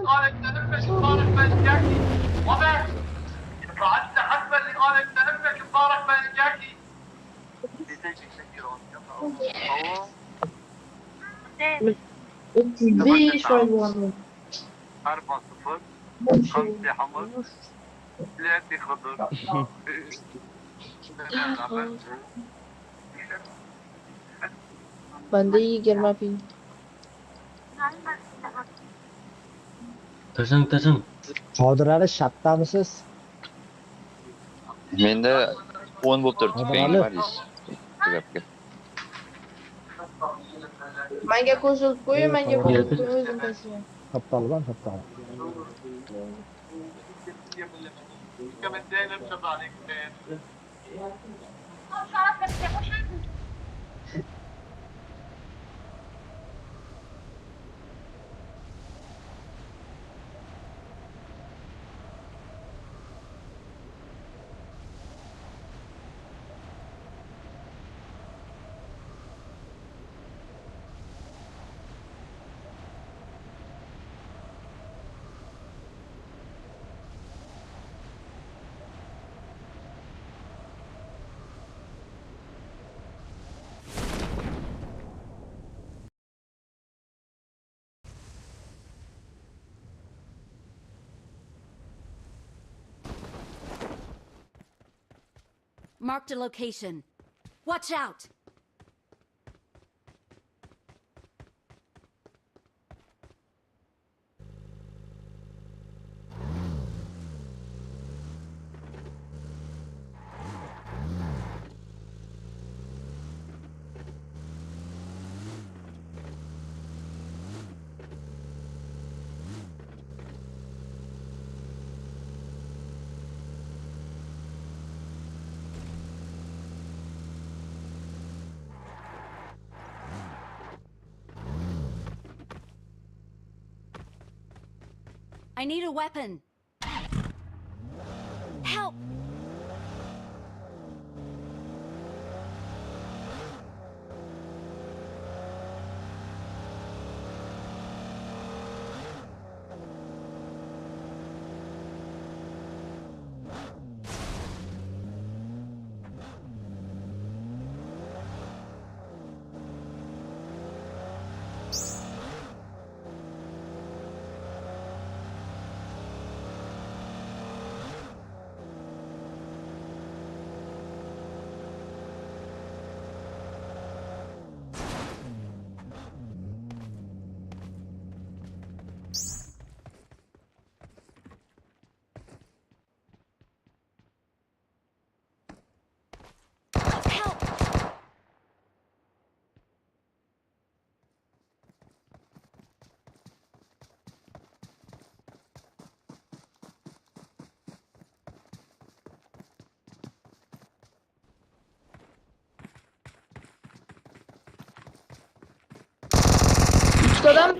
قالت لأمك مبارك بلقاكي وما فعلت حسب اللي قالت لأمك مبارك بلقاكي. دي شوي بوانو 4-0 5 حمر 3 خضر. Ben de iyi girme yapayım. Tasın. Qodirali shattamisiz? Menda 10 bo'lib turibdi, Hadi pengim Ali. bor deysiz. Shu gapga. Manga koşul koyun, manga koşul Geldi. koyun, özüm taşıyayım. Toptalban, toptal. كمان زينب شب عليك خير. Marked a location. Watch out! I need a weapon. Help! Help!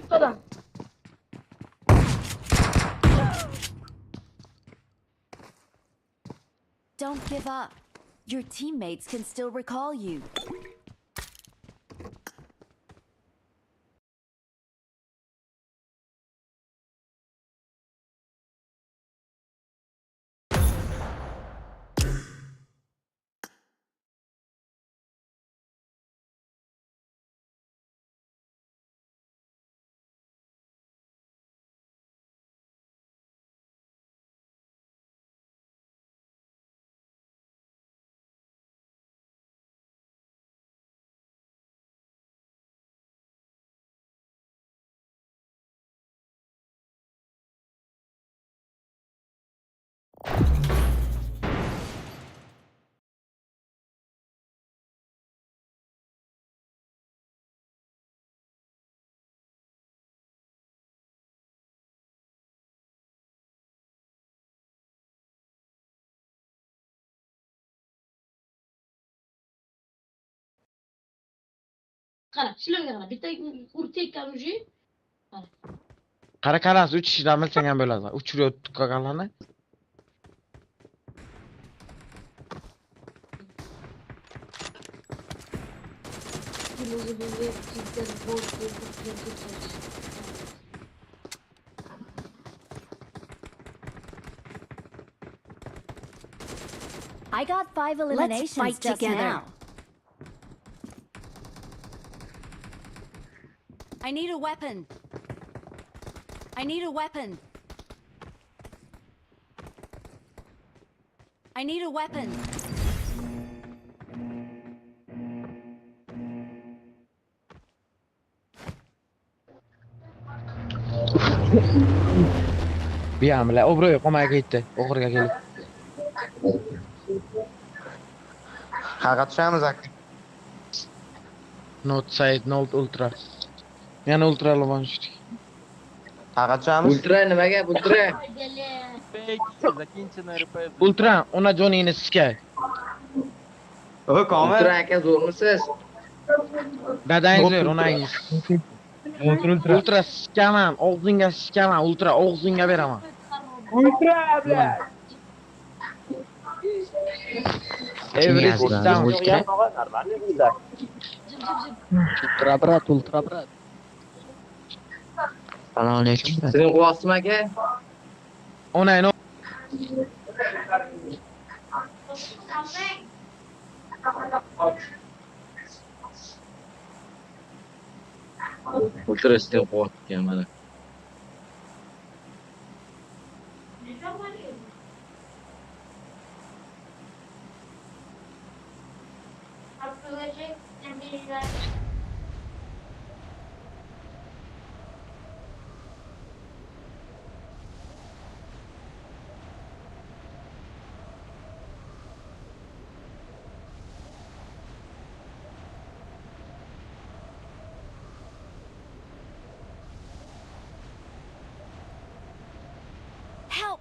Üst adam. Don't give up. Your teammates can still recall you. Qara, shularga qara. Bitta urtekkan uji. Qara, 3 kishidan bilsang ham bo'ladi. Uchirib qolganlarni. cidden boş bir I got 5 eliminations fight just together. now. I need a weapon. I need a weapon. I need a weapon. Biyamla obro'y qo'maga ketdi. O'g'riga kelib. Qayerga tushamiz aka? Note side, note ultra. Yana ultra olib tushdik. Qayerga tushamiz? Ultra nima gap? Ultra. Ultra, ona jonini sikay. O, Komil. Ultra aka zo'rmisiz? Dadangiz ver, onangiz. Ultra sikaman, og'zingga sikaman, ultra og'zingga beraman. Every down. Ultra brat, ultra brat. Assalomu alaykum. Sizin quvoqsizmi aka? Onay no. Ultra sizin quvoqsiz mana. Help!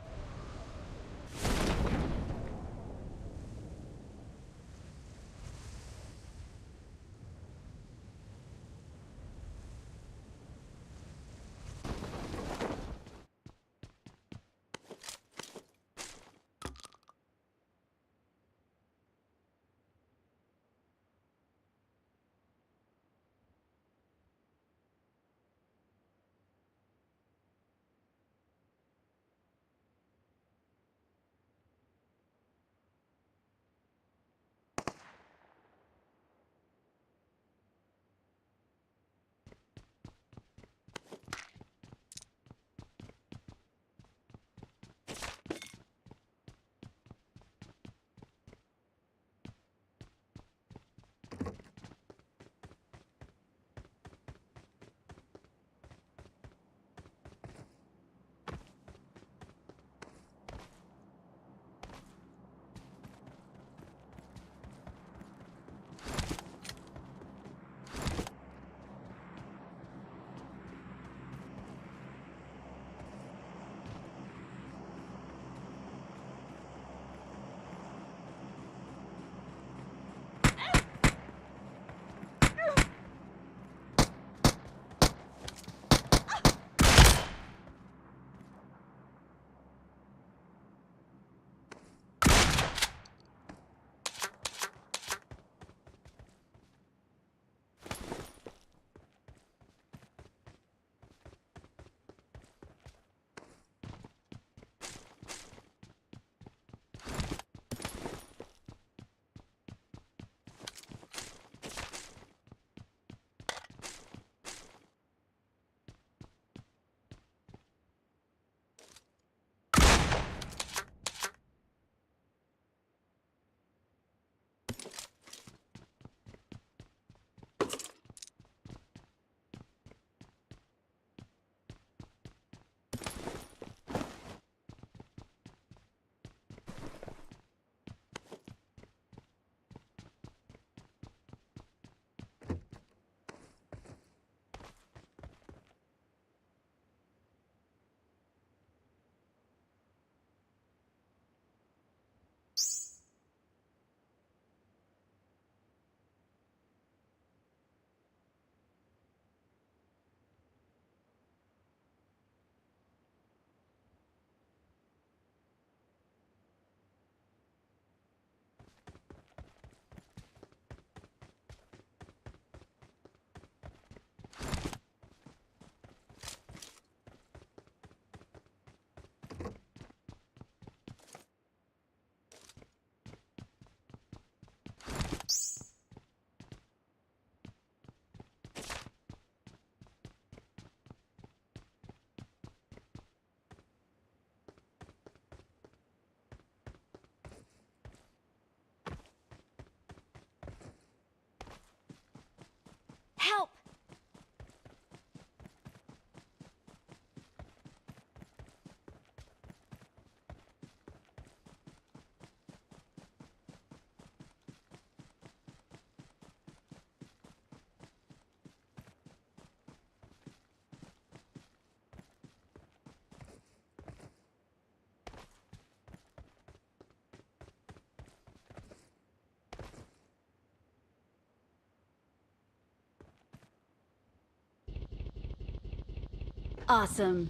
Awesome.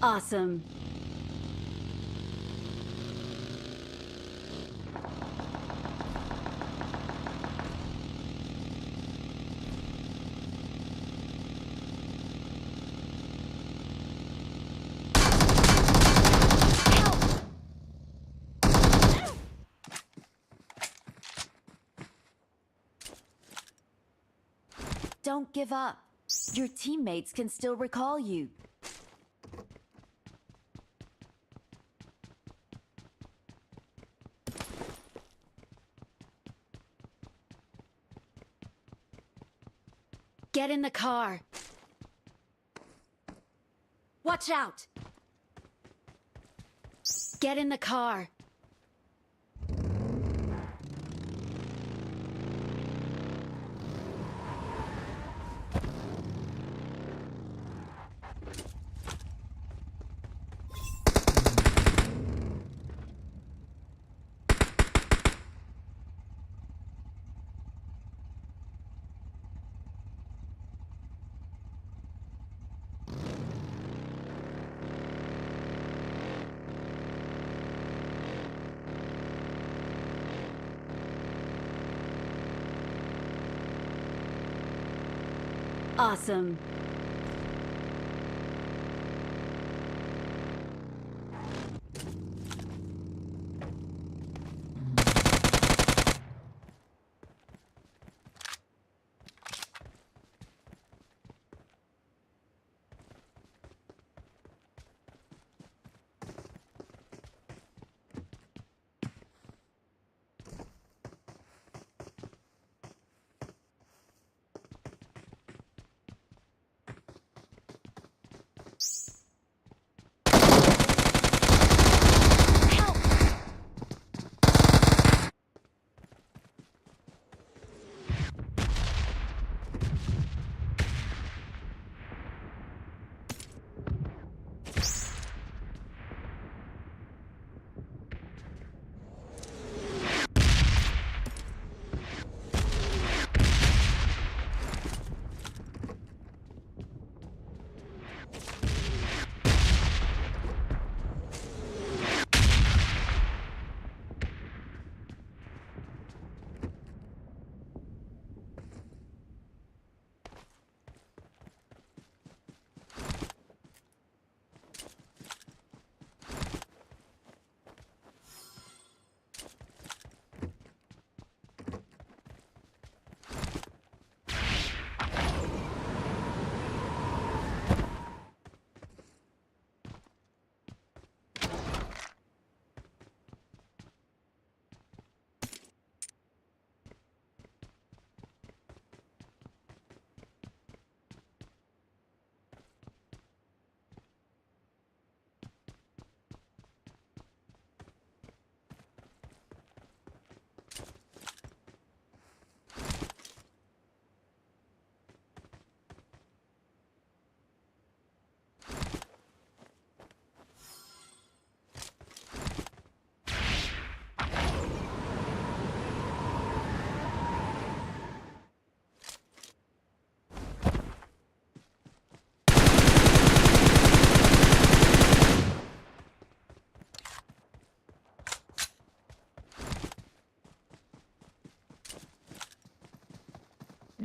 Awesome. Don't give up. Your teammates can still recall you. Get in the car. Watch out. Get in the car. Awesome.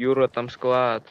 Юра, там склад.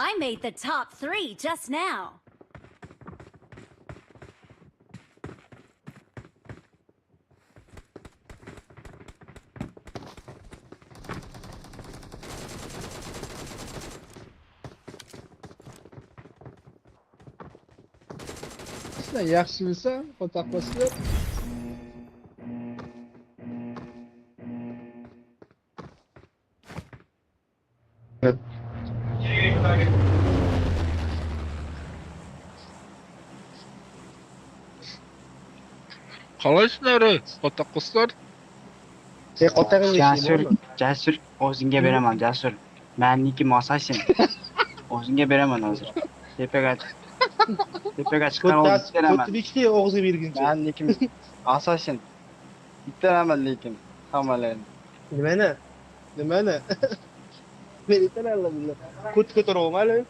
I made the top 3 just now. Sizlar yaxshi bilsam, qo'taqoslar. Qalaysizlar, qo'taqoslar? Jasur, o'zingga beraman, Jasur. Menikim asasin. O'zingga beraman hozir. Tepaga chiqqan o'zingga beraman. Ko'tibikli og'zi berguncha. Menikim asasin. Bittaraman lekin hammalarni. Nimani? Nimani? Men aytalarlar bular. Ko'tarolmayli.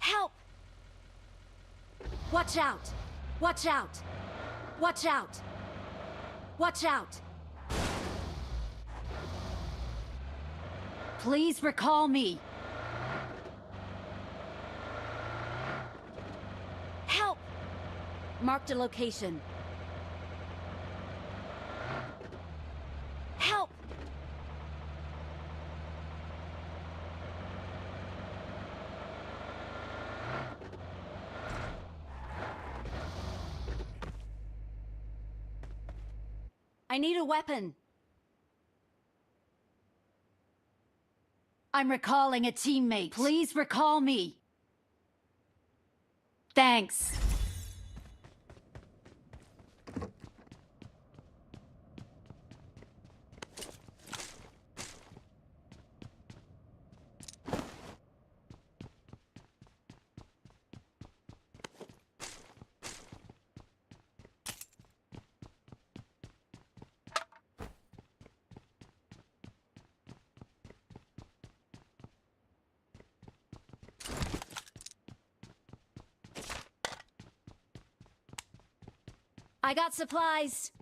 Help! Watch out! Watch out! Watch out! Watch out! Please recall me. Help! Marked a location. Help! I need a weapon. I'm recalling a teammate. Please recall me. Thanks. I got supplies.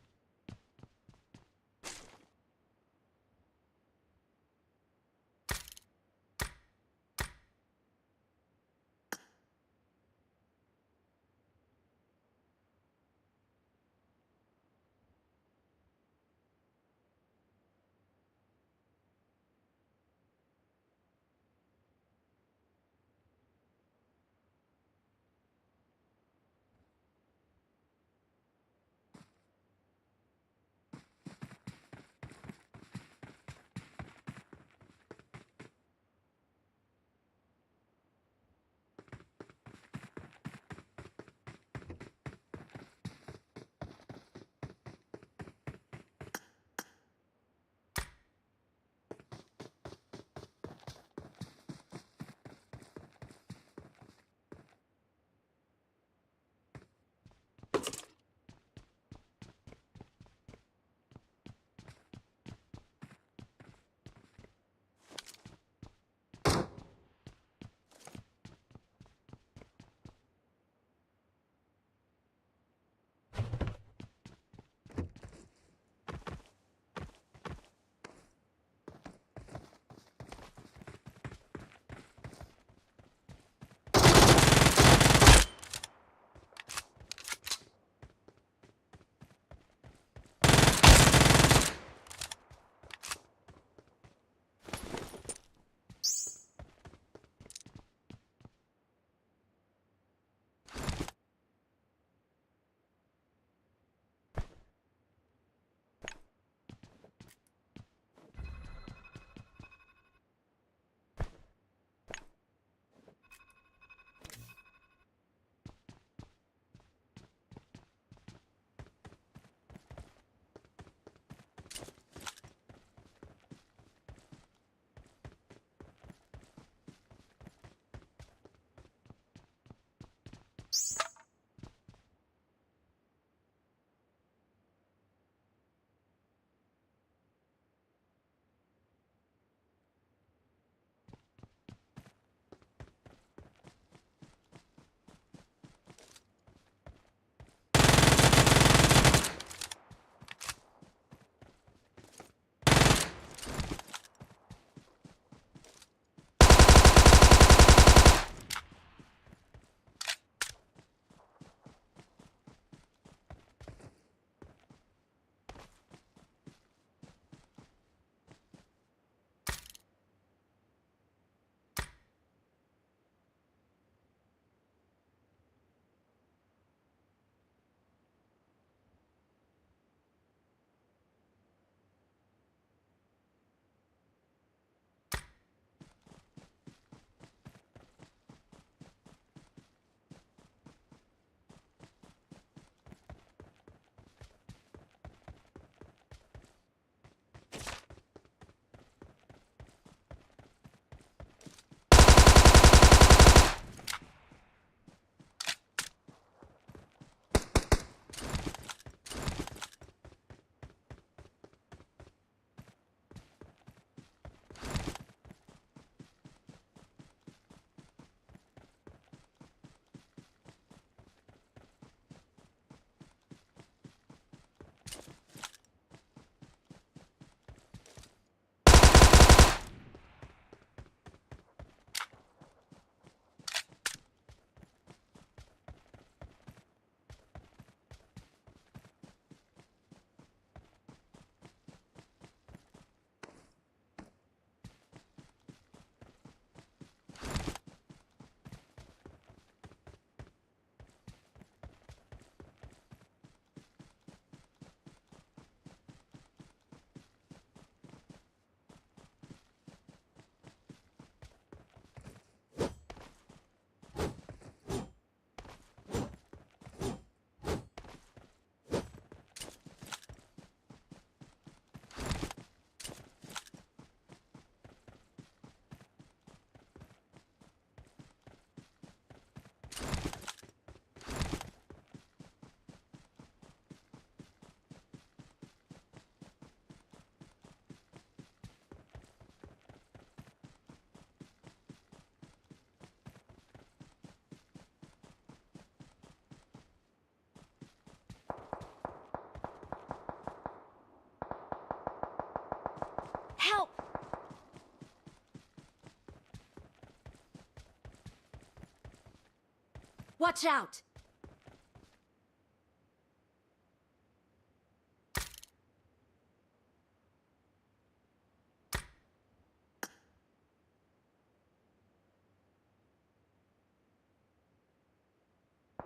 Watch out!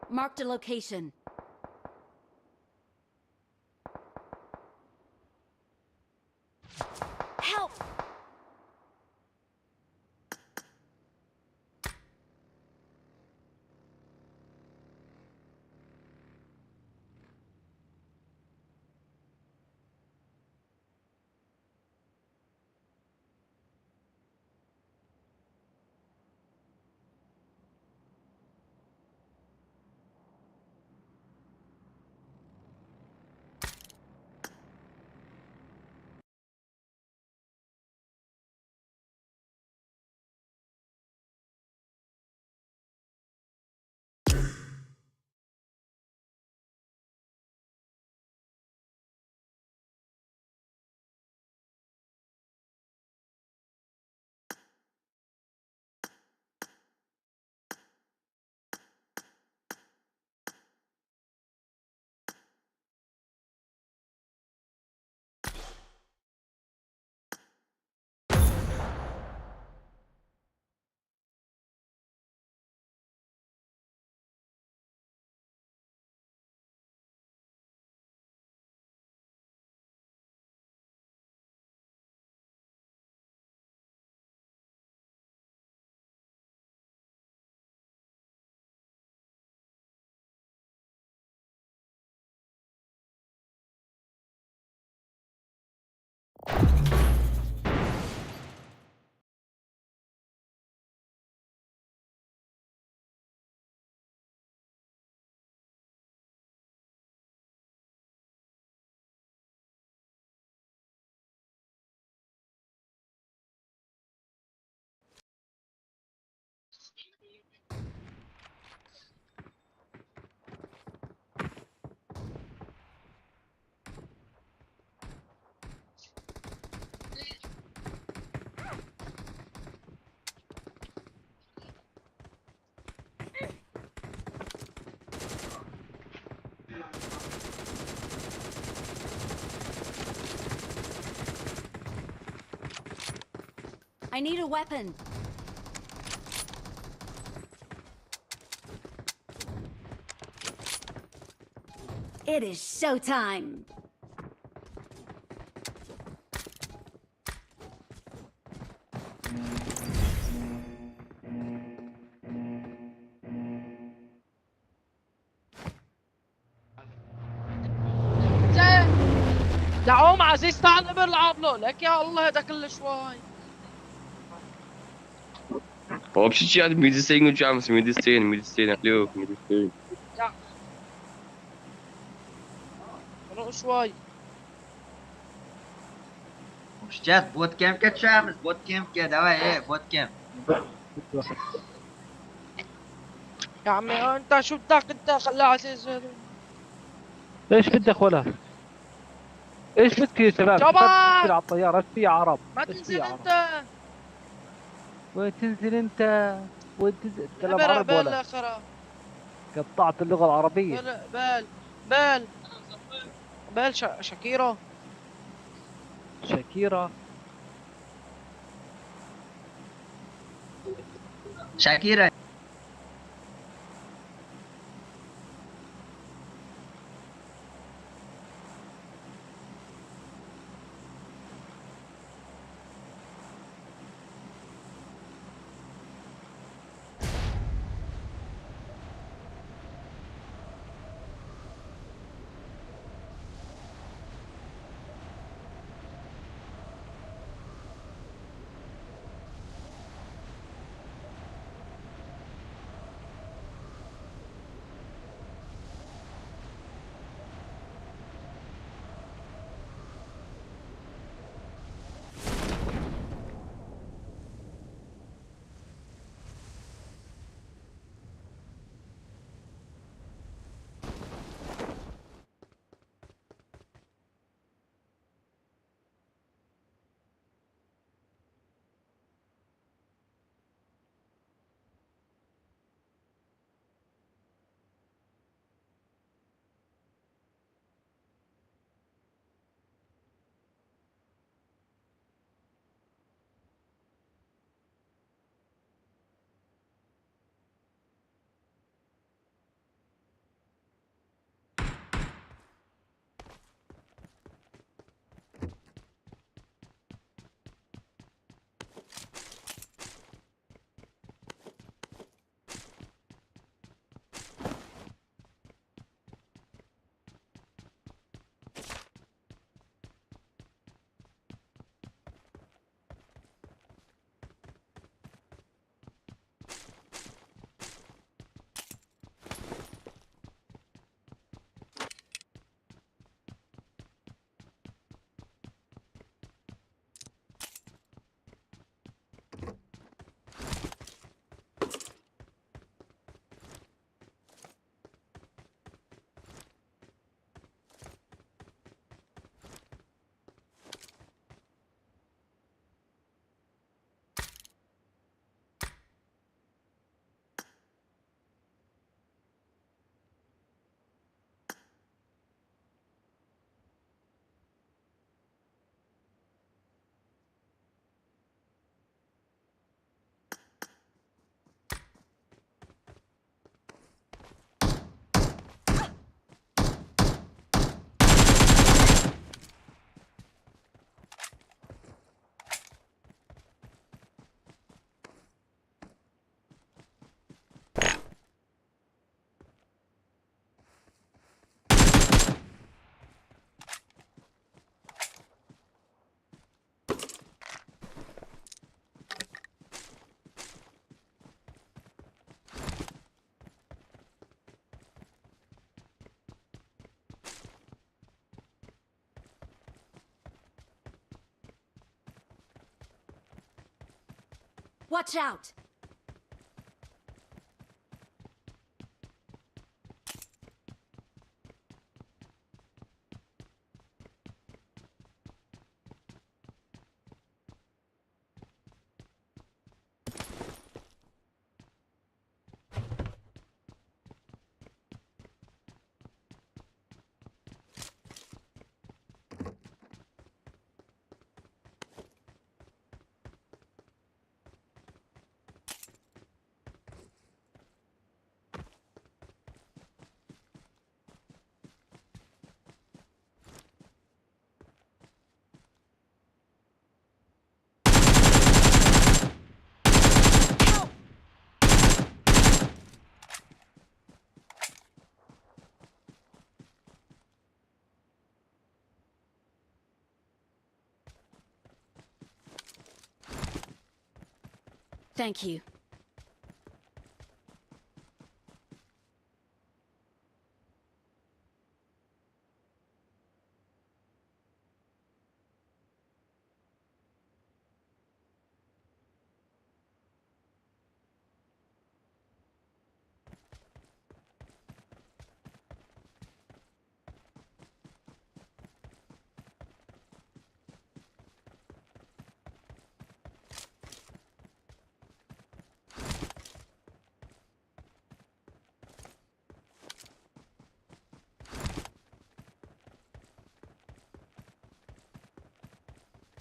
Marked a location. Help! I need a weapon. It is showtime. دعوم عزيز تعال ابر العب له لك يا الله هذا كل شوي. Вообще, чат, медицин учамся, медицин, алло, медицин. روق شوي. مش جات بوت كامب كتشامس بوت كامب كده ايه بوت كامب. يا عمي انت شو بدك انت خليها عزيز. ايش بدك ولا؟ ايش بدك يا شباب؟ جبار! على الطيارة ايش في عرب؟ ما إيش تنزل في عرب؟ انت. وين تنزل انت؟ وين تنزل؟ تتكلم ابر عرب بال ولا؟ اخرى. قطعت اللغة العربية. بال شاكيرا. شاكيرا. شاكيرا. Watch out! Thank you.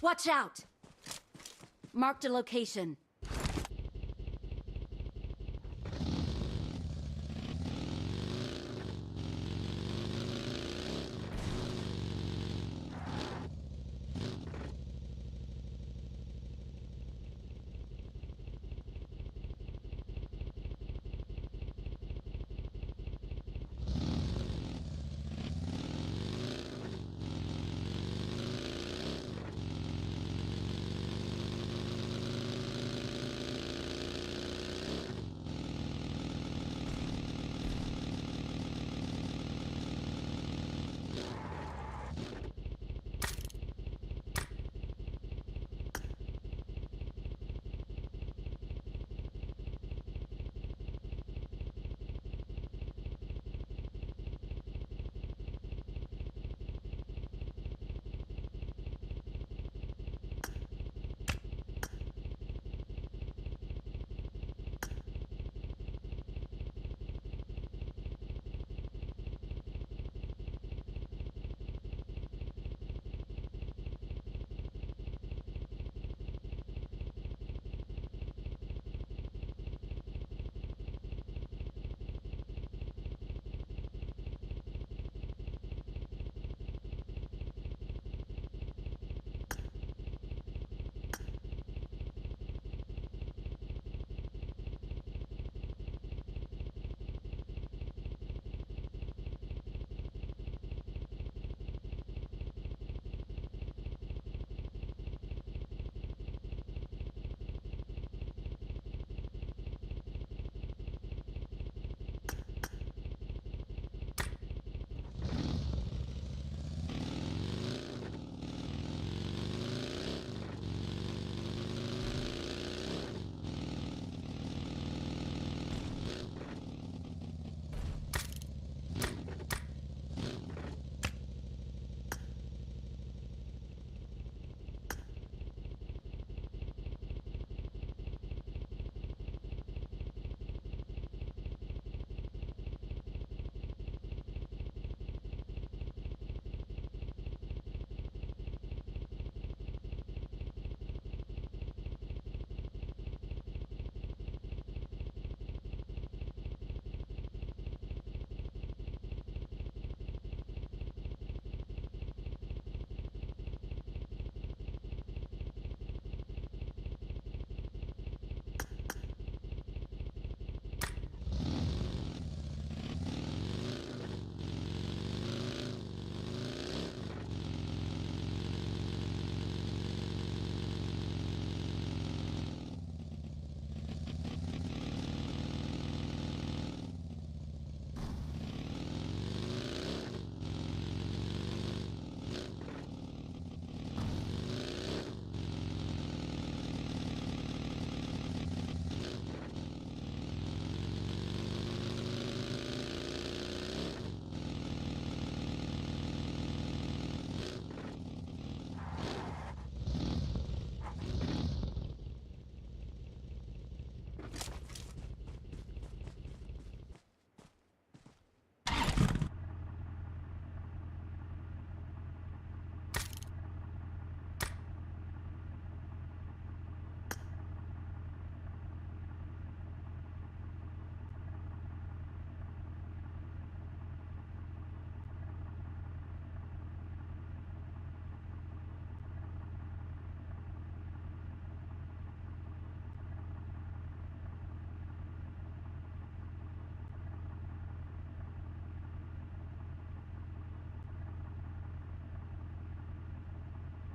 Watch out! Marked a location.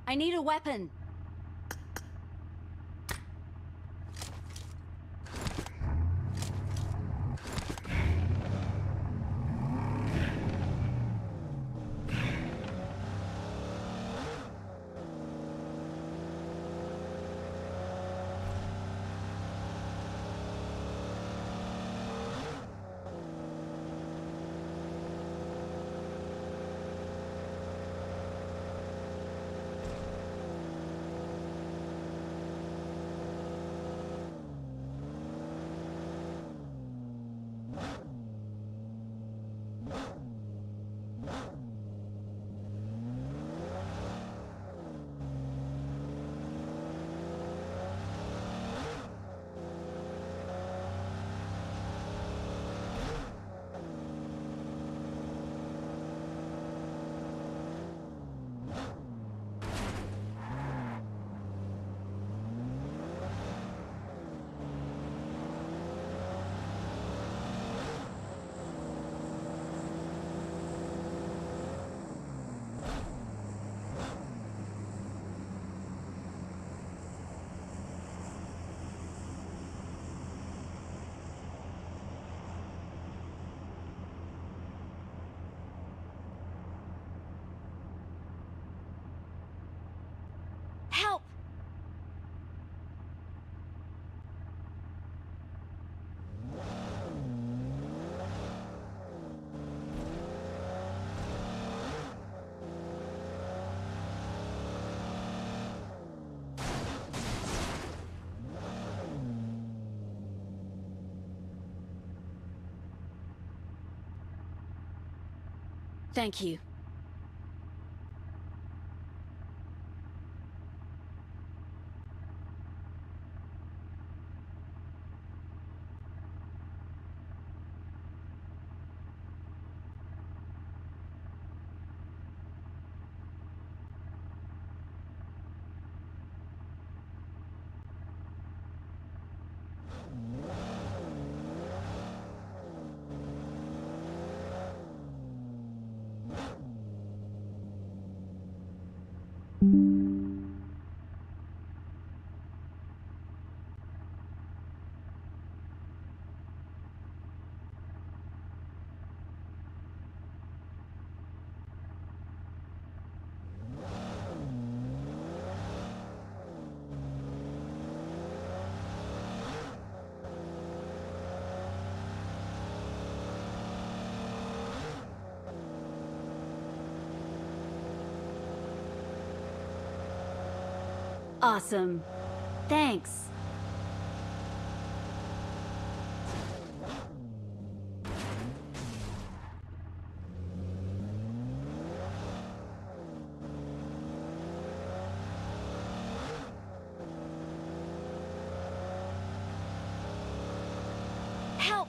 I need a weapon. Help! Thank you. Awesome. Thanks. Help!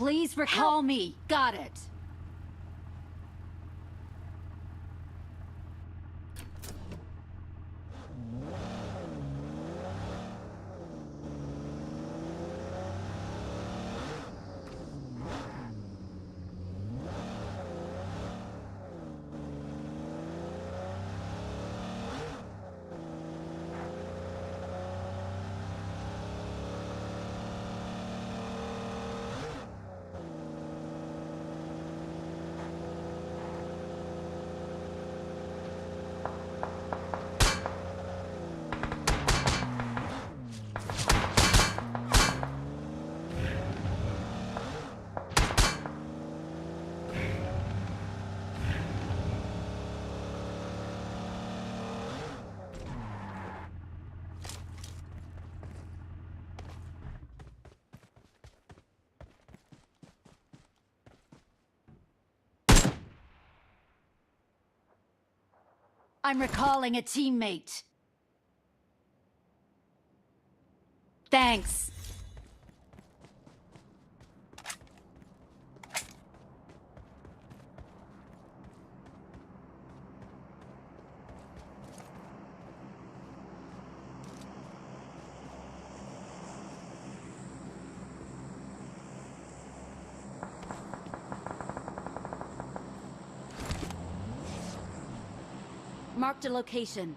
Please recall me. Got it. I'm recalling a teammate. Thanks. Marked a location.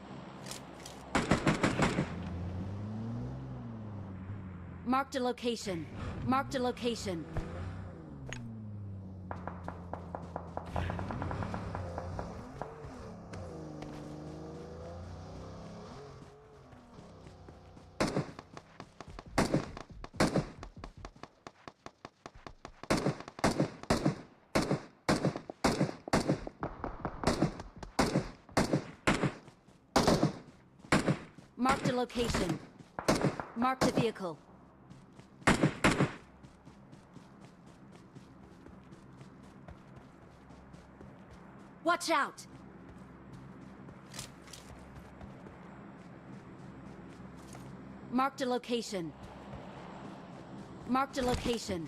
Marked a location. Marked a location. Marked a location. Marked a vehicle. Watch out! Marked a location. Marked a location.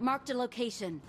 Marked a location.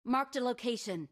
Marked a location.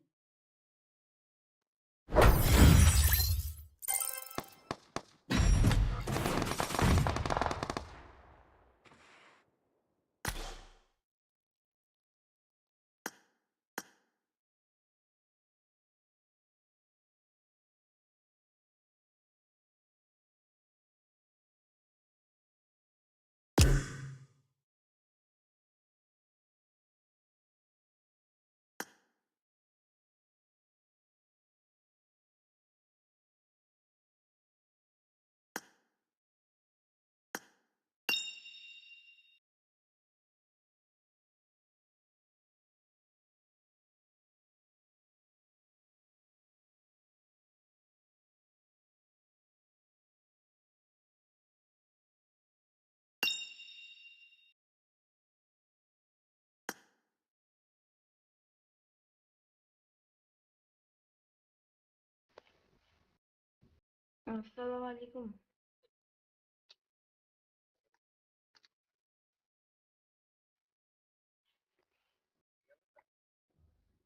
السلام عليكم.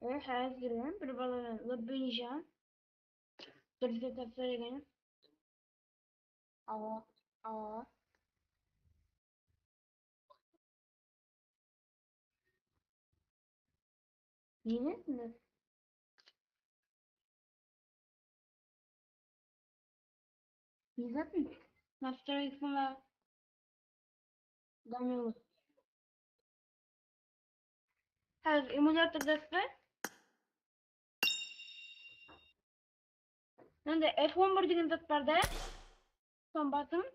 ايه حاضر بالبلا لبني جان ترجع تفرجين اه اه yine Не zaten настройкаға дамылы. Қазір эмулятордасыз ба? Мындай F11 деген зат бар да. Соны басым.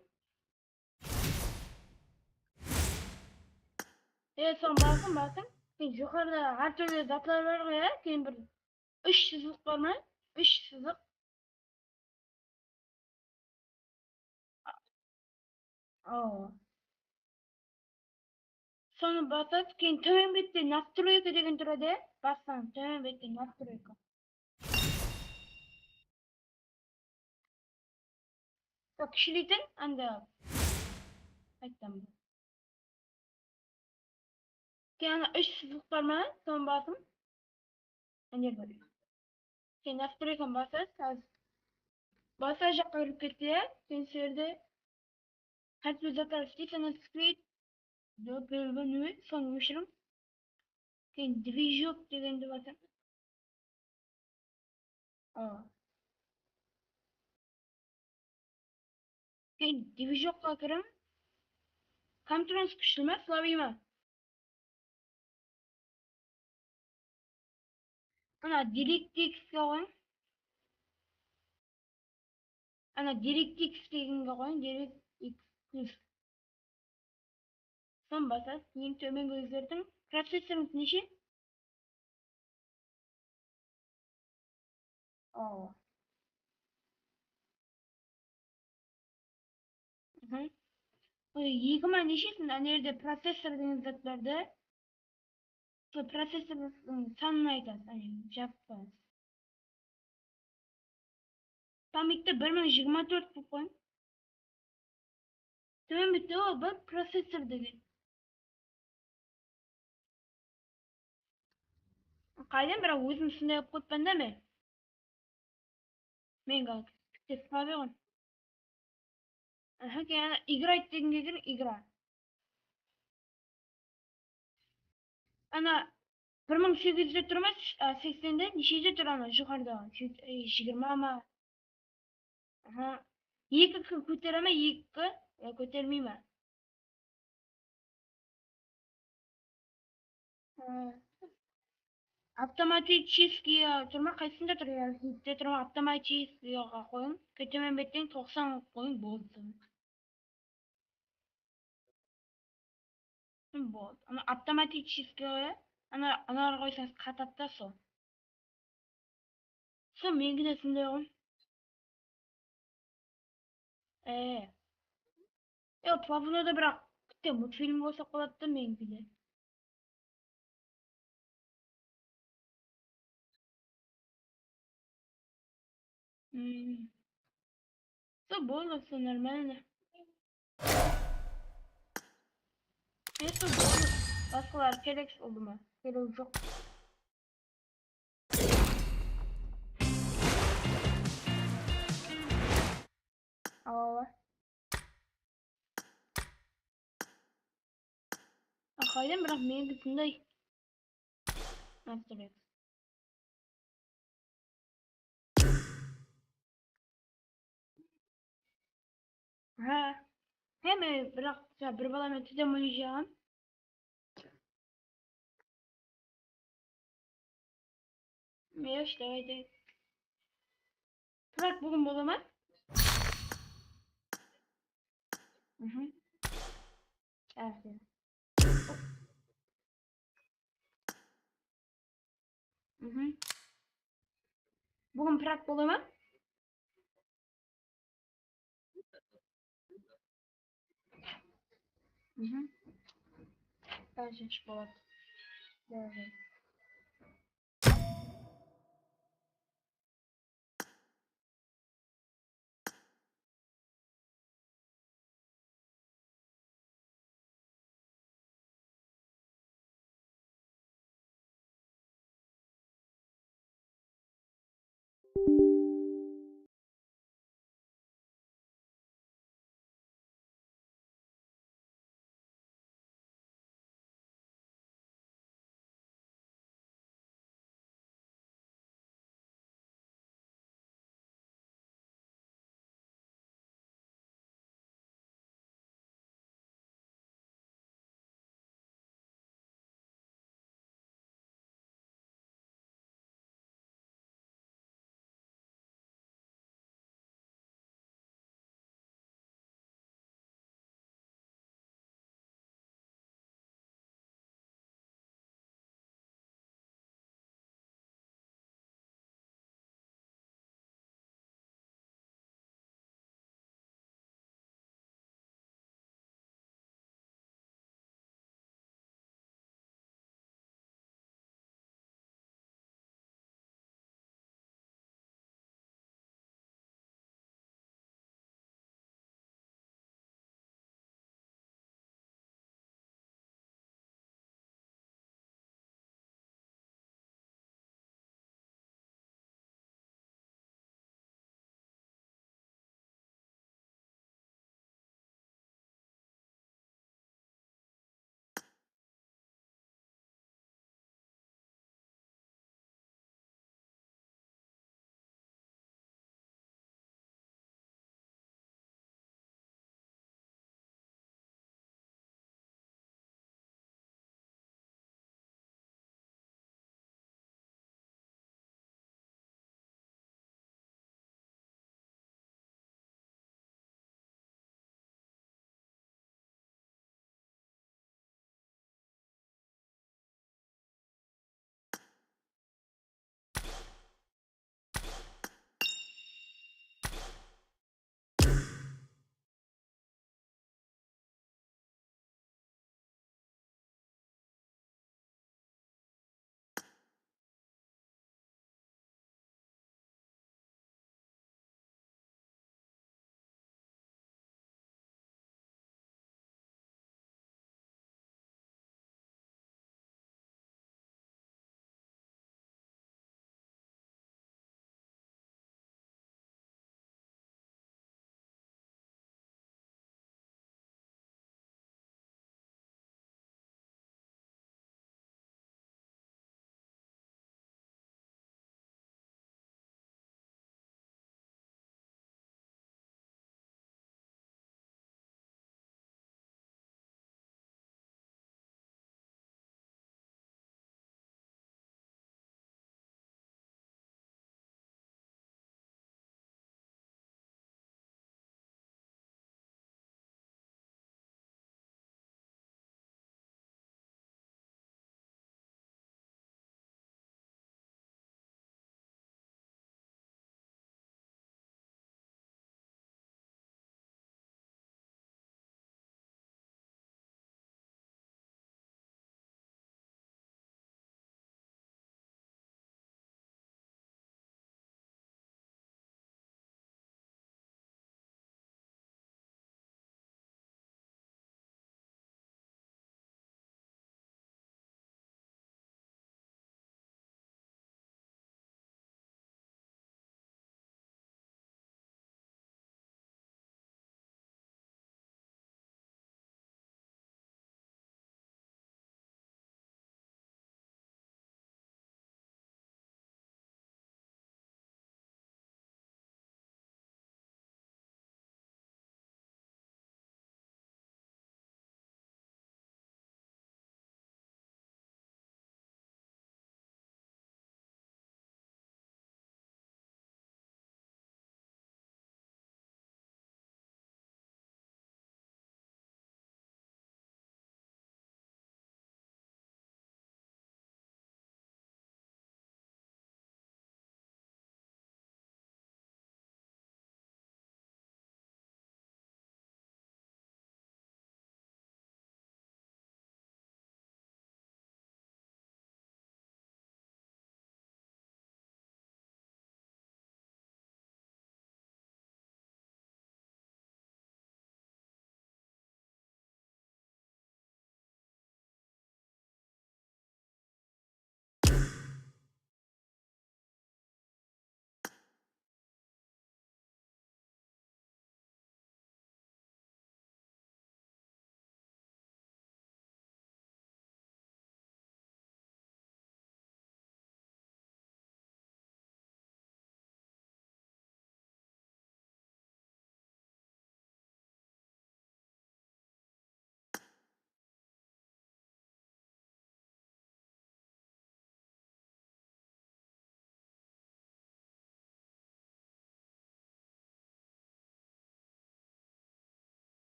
Соны басым. Кейін жоғарыда әртүрлі затлар бар ғой, иә? Кейін бір 3 сызық бар ма? 3 сызық. Соны басасыз, кейін төмен бетте настройка деген тұрады, иә? Бассаң төмен бетте настройка. Кішілейтін, анда айтам. Кейін ана 3 сызық бар ма? Соны басым. Әне бар. Кейін настройканы басасыз, баса жаққа кіріп кетті, иә? Кейін жерде әртүрлі заттар істейсіз, скрит, соны өшірім. Кейін движок дегенді басам. Кейін движокқа кірім. Контранс күшті ма, слабый ма? Ана DirectX-ге қойын. Ана DirectX дегенге қойын, DirectX+. Сон басасыз, кейін төменгі өзгертің. Процессорыңыз неше? Екі ма нешесін? Ана жерде процессор деген зат бар да. Сол процессордың санын айтасыз, ана жазып қойыңыз. Памятьте 1024 болып қойын. Төмен бетте ол бір процессор деген. Қайдан бірақ өзім сондай қылып қойыппын да мен. Мен күтіп слабый ғой. Кейін играть дегенге кір, игра. Ана 1800-де тұр ма, 80-де, нешеде тұр ана жоғарыда? 20 ма? Екі көтере ма, екі көтермей ма? Автоматический тұр ма, қайсында тұр? Хитте тұр ма, автоматическийға қойын. Төмен беттен 90 қойын болды. Болды. Ана автоматический қойы. Ана қойсаңыз қататта сол. Сол менгі де сондай ғой. Плавнода бірақ күтте мультфильм болса қолады да менгі де. Все было, все нормально. Все было. Басқалар керек oldu mu? Керек жоқ. Ала. Қайдан бірақ менікі сондай. Настройка. Мен бірақ бір баламен түзем ойнayacağım. Мен işte haydi. Bırak bugün bola mı? Evet. Bugün bırak bola mı? Bence çikolata. Evet.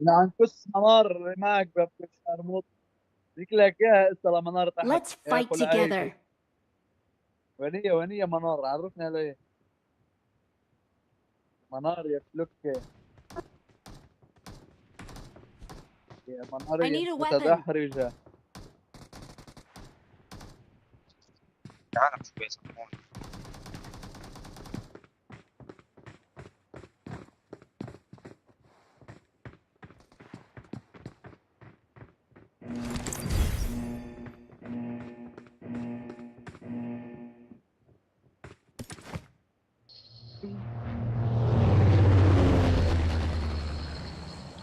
يعني كس منار معك بكس مرموط ذيك لك اياها اسا منار تحت Let's يا fight اخو العيب together. ونية منار عرفنا عليه منار يا فلوكة يا منار I يا need a weapon. متدحرجة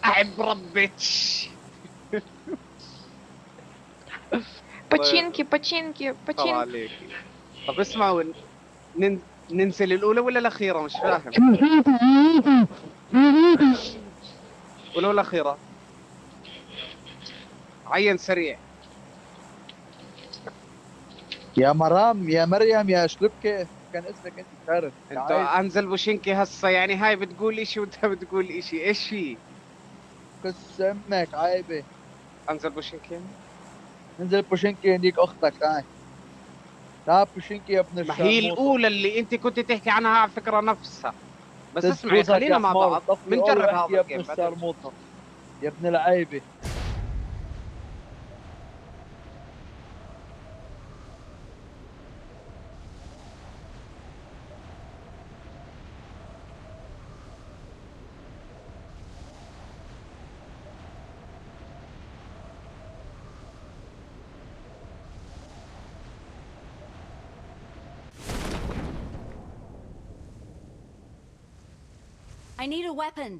احب ربيتش. Починки, починки, طب починки. عليك. طب اسمعوا، ننزل الاولى ولا الاخيره؟ مش فاهم. الاولى ولا الاخيره؟ عين سريع. يا مرام يا مريم يا شلبكة كان اسمك انت تعرف يا عايز انتوا انزل بوشينكي هسه، يعني هاي بتقول اشي وانت بتقول اشي، ايش في؟ كس امك عايبة انزل بوشينكي. انزل بوشنكي هديك اختك هاي تعال بوشنكي يا ابن ما هي الشرموطة الاولى اللي انت كنت تحكي عنها على فكره نفسها. بس اسمعي، تدفوزك خلينا يا مع حمار بعض طفي اول بنجرب واحكي هذا يا ابن الجيم بعدين. الشرموطة يا ابن العيبة I need a weapon.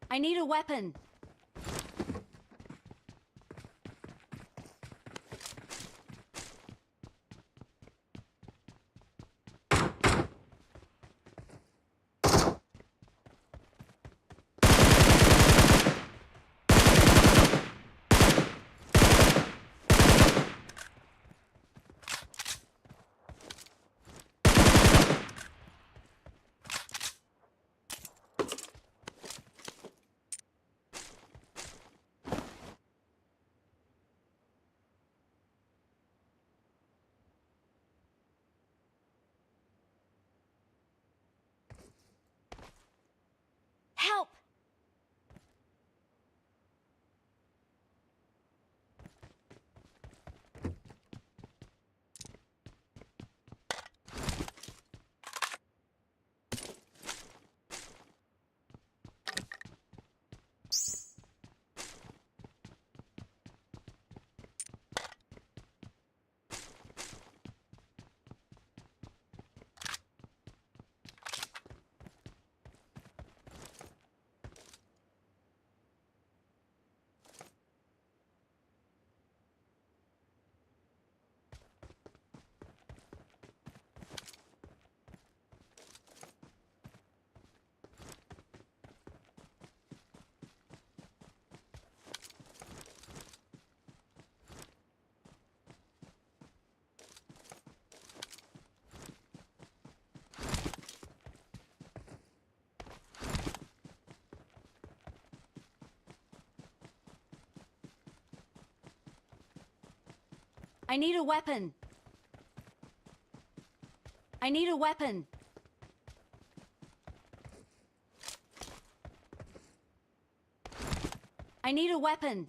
I need a weapon. Help! I need a weapon. I need a weapon. I need a weapon.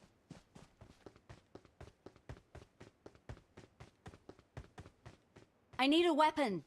I need a weapon.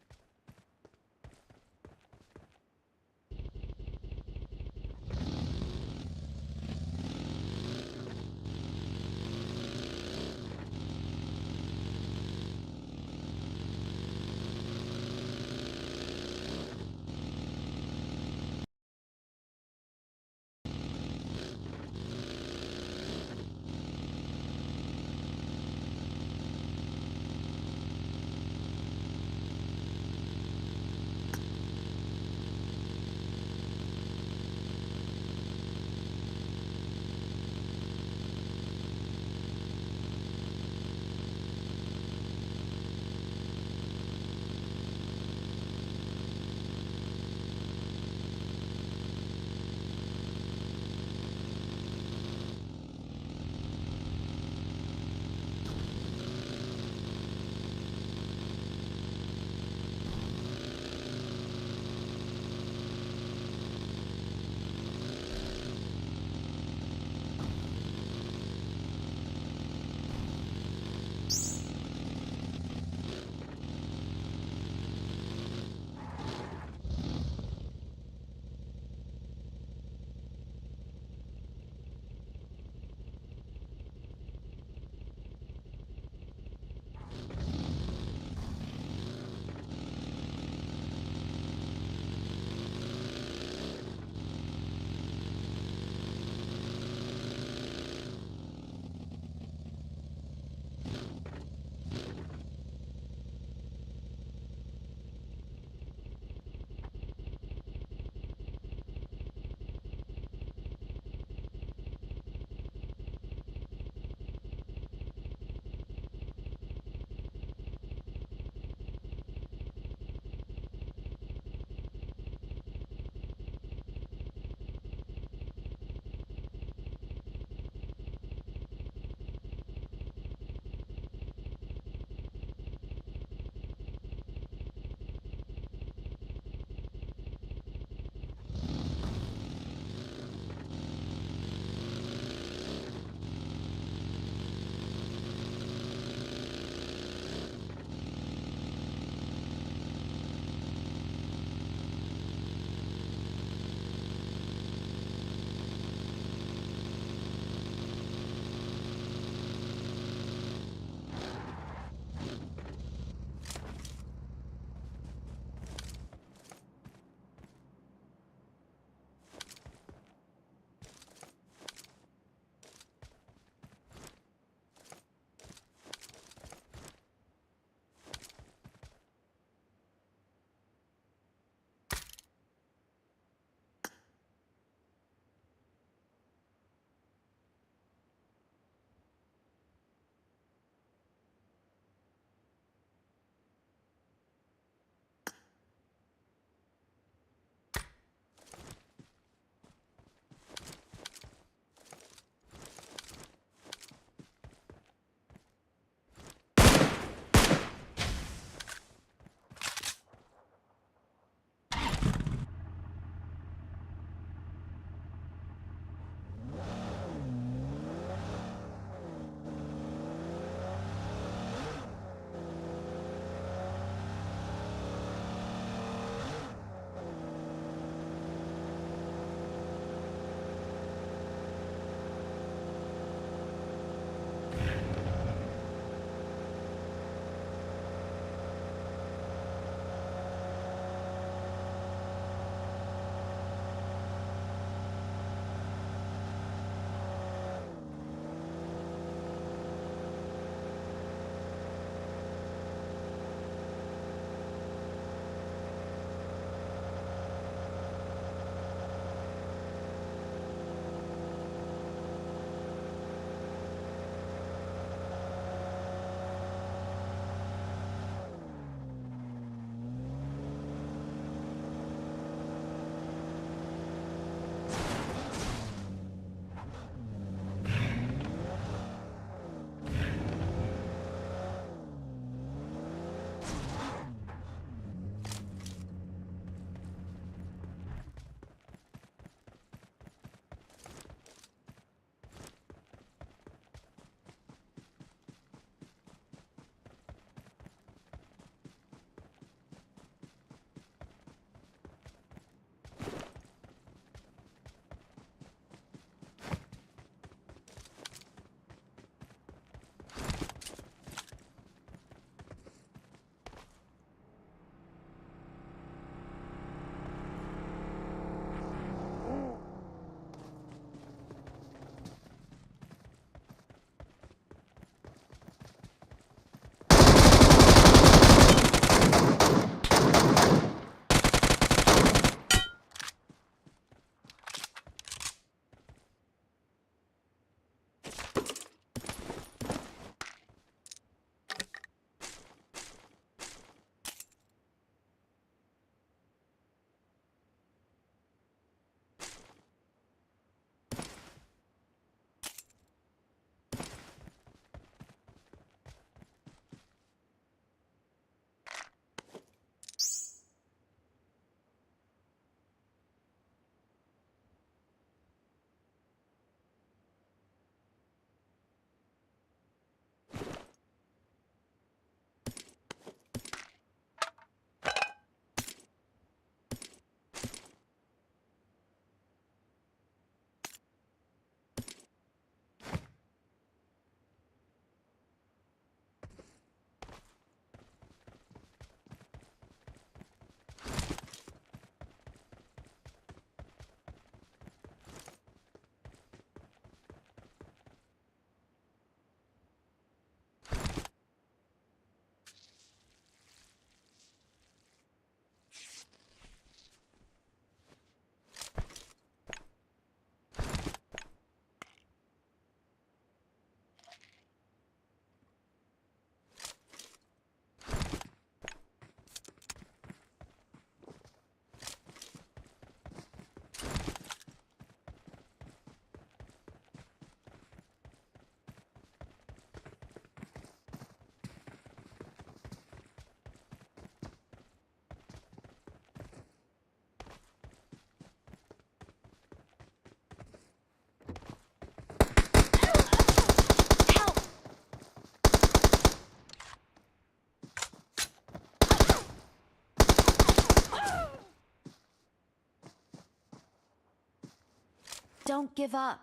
Don't give up.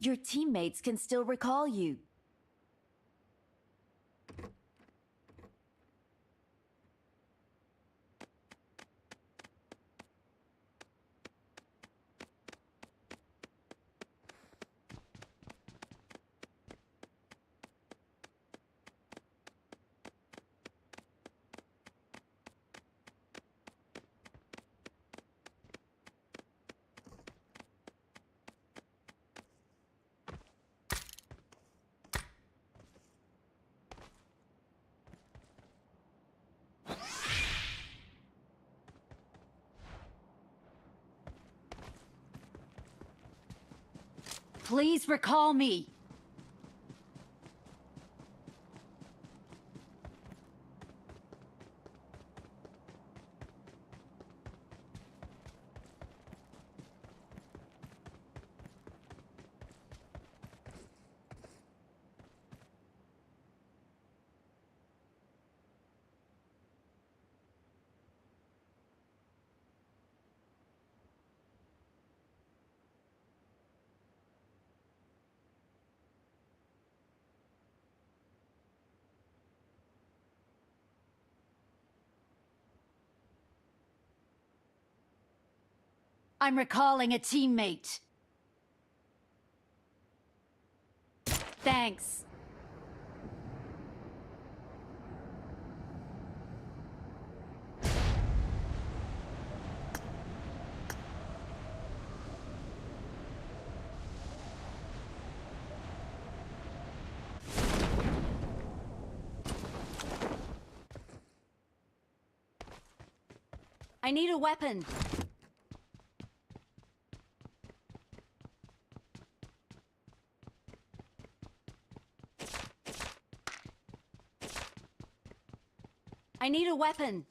Your teammates can still recall you. Please recall me. I'm recalling a teammate. Thanks. I need a weapon. I need a weapon.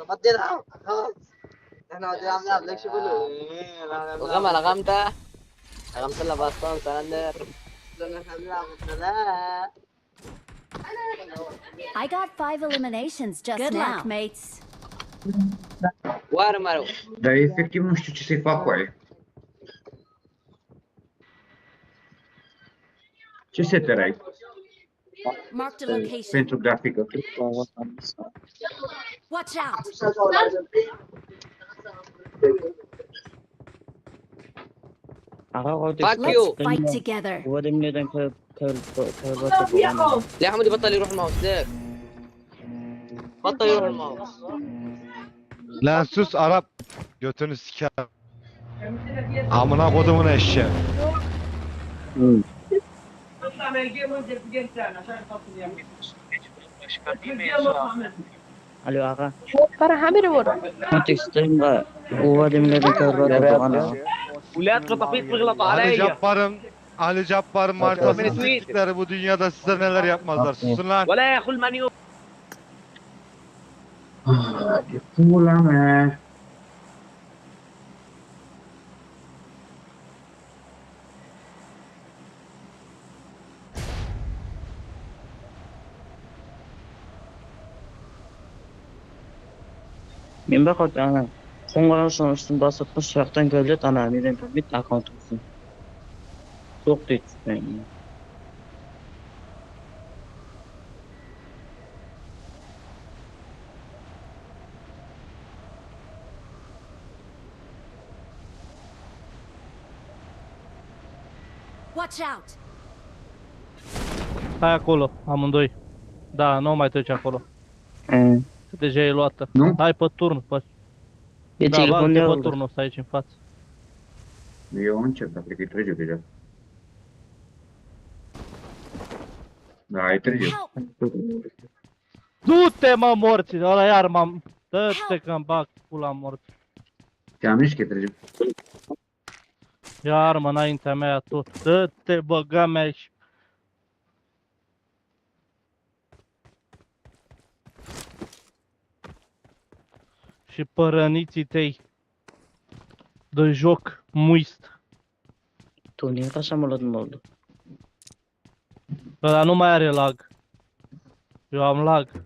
غطي العام خلاص. احنا ودينا عم نلعب لك شو بقولوا وغما لغمته لغمت لها بسطون سلندر لما احنا بنلعب لا I got 5 eliminations just Good now. luck, mates. Oare, Dar efectiv nu știu ce să-i fac cu aia. Ce setter ai Marked a location. pentru grafică? Watch out. Fuck Let's you. fight together. ليه حمودي بطل يروح الماوس ليه؟ بطل يروح الماوس. Lan sus Arap. Götünü siker. Amına kodumun eşeği. Alo aga. Para hamir vur. Kontekstlerim var. Uva demlerin kavradı bana. ولاد قطافيط بيغلطوا علي. Ali Cabbar'ın markasını siktikleri bu dünyada size neler yapmazlar. Susun lan. ولا يا اخو المانيو. Pula mea. Men bakıp ana. Qo'ng'iroqning üstüne basıp bu yoqdan keldi, ana menden bitta akkaunt olsun. Yo'q deydi. Watch out. Hai acolo, amândoi. Da, nu mai treci acolo. Deja e luată. Nu? Hai pe turn, pe... E Da, luat pe telefonul. turnul ăsta aici în față. Eu încep, dar cred că e trece deja. Da, e trece. Du-te, mă, morți! Ăla iar m-am... Dă-te că-mi bag pula morți. Te-am zis că e trece. Iar mă, înaintea mea tot. Dă-te, băga mea și... Și părăniții tăi de joc muist. Tu nu e așa mult mult. Ăla nu mai are lag. Eu am lag.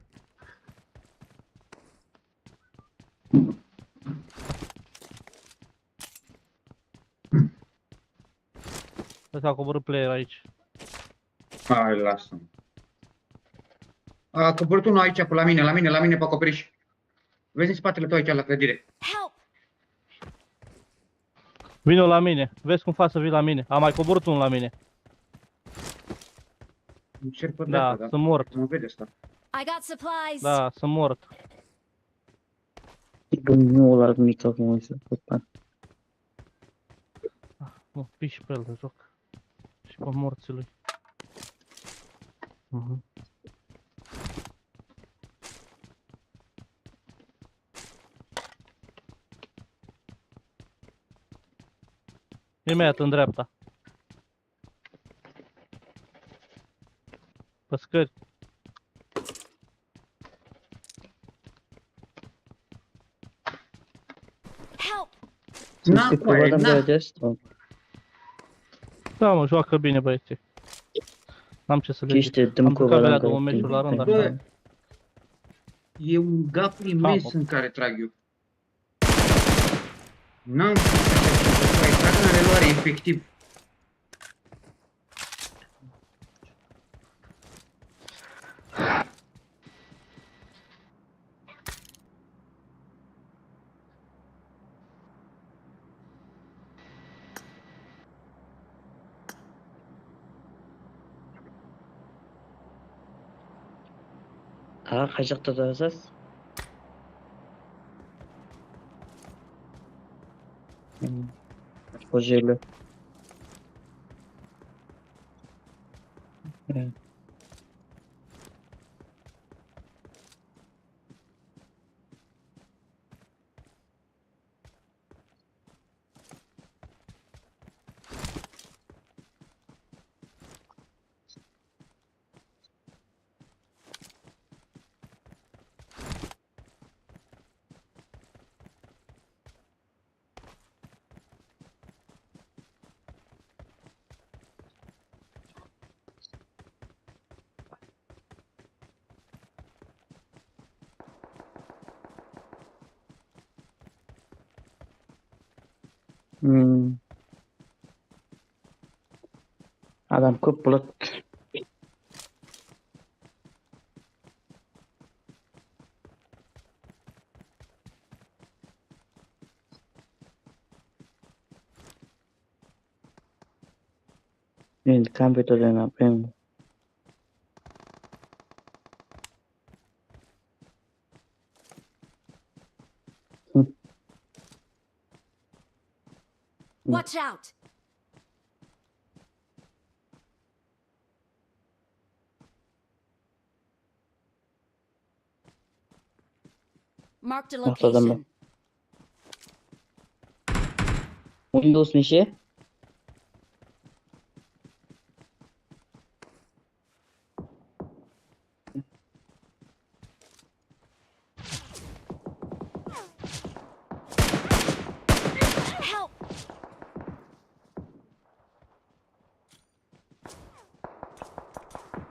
Ăsta a coborât player aici. Hai, lasă. A coborât unul aici, pe la mine, pe acoperiș. Vezi în spatele tău aici, la clădire. Vino la mine. Vezi cum faci să vii la mine. A mai coborât unul la mine. Încerc pe Da, dreapta, sunt mort. Mă vede asta. I got supplies. Da, sunt mort. Nu ăla mic acum să fac. Mă piși pe el de joc. Și pe morții lui. Imediat în dreapta. Pe scări. Na, Păi, na. Da, mă, joacă bine băieții. N-am ce să le zic. Chiste, dăm Am cu jucat ăla alea în două care- meciuri la rând, Bă, așa. e un gap imens în care trag eu. N-am făcut așa ceva, trag în reluare, efectiv. Ha, qachaqda turasiz? Xo'jayli. Adam ko'p bo'ladi. Endi kompyuterdan o'qiyman. Watch out! Marked a Ortadan location. Windows nechi? Help!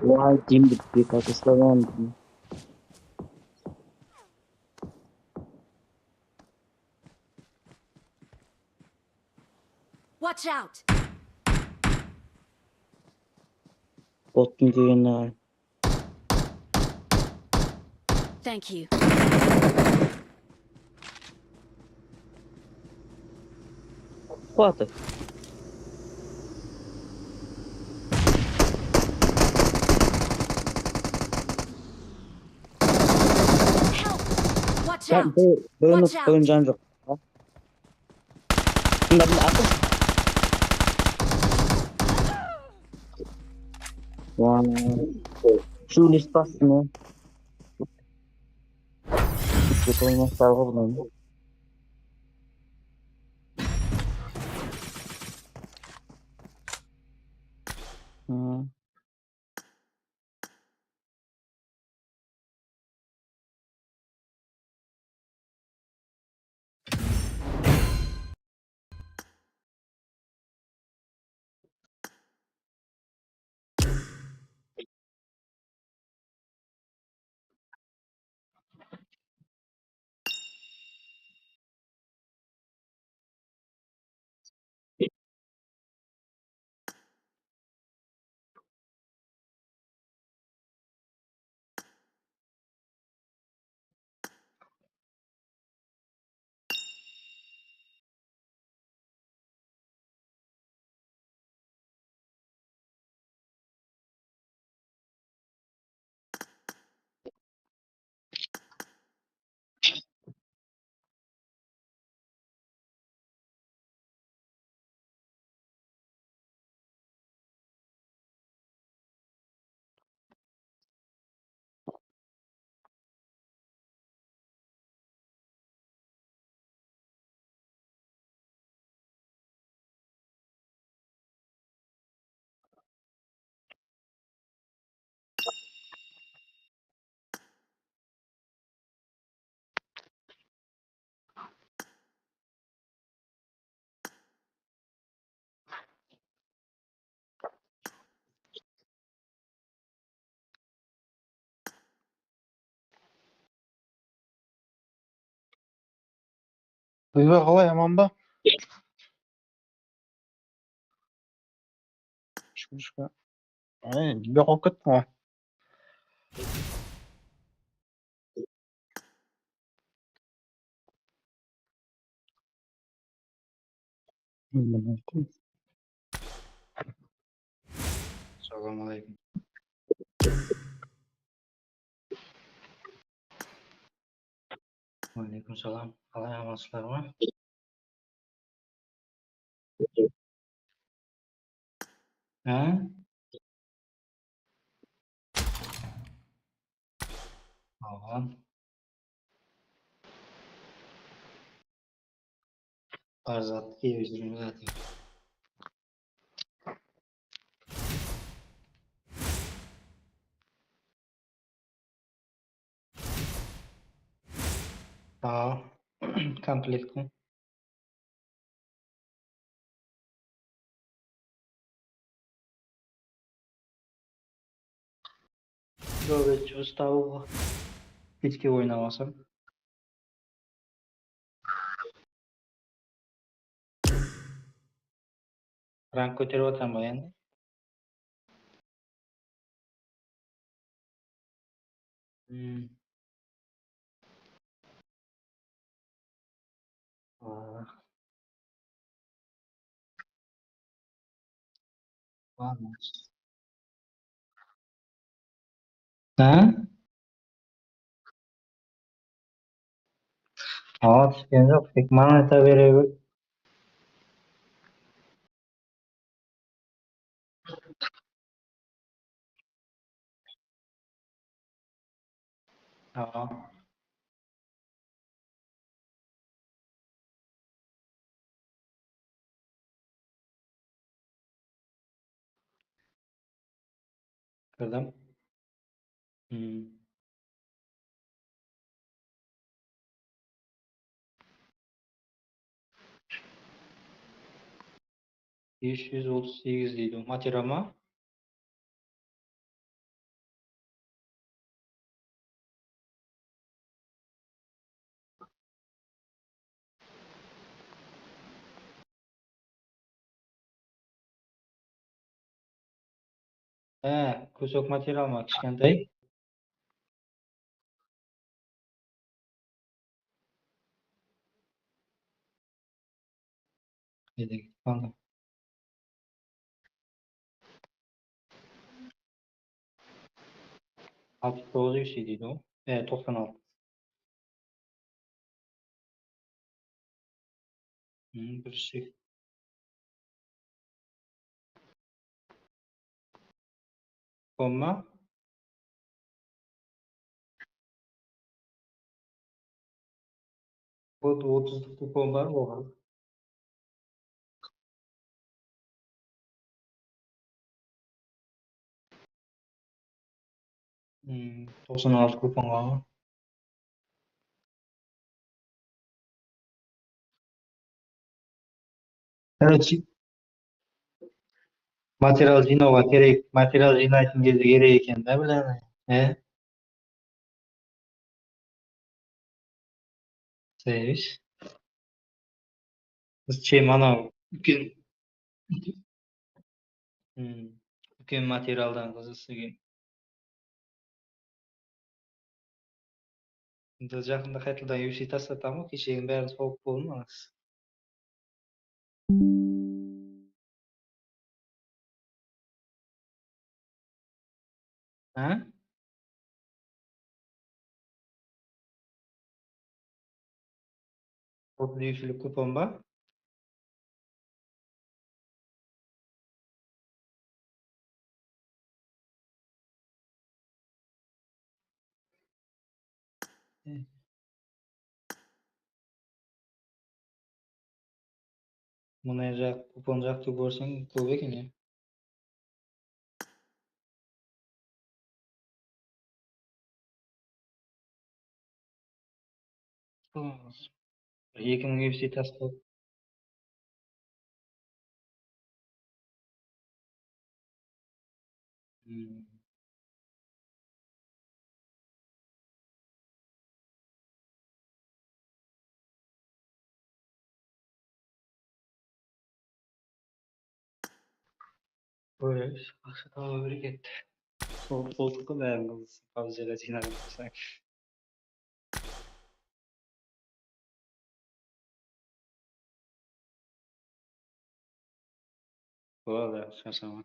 Voy, jim bitti. Pakistan'dan. Watch out! Botun köyüne. Thank you. What? Help! Watch Ben out! böyle Watch out. oyuncağım yok. Bunların akıl. Vay. Şu listesini. Kötü olmaz sargı bulalım. Hı. Duygu qalay, amanba? Shuncha. Ay, yo'qolib ketdimi? Assalomu alaykum. Aleyküm selam. Qalay amansızlarmi? Ha? Aman. Farzat iyi yüzünü zaten. Aa, komplektim. Böyle çoğu bitki oynamasam. Rank ko'taryapsanmi endi? Ha. Ha? Hop, tushgan yo'q. Tek mana aytaverib. Ha. Kirdim. 538 deydi. Materialmi? Ha, ko'sak materialmi? Kichkintoy. Dedi. Qoldi. 69 deydi u. 96. Bir şey. Komma. Bu 30'luk kupon var mı? 96 kupon var. Evet, material jinoga kerak, material jinoyatingizga kerak ekan-da bularni. He? Sevish. Bizcha mana ulkan materialdan qiziqsiz. Biz yaqinda qaytadan UFC taslatamiz, kechagina bari sovib bo'lmas. Ha? UFC'lik kupon bor. Buni kupon joqda ko'rsang, ko'p ekan. Lekin UFC tasdiq. Ko'rish, yaxshi tavba ketdi. So'q qo'ltiqqa dayanmiz. Avzela jinoyat qilsak. Bo'ladi, shoshaman.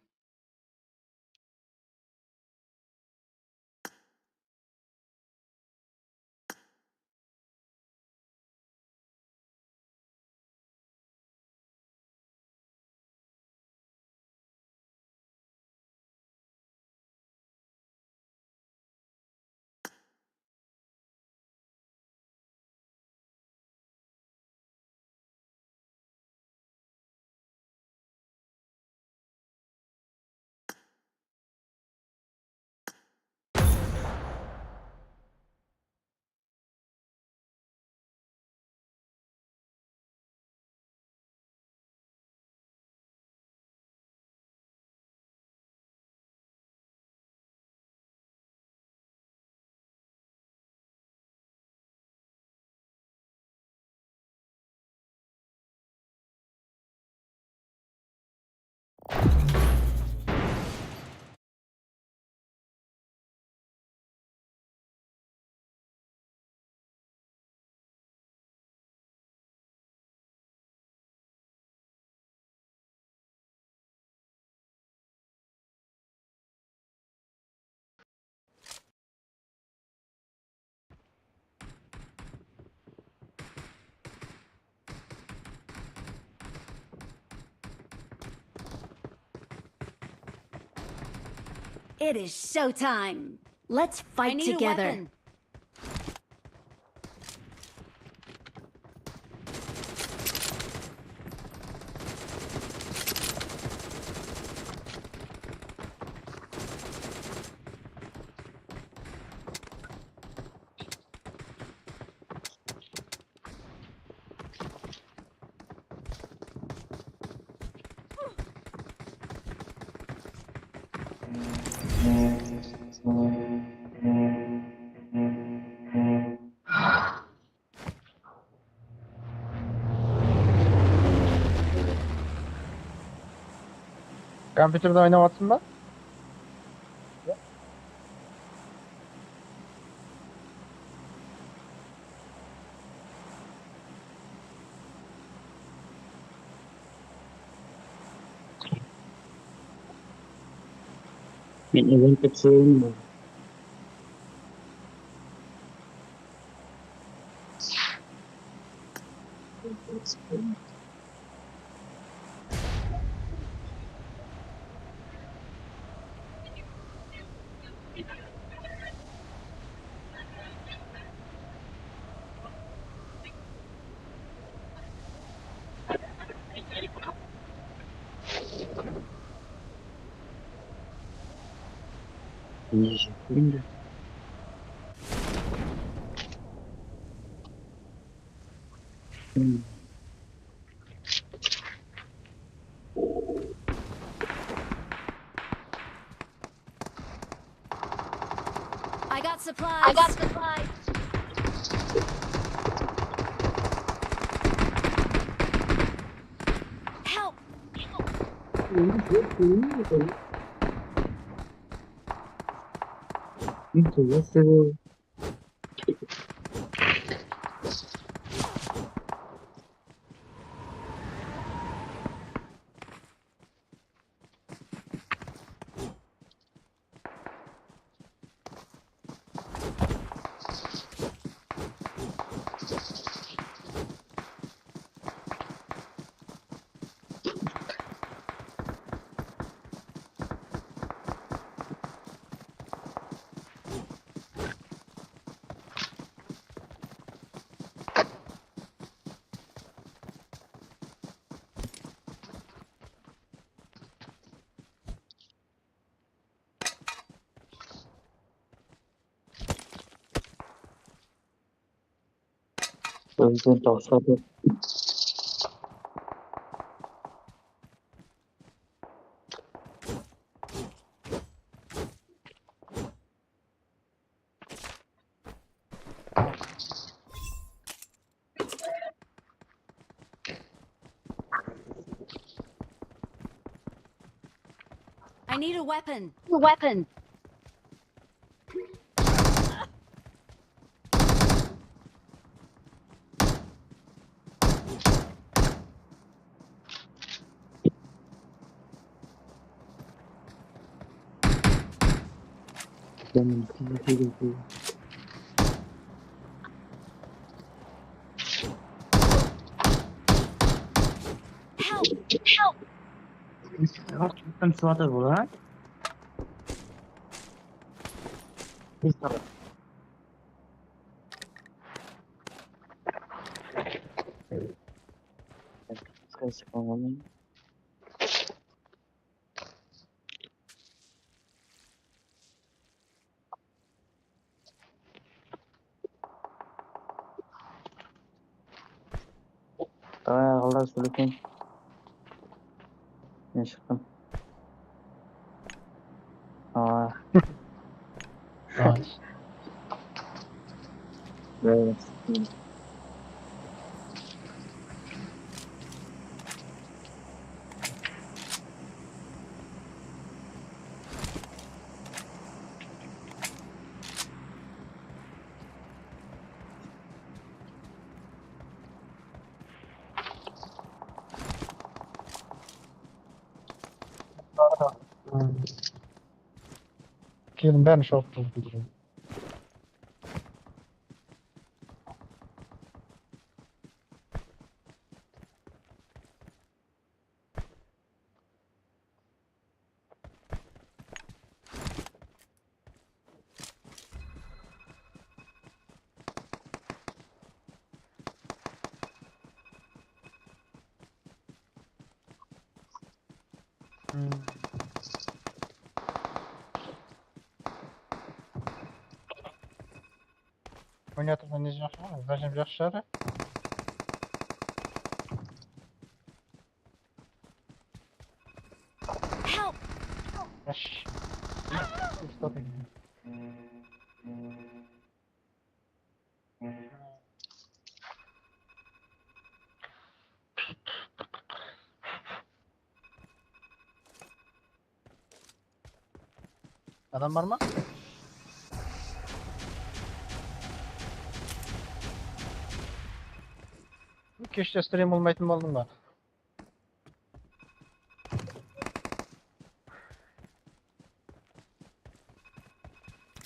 It is showtime. Let's fight together. Kompüterda o'ynayapsizmi? Men event kecil. Şimdi. I got supplies. Help! Интересно. Özden tavsadı. I need a weapon. Benim kıyafetim. Help! Harçlıktan suatı bu lan. Biz tabii. Sıkıntı kalmadı. Tamam, Allah söylesin. Ne çıktım? Aa. Evet. Keyin ben şok oldum. Oynatırsan ne yaxshi? Zajim yaxshi. Help! Yash. Stop it. Adam var mı? Kechda stream olmayotgan bo'ldim ben.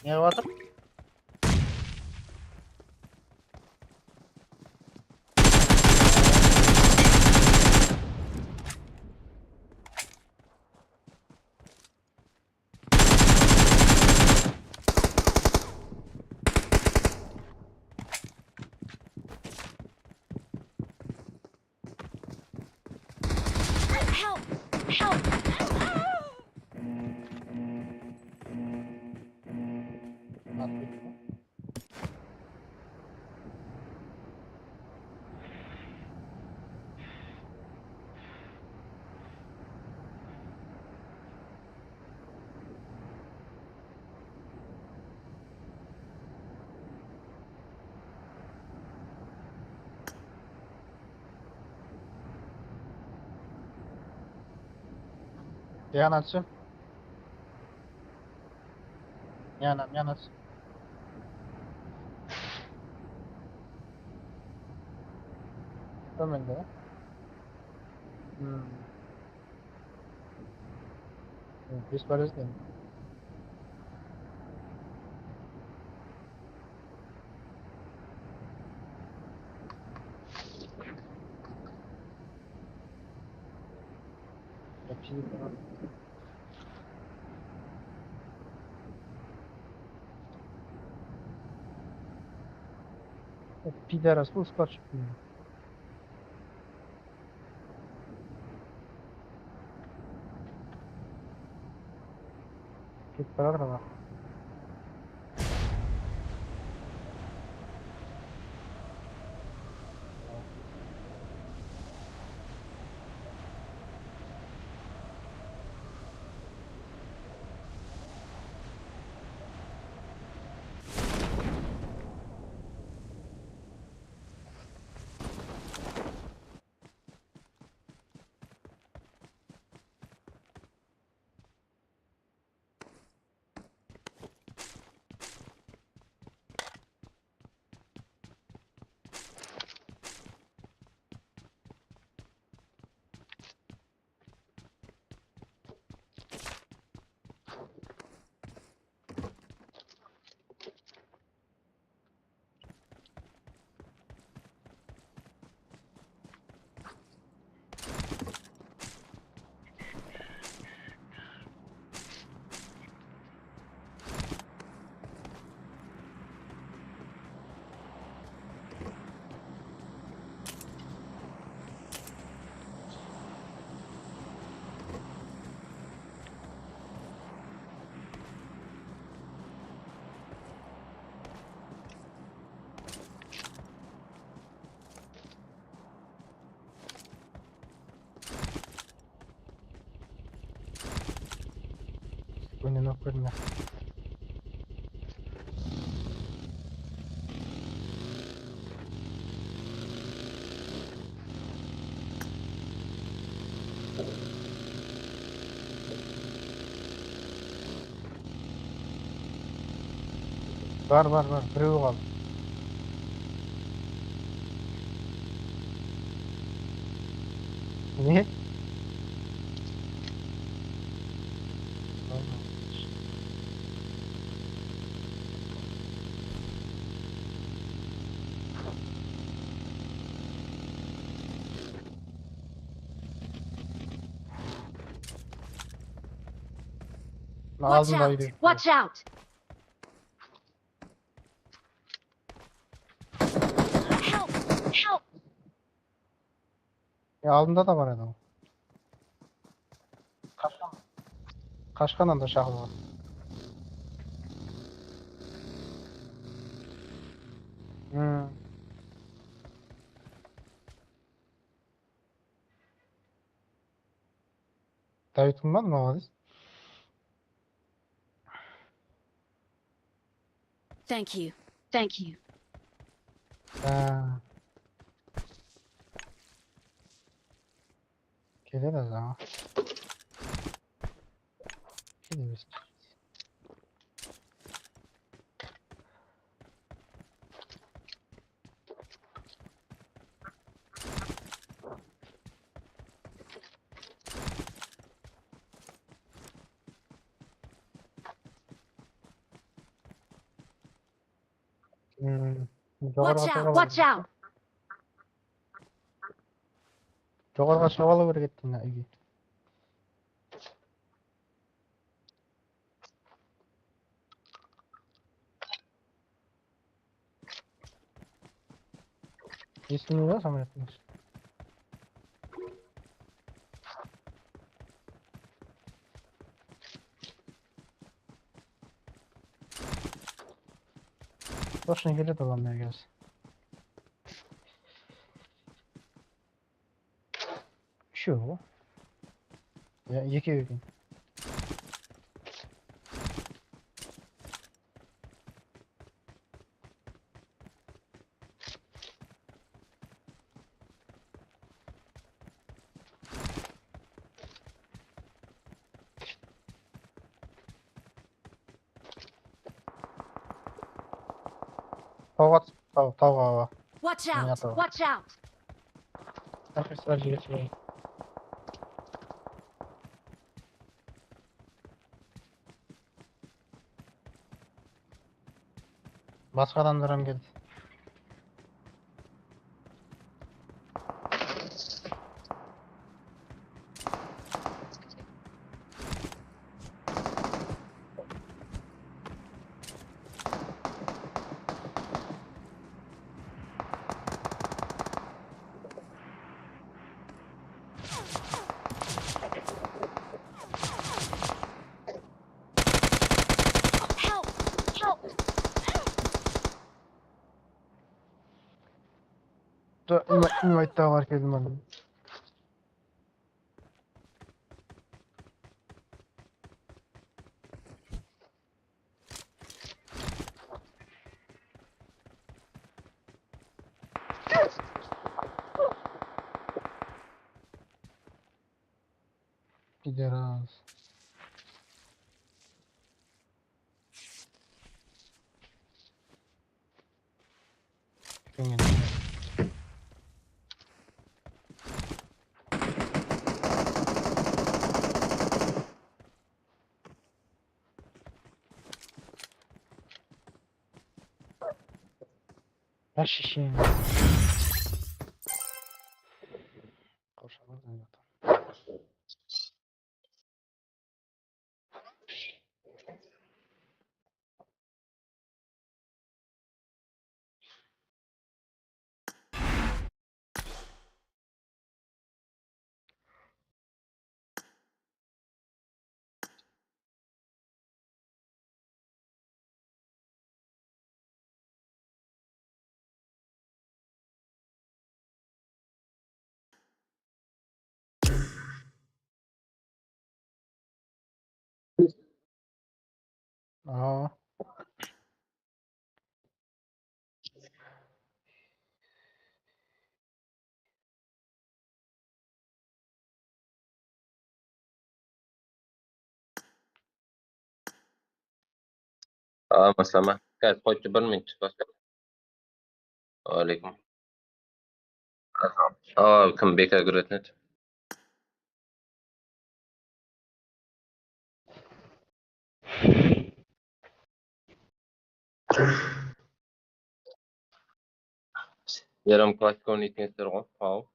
Ne yaptın? Help! Help! Yanatçı. Yanat. Tamam da. Biz varız değil mi? Пидорас, пусть скачет. Git программа. Спокойно, спокойно. Var. Birevi kaldı. Ne? Watch out! Watch out! Help! Help! Ya altında da var adam. Kaçma. Qashqardan da shahar bor. David bilmadimi hozir? Thank you. Thank you. Ha. Keladi ha. Kelamiz. Watch out! Watch out! Jo'g'org'a chiqib olavergetding uyga. Esini yo'q samolyotimiz. Toshkentga keladi ularning egasi. Shu. Ya, ikki ekan. Tog'a. Watch out! Watch out! Tashqariga chiqib. Boshqa odamlar ham keldi. Help! Help! Invite var keldim ben. Gideraz. Pengen. Her şişeyi. Koşalım zaten. Aa. Maslama. Gel, koydu 1 minut. Aleyküm. Kim bekar görüntü? Yaram klasik oynaytınızlar o. Pau.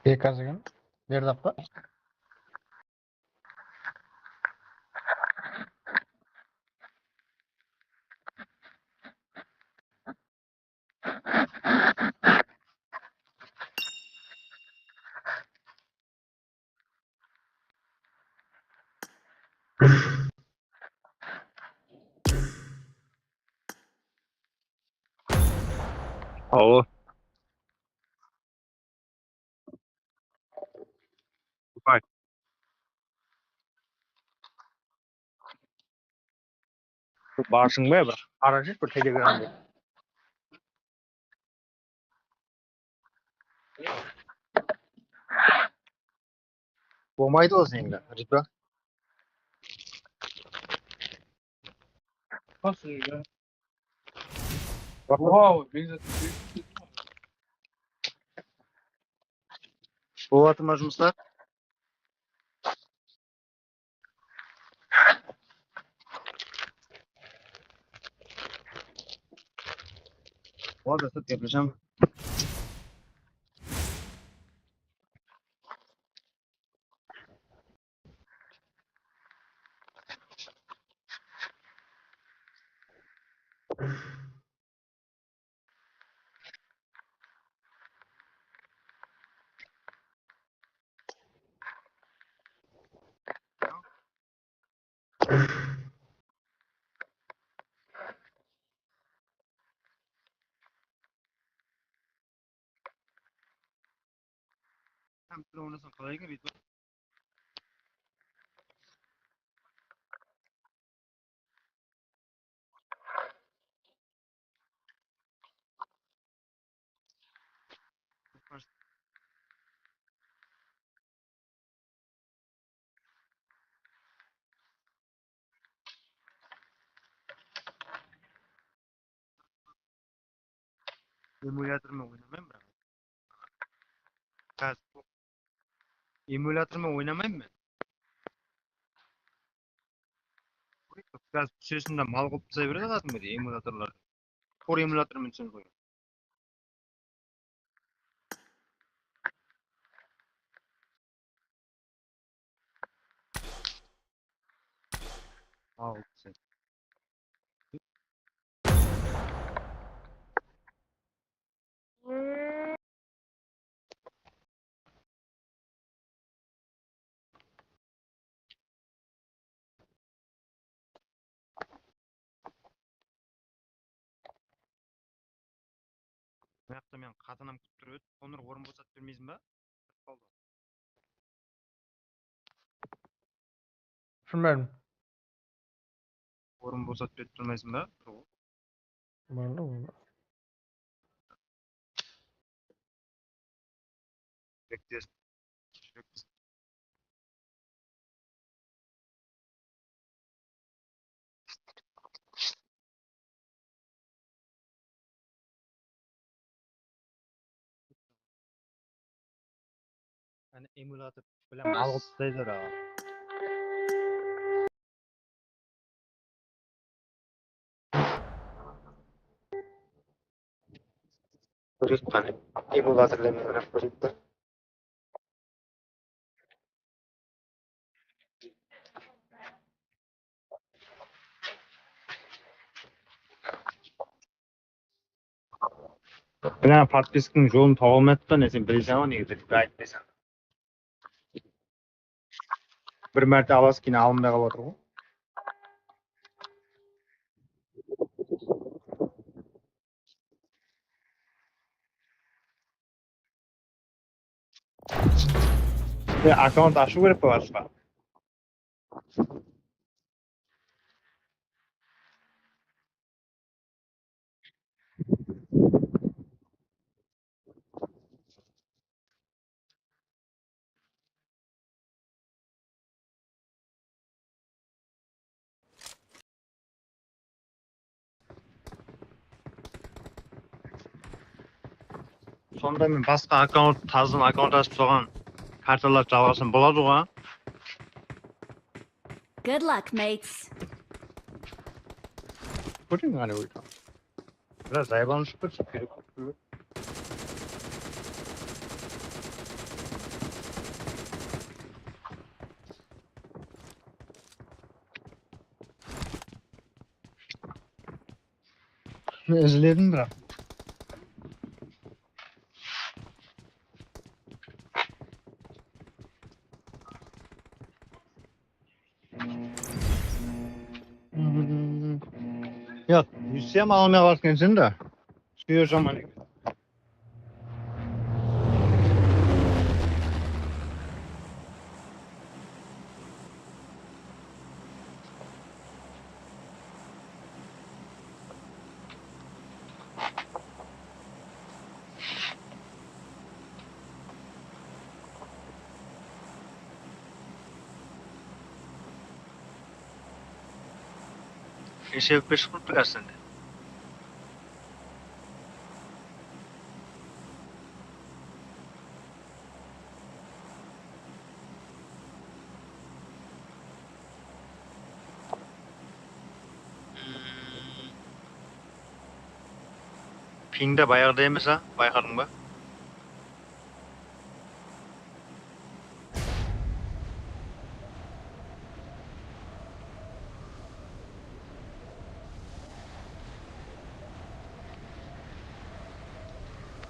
Bekazgan. Berdapqa. Oo. Bak. Barsın be bir. Aracı bir telegram. Болмайды ғой сенде, Рипа. Спасибо. Вау, бензин. Болады ма жұмыстар? Болады, сөт кепілшім. Hem sıra oynasın, kolay gibi. Emülatörümü oynamayayım mı? Emülatörümü oynamayayım mı? Gaz püsesinde mal kopsa beredi kādimgidей emülatörler. Tor emülatörümün için koyuyorum. Al sen. Bu yoqda men qatanam kutib turib, Onur o'rin bo'satib bermaysizmi? Qoldi. Tushunmadim. O'rin bo'satib berib turmaysizmi? Bo'ldi. Bekliyoruz. Hani emülatör bilen mal kopsaydı da. Ko'rib qani. Emülatörlarni o'rab ko'ribdi. Bilen подписканың жолын таба алмайатпын, сен білесің ғой неге деп айтпайсың. Bir mərtə alası кейін alınmай қалып отыр ғой. Аккаунт ашу керек па басқа? Sonda men басқа аккаунт тазын аккаунт ашып соған карталар жалғасын болады ғой. Good luck, mates. Көрдің ғана ойда. Biraz зайбаны шығып кетсе керек. izledim biraz. Yok, yüzsem almaya kalkıyorsun da. Suyu zamanı. Eşe 5 kurt bilersin de. Pingde bayağı değmez ha, baykadın mı?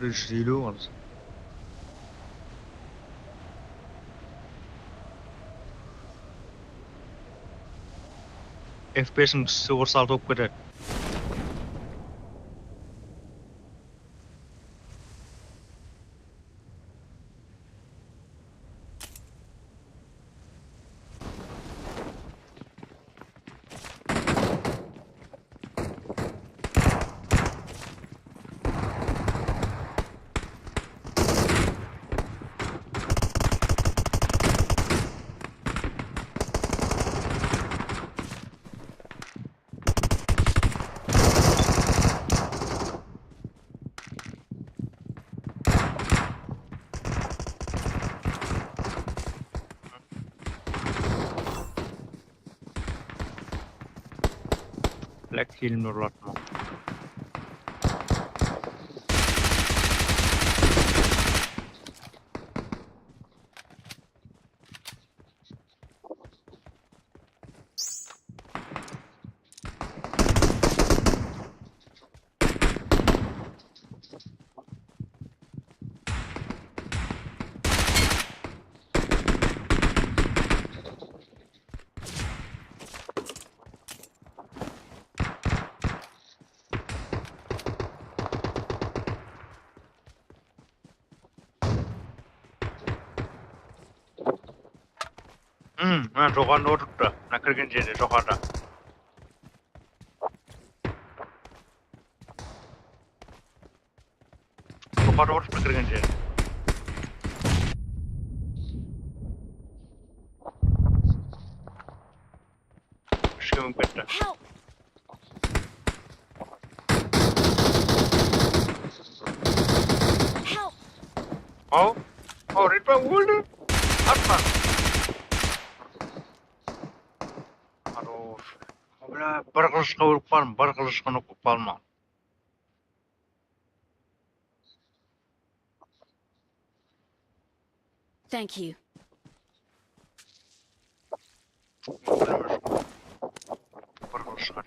Rüzgârı var. FPS'in 0.6 olup gider. Black Hill nurlatma. Ha, Rogan'da oturttu. Ne kırgın şeydi, Rogan'da. Rogan'da oturttu kırgın şeydi. Şükürüm bitti. Help! Help! Oh, oh, Ritva vurdu. Atma. Хорош. Бля, bir kılıçka vurup var bir kılıçka nokup alma. Thank you. Bir kılıçka.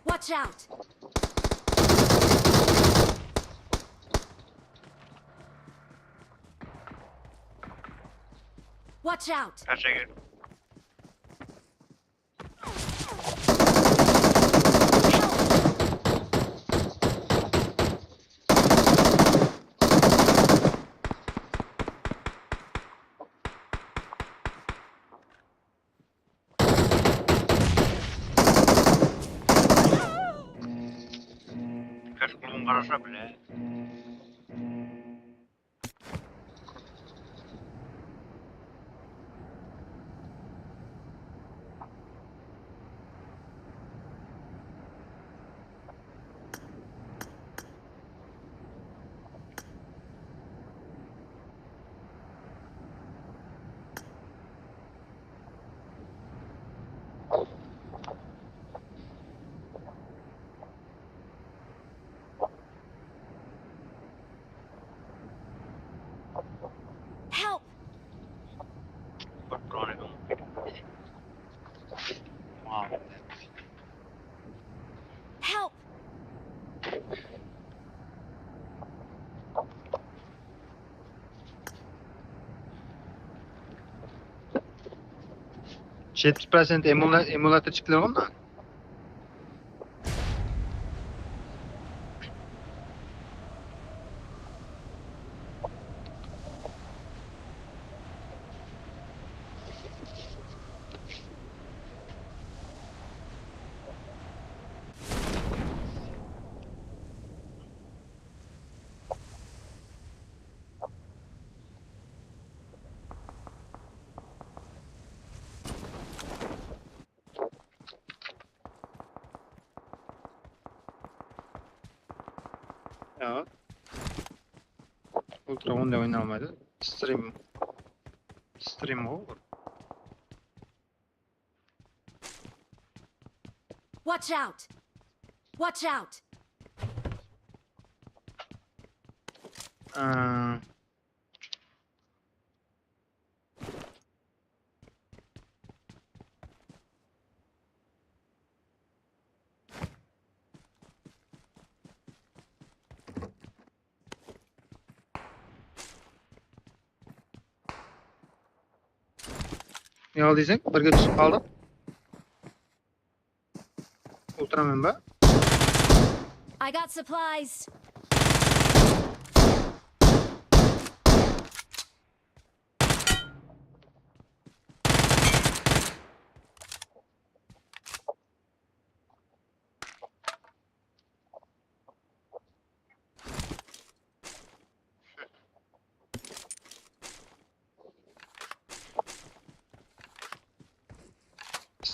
Watch out! Watch out! Her şey gel. Kaç kulun karışa bile. 70% emulator çıkıyor mu? Evet. Ultra onda oynamadı. Stream olur. Watch out! Watch out! Ee, Ne oldu diyecek? Birga tushib qoldik. Ultraman ba? I got supplies!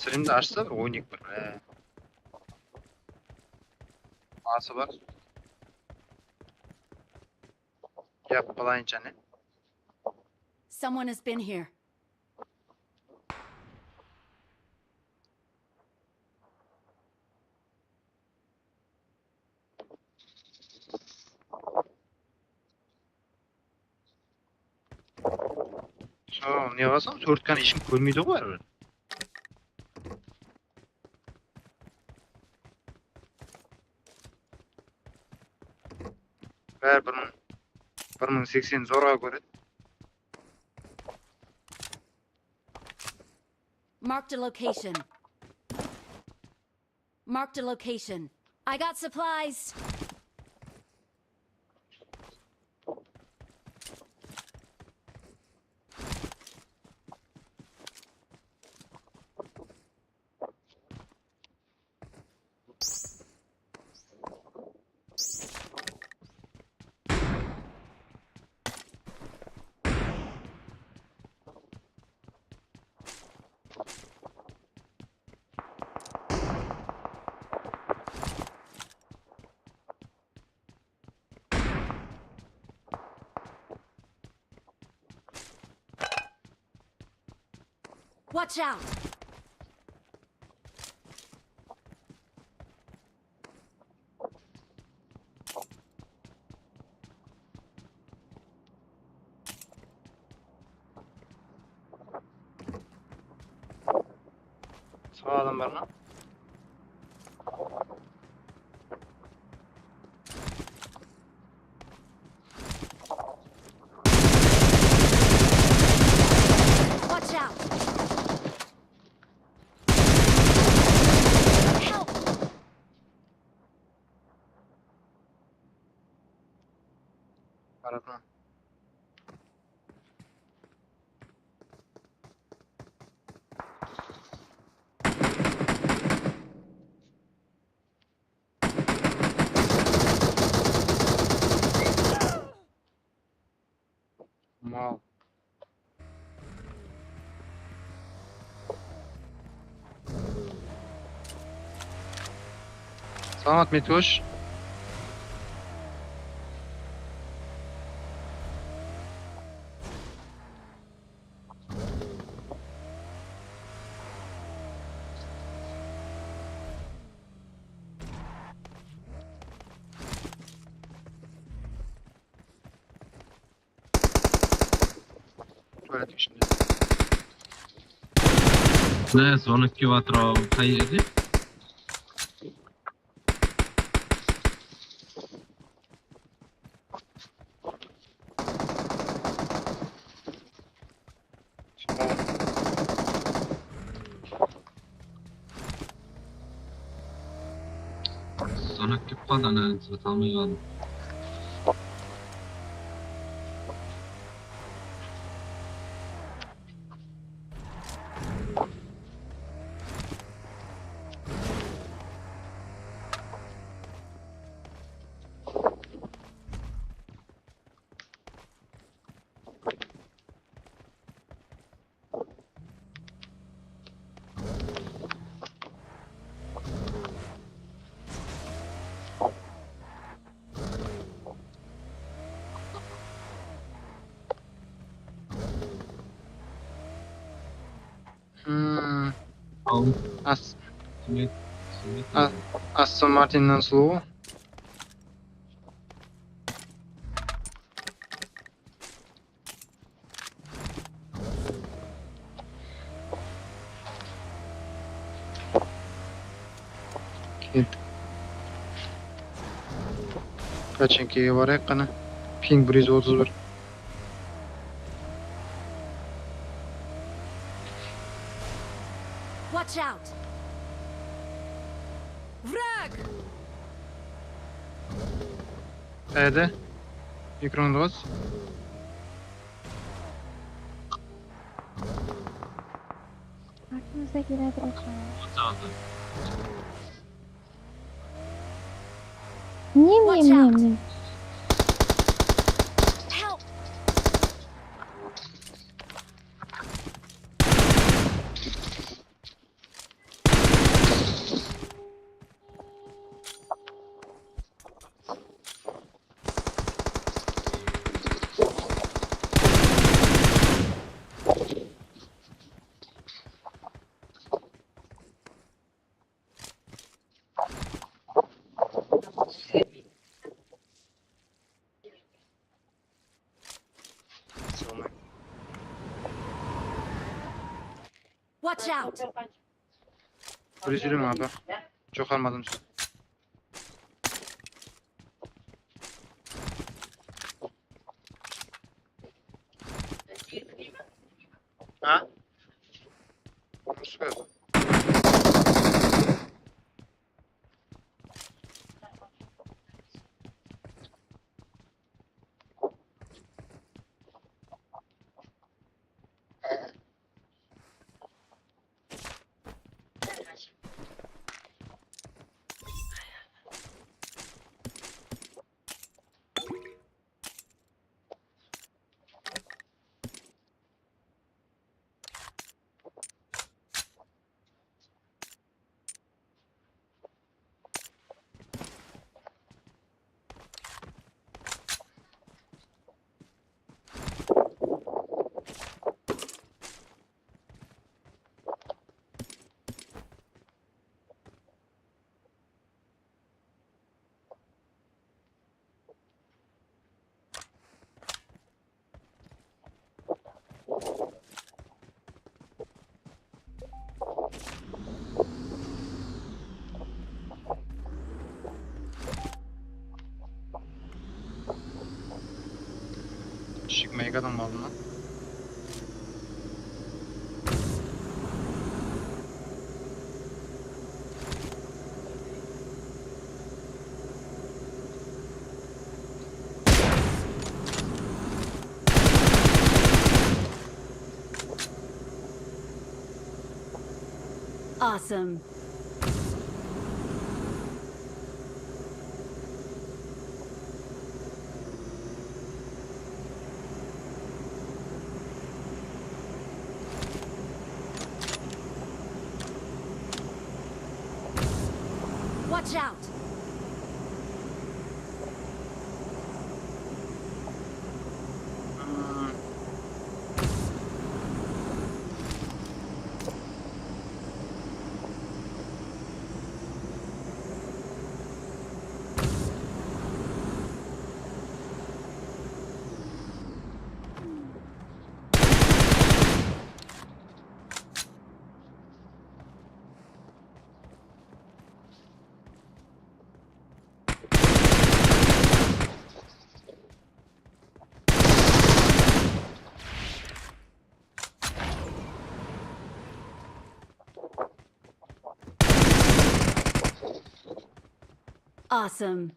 Stream'de açsa bir oynayık bir. Ası var. Yap balayınca ne? Someone has been here. Ne yapasam? Törtkan işim koymuydu var. Ver 1080 zorga göre. Marked a location. Marked a location. I got supplies. Watch out! Sağ adamlarına. Watch out! Help! Arada. Mal. Selamat Metuş. Tuvaletim şimdi. Ne sonraki vatra kaydı? Sana küp kadar tanıyorum. As Aston Martin'den slow. Kaçıncıya var ya kana? Ping 131. Watch out! Wrag! E'de. Ekran bas. Aklınıza girebilir falan. Watch out! Help! Watch out! Üzülüm abi. Çok almadım. Ha? Sıkıyor. Çıkmaya kadar mı aldın lan? Awesome. Watch out! Awesome.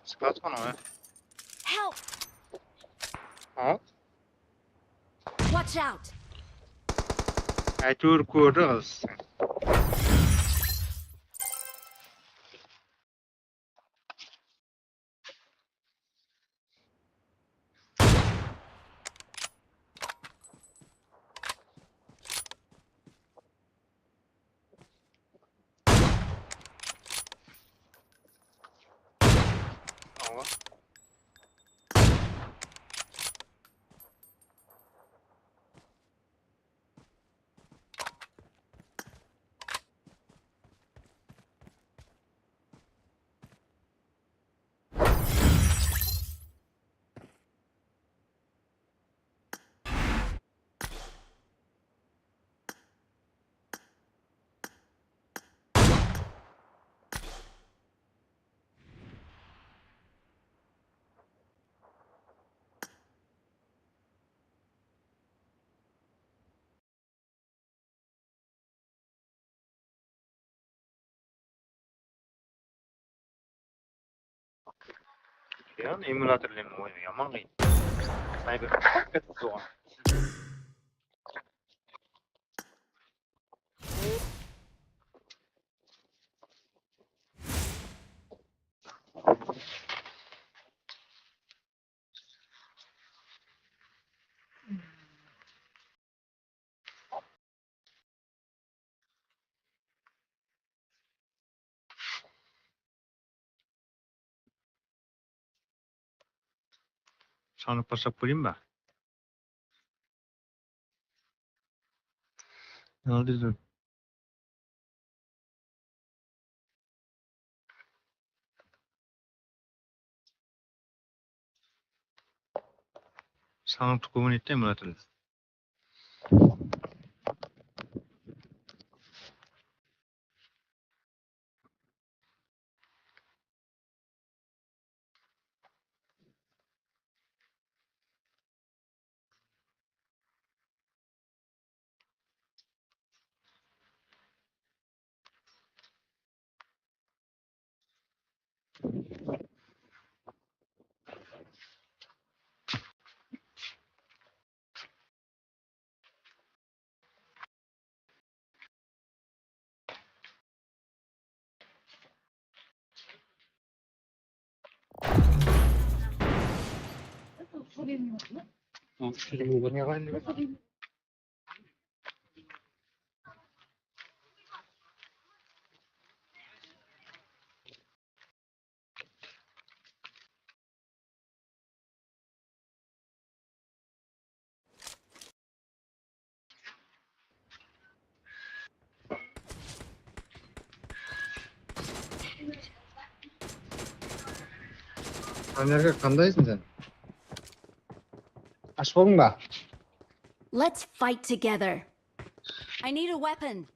Sıkıntı mı? Help! Ha? Watch out! Aytır kuruz. Allah. Ya emülatörle mi oynuyor? Yaman kıyım. Sniper. Hakikaten soğan. Sanıp basıp koyayım mı? Ne oldu? Sanıp tukumun etti emülatörle. Nerede kandaysın sen? Aç bolun ba. Let's fight together. I need a weapon.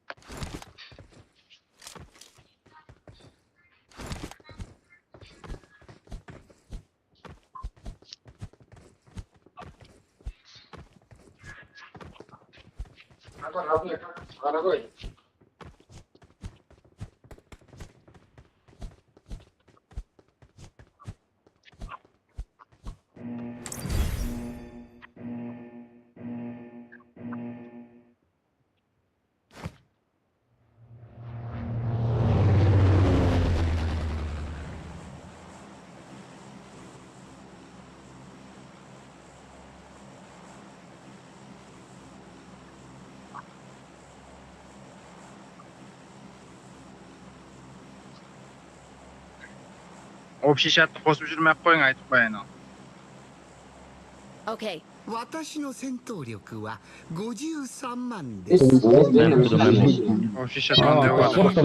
Общий чатты қосып жүрмей ақ қойың, айтып қояйын ал. Okay. 私の戦闘力は53万です。 Общий чат мынандай болыватыр.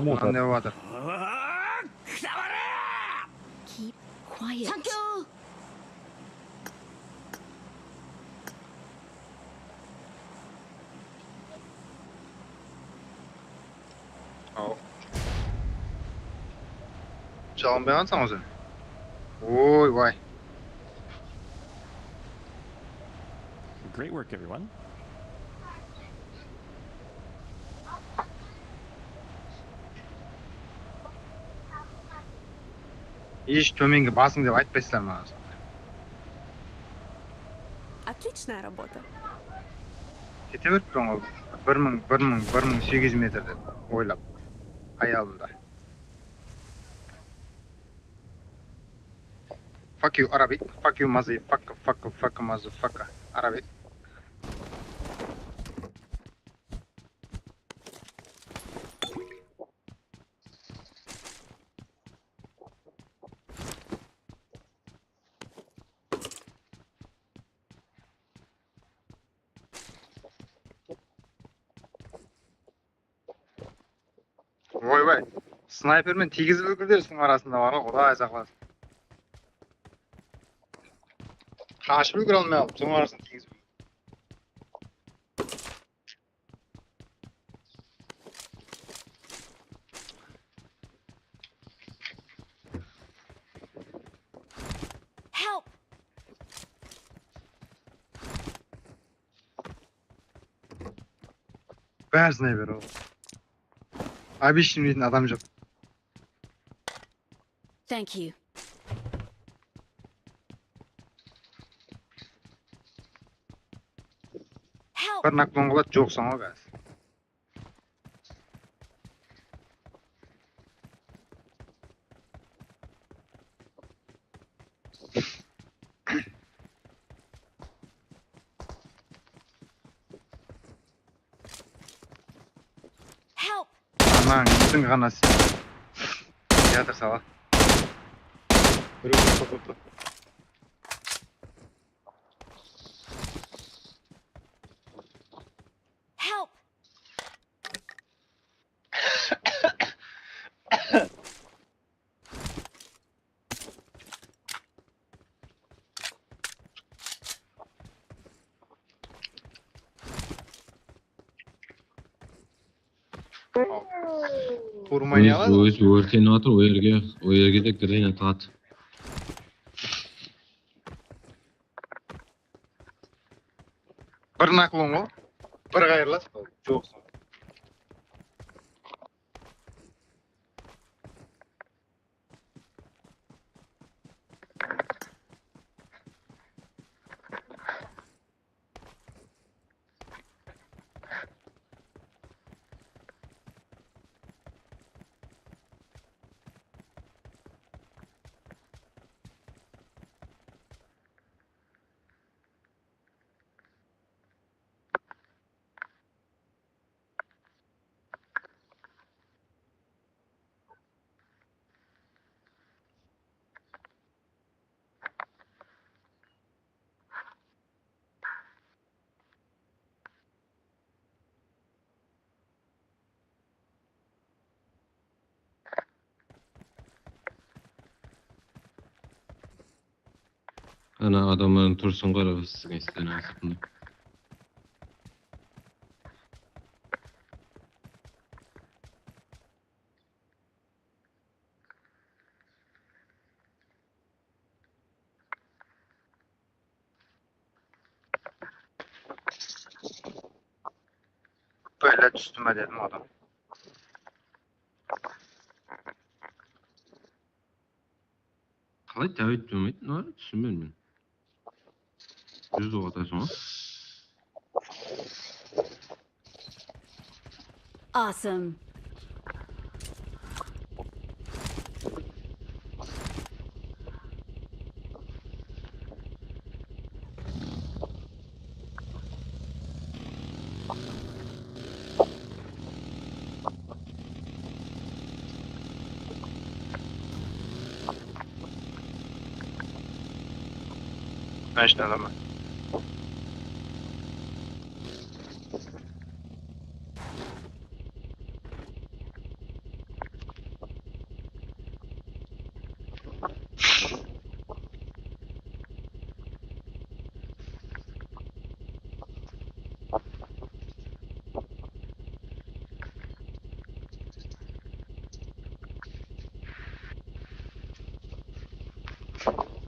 Мынандай болыватыр. Keep quiet. Thank you. Жалынбай қалсаң өзің. Ой, вай. Great work, everyone. Еш төменгі басың деп айтпайсыздар маған. Отличная работа. Кете беріппін ғой. 1800 метрді ойлап. Аялымда. Fuck you, Arabic. Fuck you, motherfucker. Fuck, motherfucker. Arabic. Ой, снайпермен тегізіп үлгірдерсің арасында бар ғой, құдай сақласын. Қашып үлгіре алмай алып, соның арасында тегізіп. Help. Бәрі снайпер ол. Обещан дейтін адам жоқ. Thank you. Help. Бір наклон қылады, жоқсың ғой бәрі. Help. Анаң, үстің ғана сен. Театр сала. Біреу топ. Help. Турмай алады. Өз өртеніп жатыр, о жерге де грейн атады. Бір наклон ғой. Бір қайырлас. Жоқсың. Ana adamların tursun qarabısın istəyən aslında. Millet üstüme dedim adam. Қалай тәует болмайды? Нар түсінбедім мен. Жүз оғатасың ғой. Awesome. Ben işte adamım.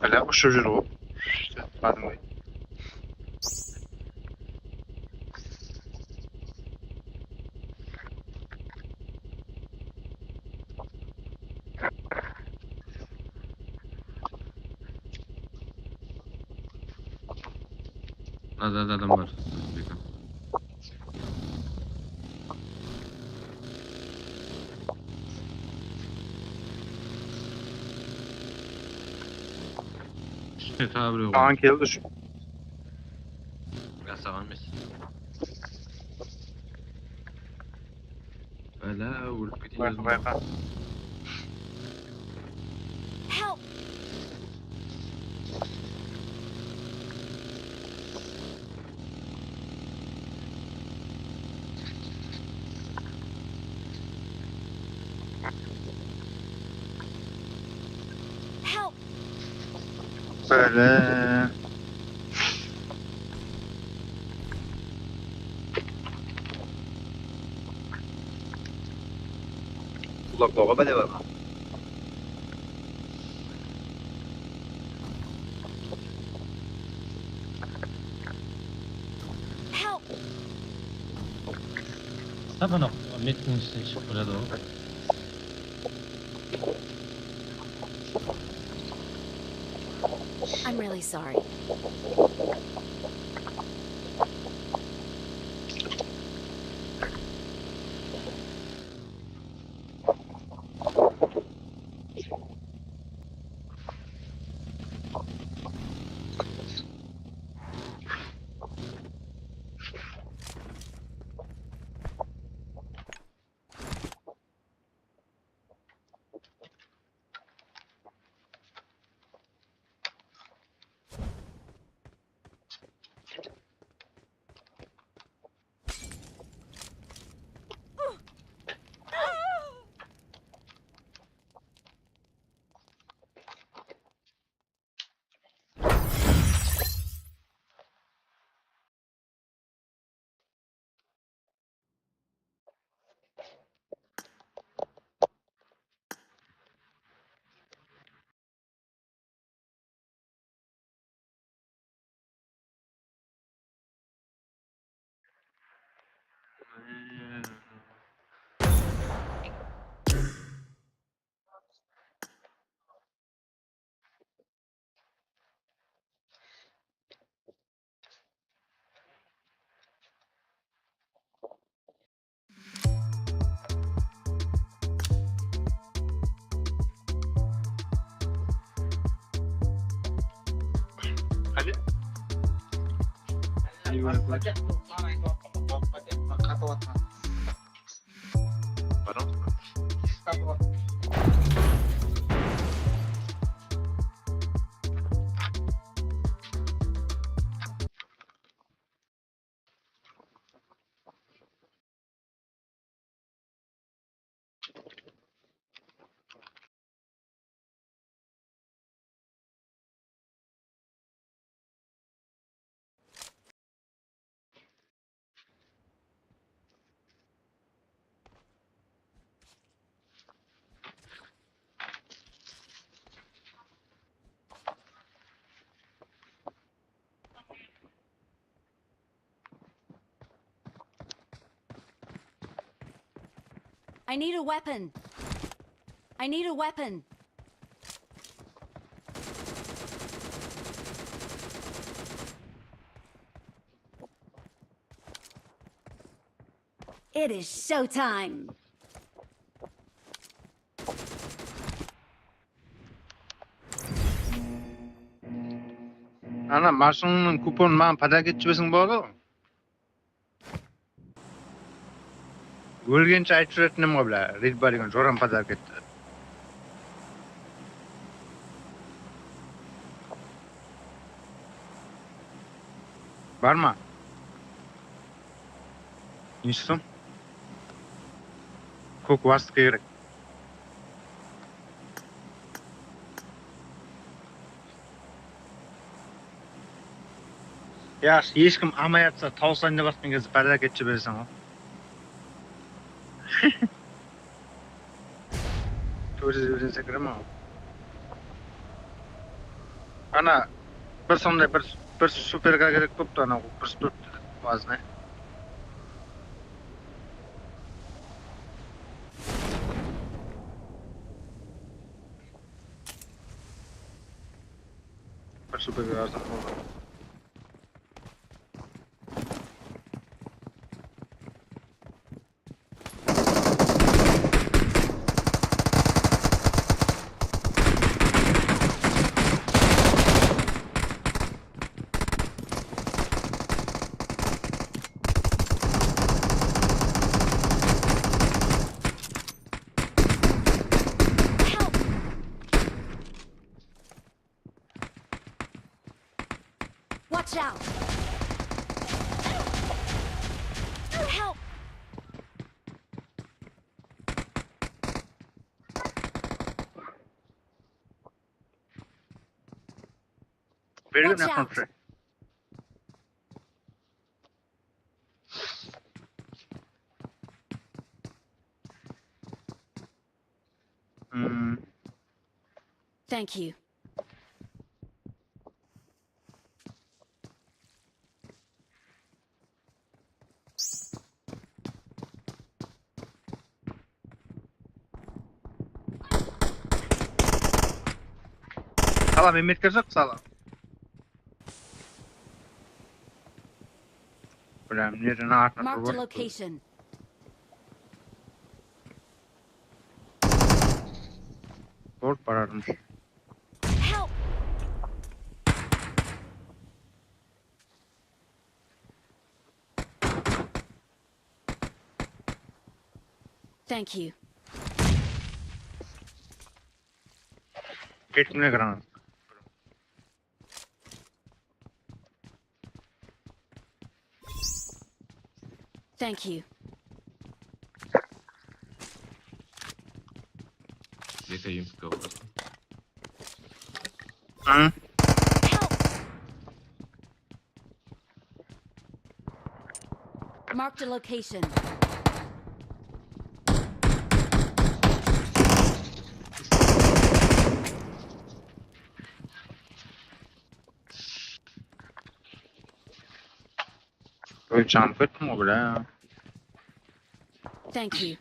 Hala uçuyor yürü o. İşte pardon. Adam var. İşte tabiri yok. Kaan keldi şu. Yasağı емес. Hala өліп кетейін Bayka bayka. Help! Help! Böyle. Kulaklığa böyle var mı? Help! Tabii no. Metin üstüne çık burada o. I'm really sorry. Hadi. Pardon. I need a weapon. I need a weapon. It is showtime. Ana Marsung'un kupon mağan pada geçmesin bolu. Gölgençe aytırıtınım o bile. Ridbari'nin joran pada gitti. Var mı? İnsan. Kok vast gerek. Ya hiç kim amayatsa tavsanına basmayın kez pada geçi versen o. Turizm birinse girme o. Ana bir sonday bir süperga gerek koptu ana bir sport vazne. Bir süperga vazne oldu. Watch out! Help! Very good Watch out. country. Thank you. Sala Mehmet Kazak sala. Ulan nereden atmak Marked a var? location. Kork pararmış. Help! Thank you. Geçmine kıran. Thank you. Later you go. Hı? Marked a location. Böyle çam kıt mı bile? Thank you.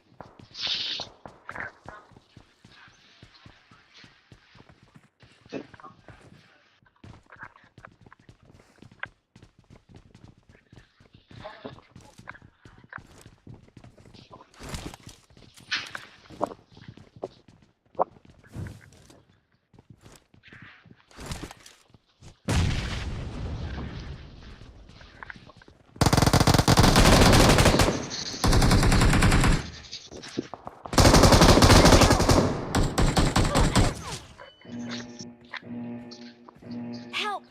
Help!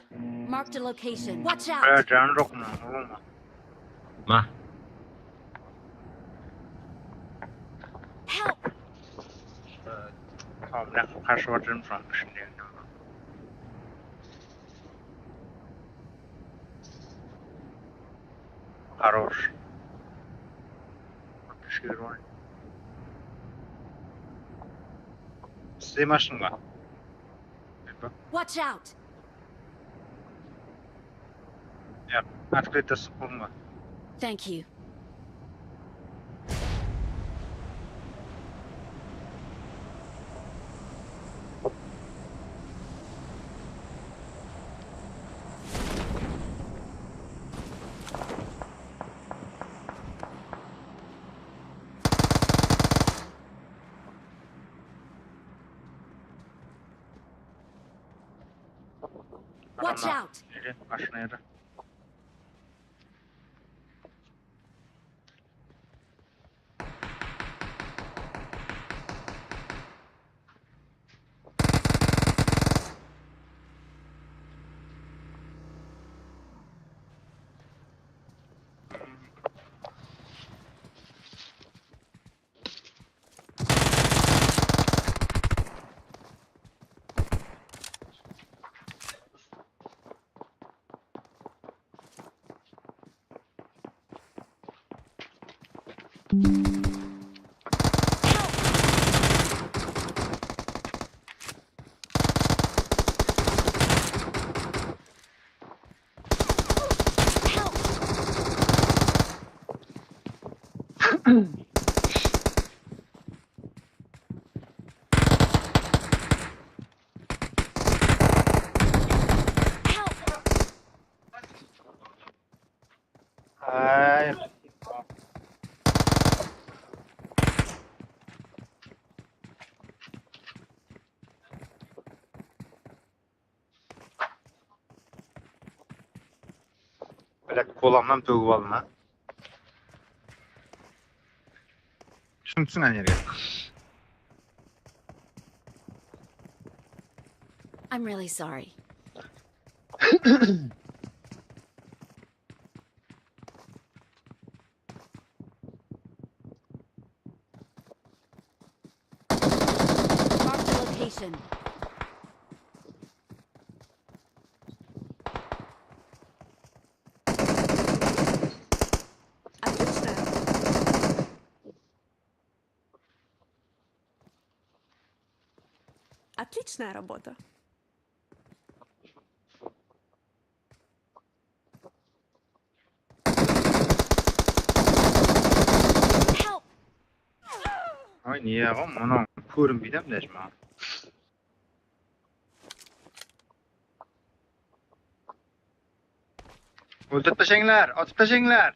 Marked a location. Watch out! Böyle can dokma. Olma. Ma. Help! Tamam ne karşı vardım şu an şimdi. Хорош. Teşekkür ederim. Size maşın var. Watch out! Ya, открыто sıkılma. Thank you. Watch out! Nere? Aşağıya nere? Hayır. Böyle kolamdan tövbe alın ha. Düşünsün hani yerine. I'm really sorry. Mark the location. Отлично. Отличная работа. Help! Ay niye oğlum? Anam kurun bir dem deşme. Öldürüp taşıyınlar, atıp taşıyınlar.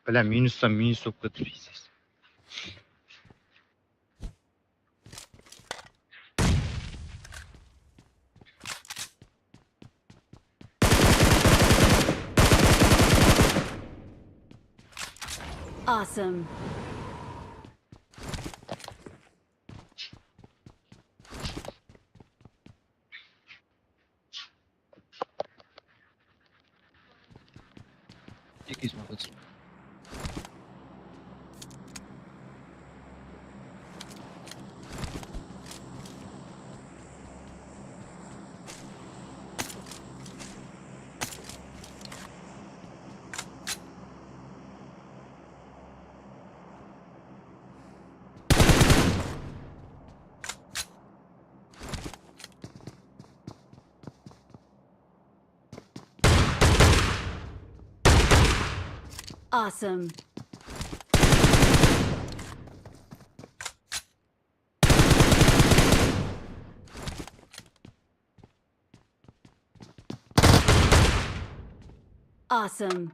Böyle minus soktu duruyuz. Awesome. Якийсь молодець. Awesome. Awesome.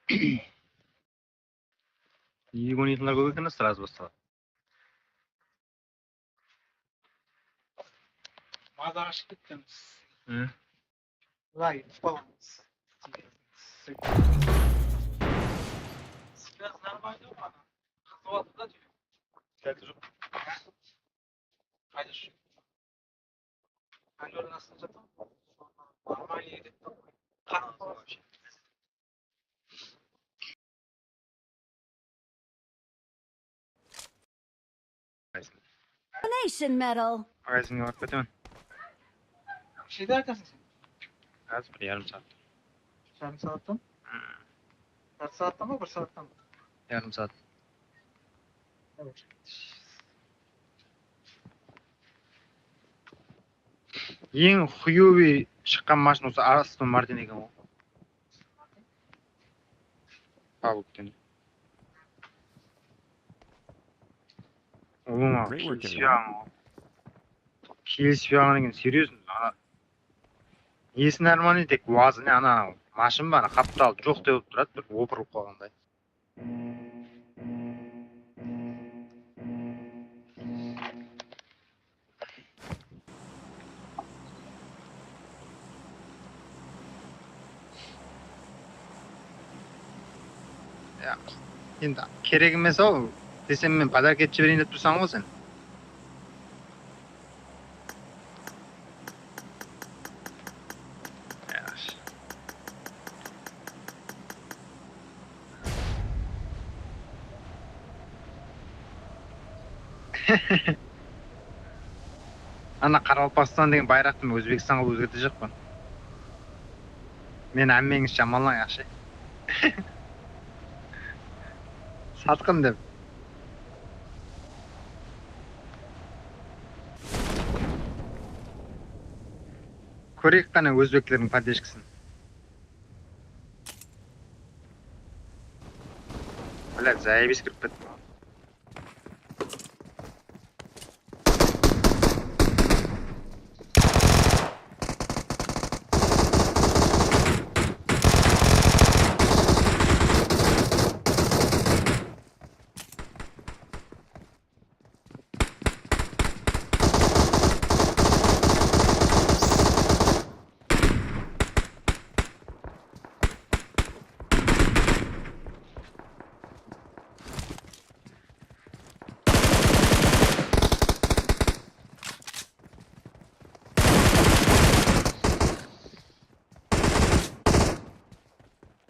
Yiğit oynayıtınlar көп eкен сразу басталады. Маза ашып кеткенбіз. Hı? Лай, ұстауымыз. Связь нормально ма? Қызуатты да жүрек. Geldi жоқ. Қайда жүр? Әлі орнасында жатам. Нормально едет. Қатты вообще. Donation medal. Magazинге барып кетемін. Şeyde айтасың сен? Қазір бір ярым сағат. Жарым сағаттан? Жарты сағаттан ба, бір сағаттан ба? Ярым сағат. Ең хуёвый шыққан машина осы Астон Мартин екен ғой. Павловтен. Ома, Great work, келіспей келіспей алған екен, серьезно. Несі нормальный тек уазы не, ана машин бана қапталып жоқ деп тұрады, бір опырылып қалғандай. Енді керек емес ау десем мен подарок етіп жіберейін деп тұрсаң ғой сен. Ана Қарақалпақстан деген байрақты мен Өзбекстанға өзгерте жоқпын. Мен әммеңіз жаманлаң яқшы. Сатқын деп. Көрейік қана өзбектердің поддержкасын. Блядь, заебись кіріп кетті.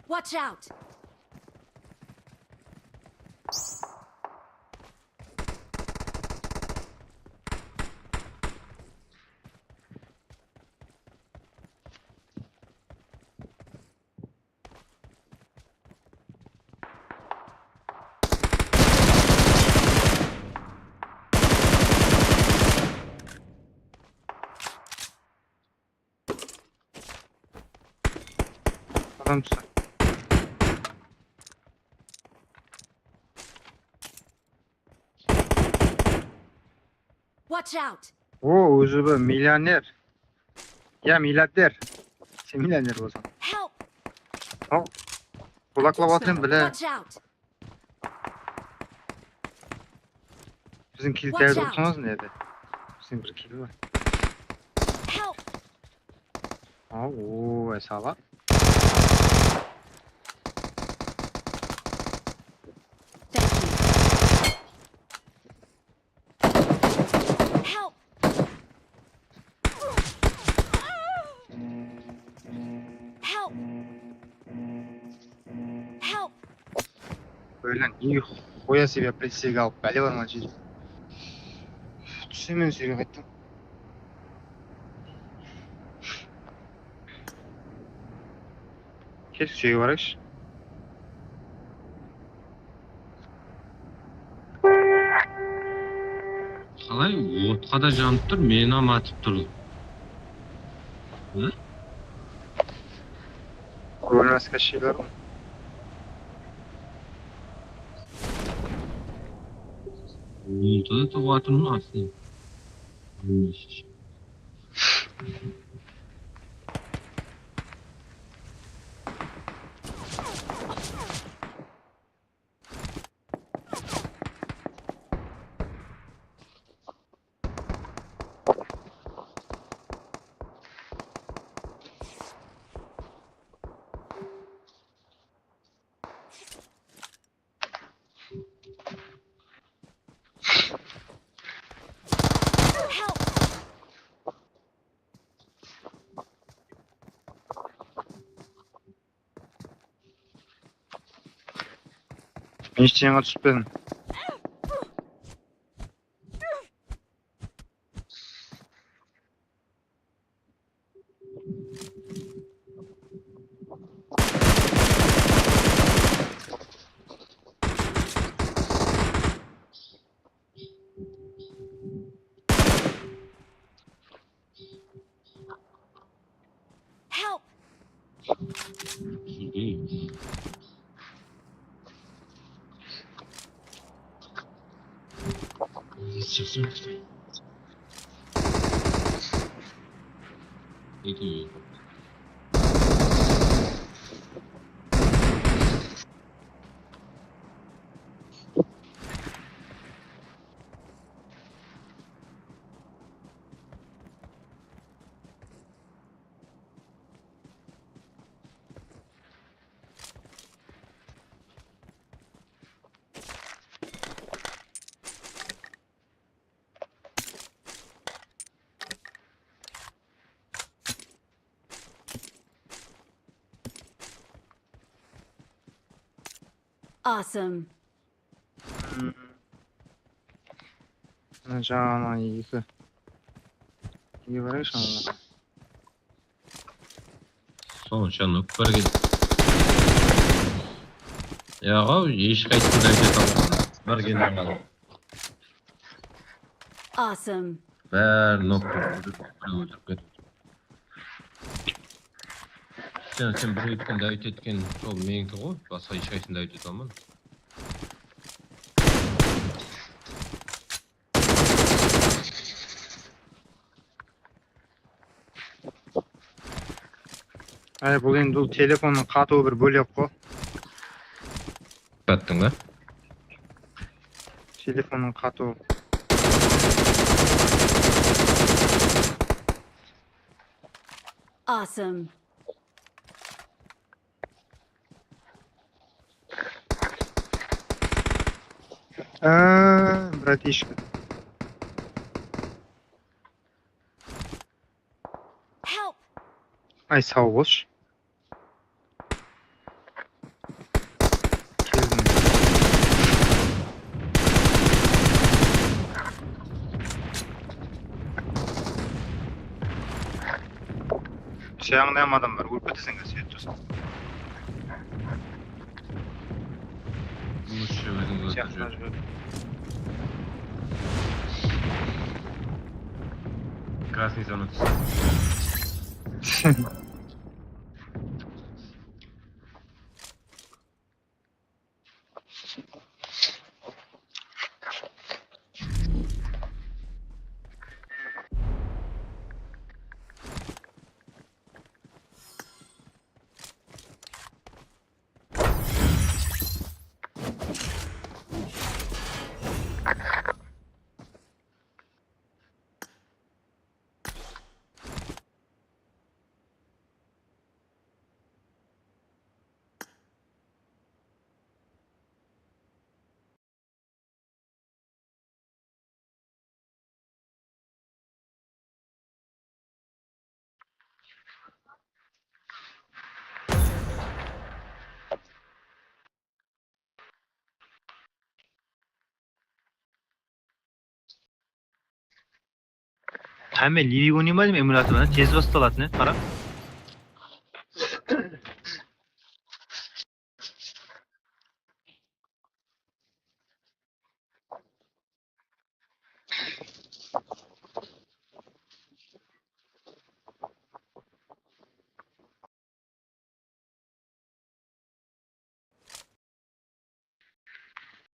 Watch out! Adam tutsa. Watch out! О, өзі бір миллионер. Я миллиардер. Сен миллионер болсаң. Help! Ау, кулаклап атырын біле. Watch out! Біздің килді дәуір отырсаңыз не еді? Біздің бір килді бар. Help! Ау, сала. Thank you. Help! Help! Help! Öyle iyi koya себе присега алып бәле бар ма жерде. Түсемен сүйреп қайттым. Кел сүйеге барайықшы. Қалай отқа да жанып тұр, мені аматып тұр. Көрмеске şeyler var. Oldu da tuvatının aslında. Ben hiç yana tutmadım. Help! Değil. Çıksın. Ne diyor? Awesome. Cana yıkı. İyi var ya şanlı. Sonuç anlık para geldi. Ya abi iş kaçtığında tamam. Var geldi kaldı. Awesome. Ver nokta. Sen bir ötken davet etken o mengi o. Başka iş kaçtığında davet et olmadı. Bu endi bu telefonun katı bir bölüp ko. Battın da. Telefonun katı. Awesome. Братишка. Help! Ay sağ ol boş. Keldim. Şey anlayamadım var. Uyku desene söylüyorsun. Bu şey özün götürüyor. Красный зонут. Hem Livi oynayamadım emülatörüne. Tez bastalat ne? Para.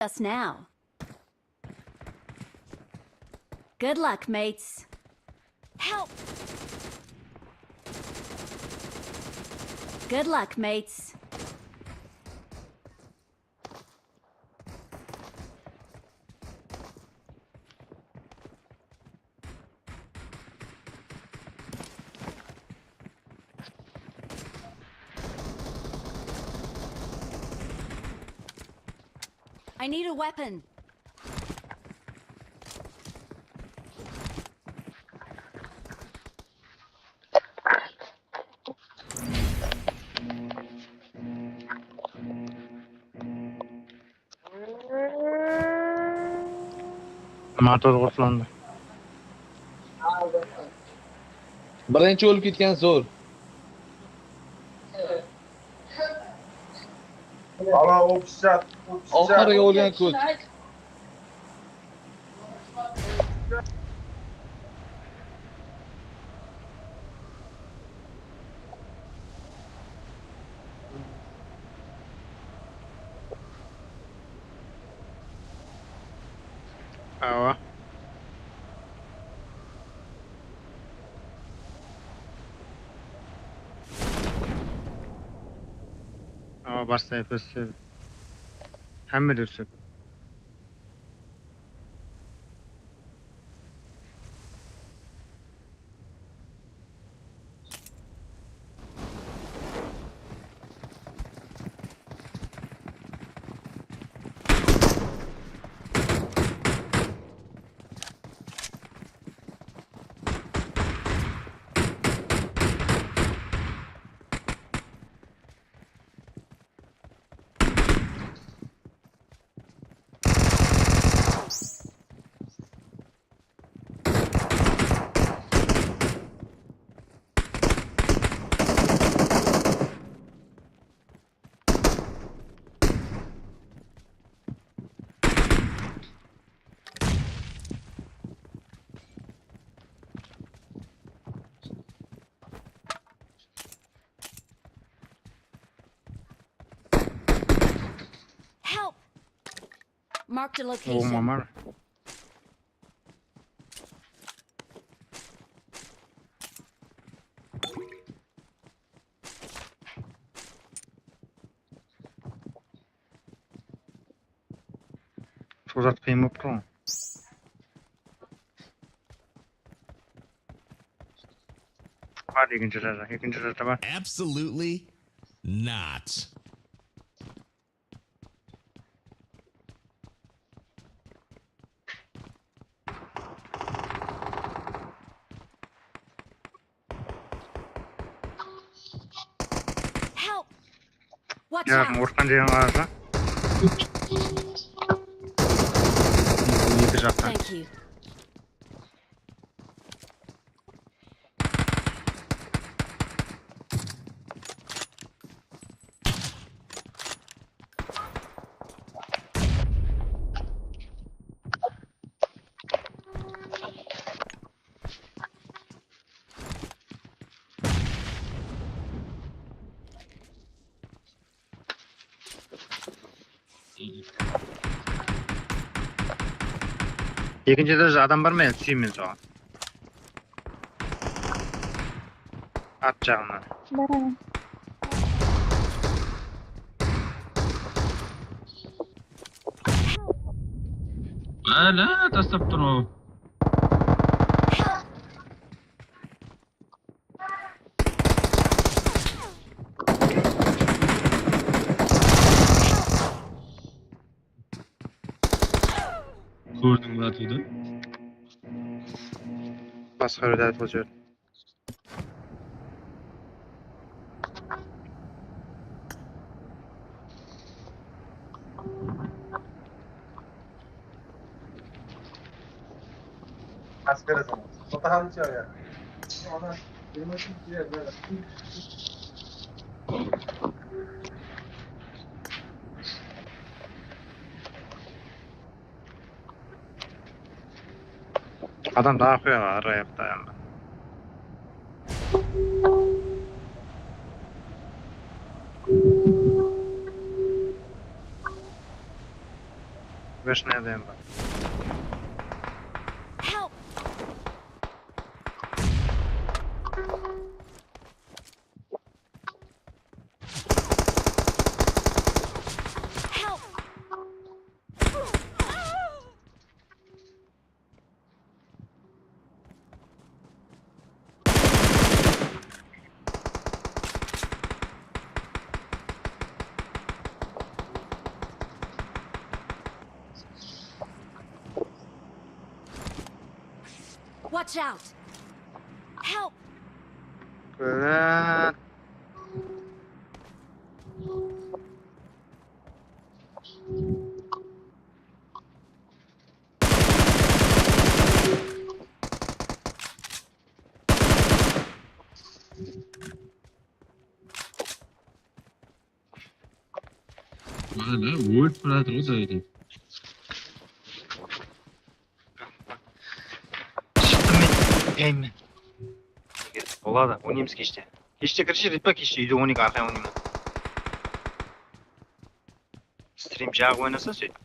Just now. Good luck, mates. Help! Good luck, mates. I need a weapon. Motor qurtlandi. Birinchi o'lib ketgan zo'r. Ala opsat. Oxiriga o'lgan ko'z. Awa. Awa barsa efesi. Hamma dursun. Help! Marked a Oh location. mama. Tuzat kıymak mı? Var ikinci rara var. Absolutely not. Help! Watch Ya out! Orkan diyen varsa. İki jaktan. Thank you. İkinci de adam var mı? Elçiyimiz o. At canını. لا تستبطروا. Gördüm radyoda. Bas hürriyet hocam. Askere zaman. Fotoğrafını çağır ya. Ona yemek diye böyle. Adam daha koyuyor araya dayanma. Beş ne diyeyim bak. Help! Help! Watch out! Help! Böyle. Hala World Brother o da öyle. Çıktım ben. Eymen. Болады, ойнаймыз кеште. Кеште кірші па кеште үйде ойнайық арқай ойнаймын. Стрим жағып ойнаса сөйтіп.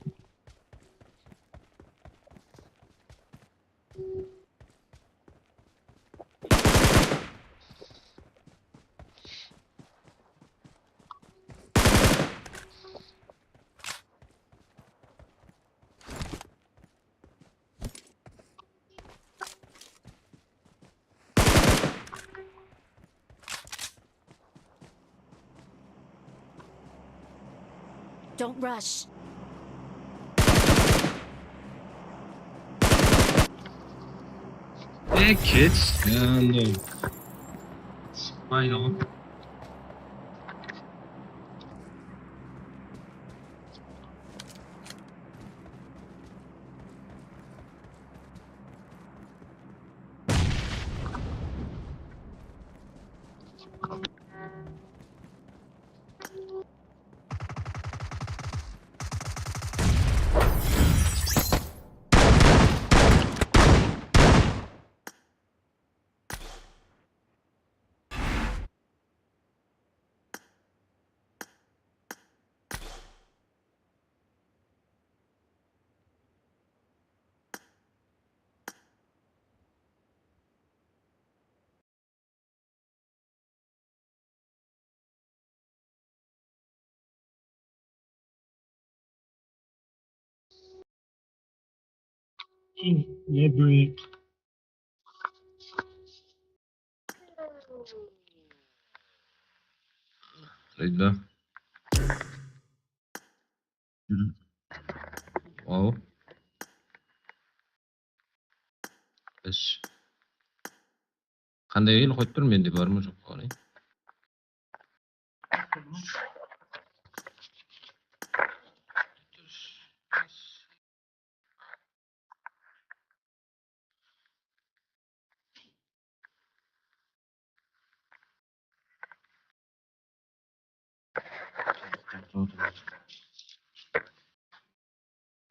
Don't rush. Hey kids. And Spider. Ne büyük. Leyla. Yürü. Wow. Besh. Qanday yil qo'yib tur menda bormi yo'q qarang.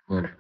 Bo'ldi.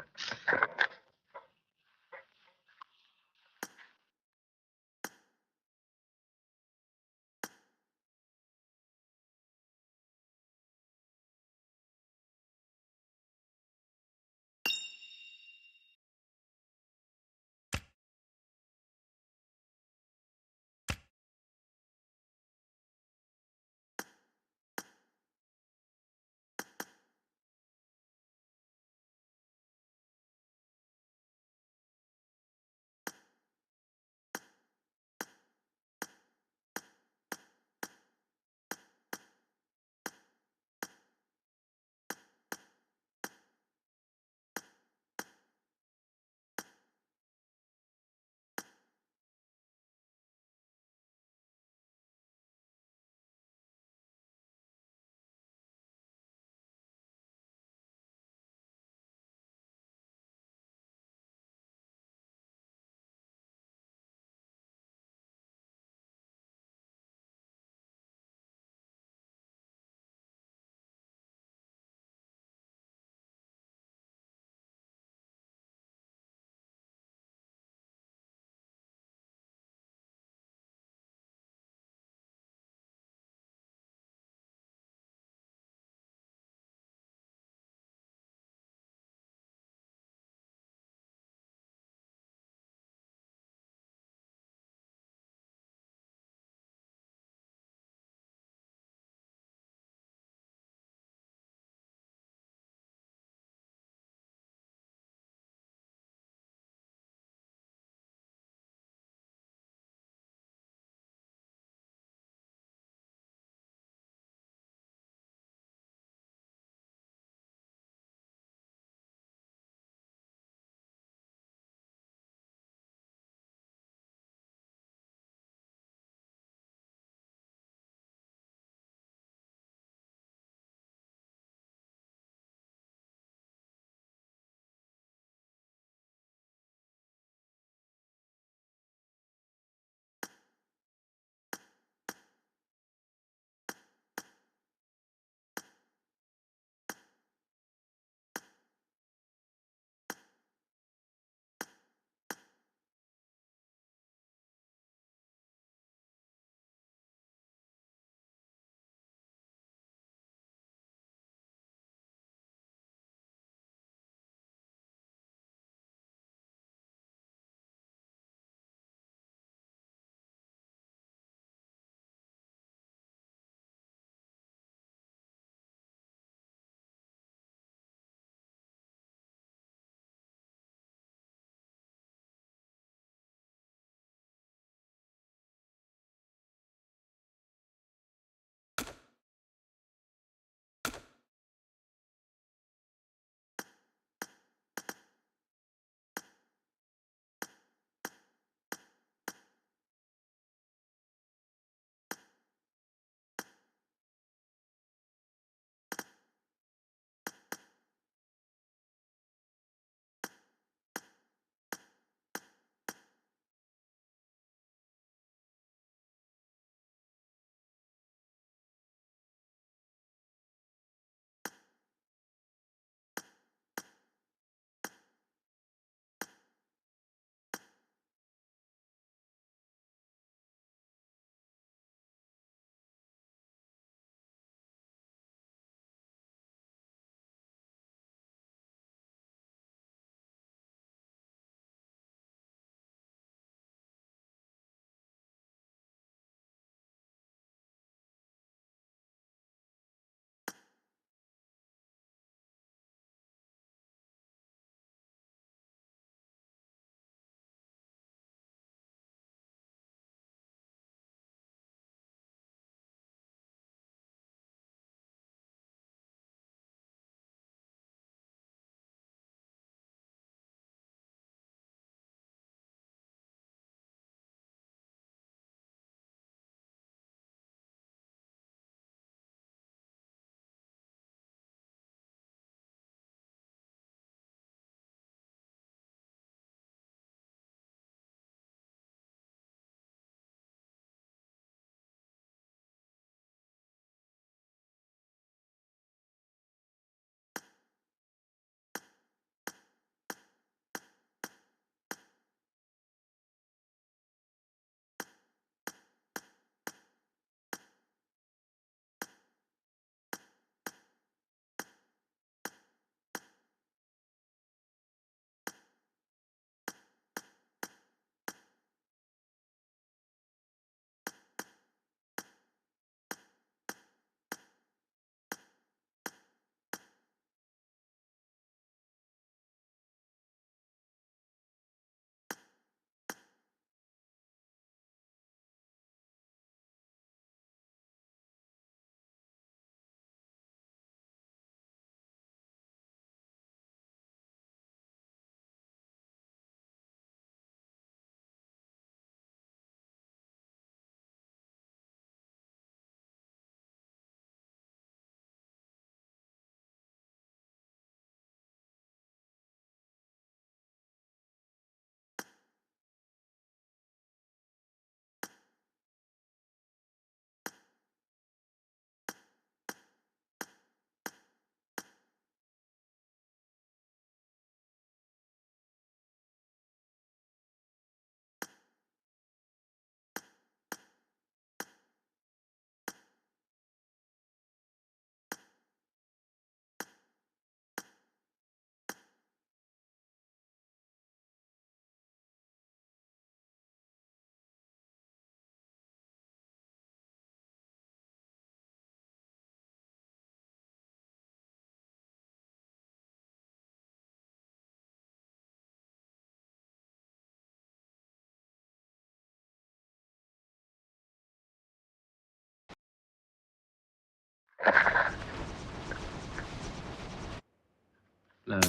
La.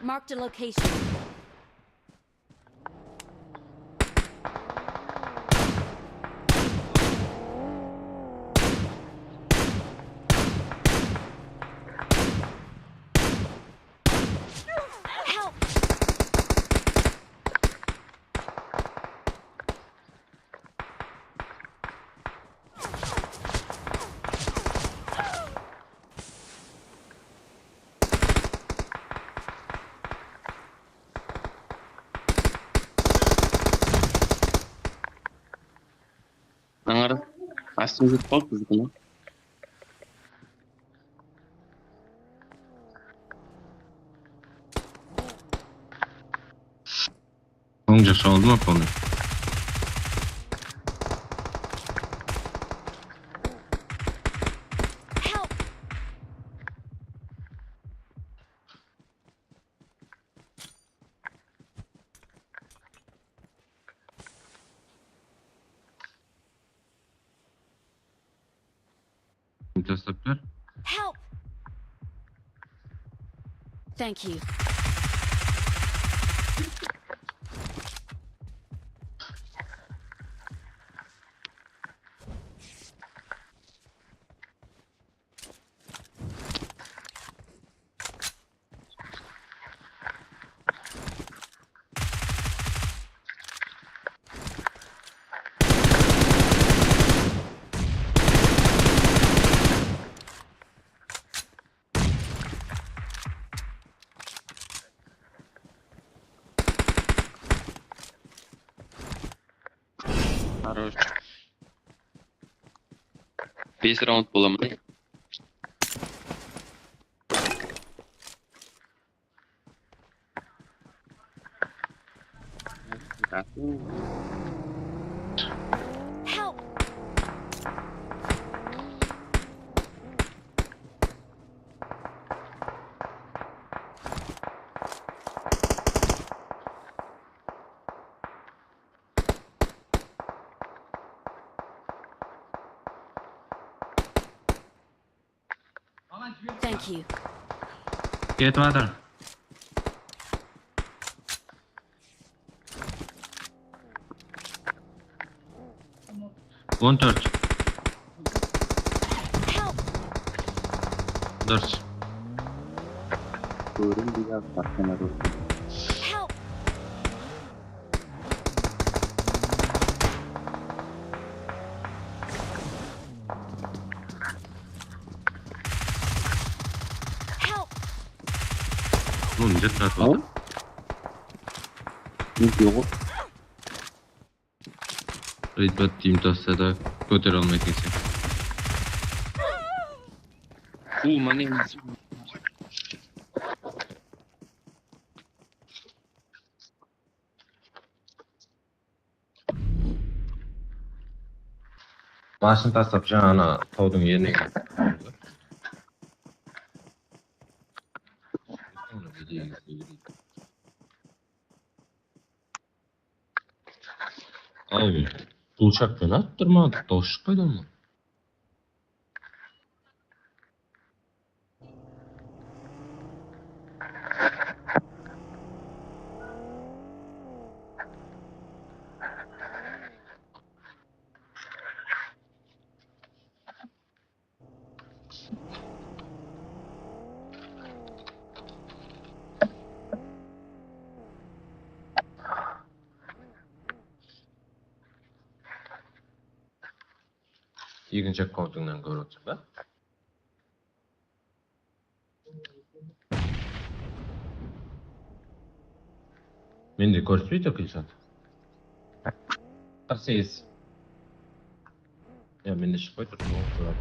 Marked a location. Help! Nangar astımızda top kızgın. Onca oldu mu konu? Help! Mütesaplar. Help! Thank you. Хорош. 5 раунд bo'laman. Help! Thank you. Ketvatar. On 4. Help! 4. Buyurun biraz bakmana dur. Help! Help! Oğlum jet rahat ol. Yok. Ritbat team tossada ko'tara olmay ketsa. Mana Mashina tashlab ana tovning yeriga. Abi, uçakdan attırmadı. Toş koydun mu? İkinci akkauntundan ko'ryapsiz ba? Menda ko'rsatmaydi qilsat. 48. Ya menda chiqib turibdi.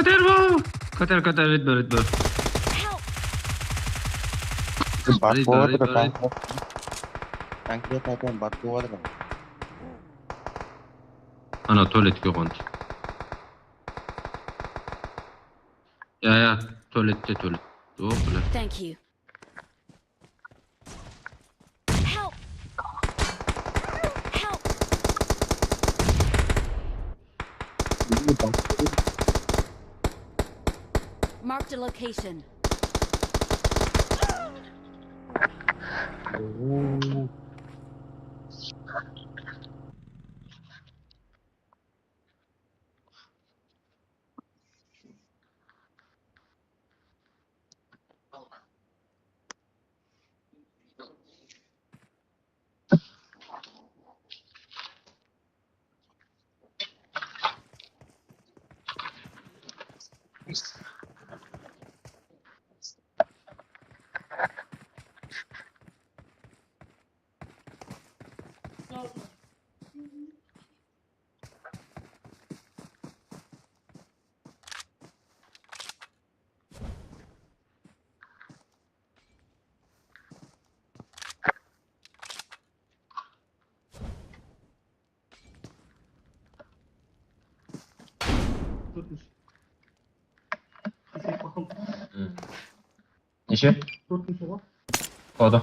Koter bu. Koter red bir. Bak boğadır Red. kanka. Kanka zaten bak boğadır. Ana tuvaletga qo'ndi. Ya, tuvaletga tuvalet. Yo'q, bular. Thank you. Help! Help! Marked a location. Necha? Qo'di.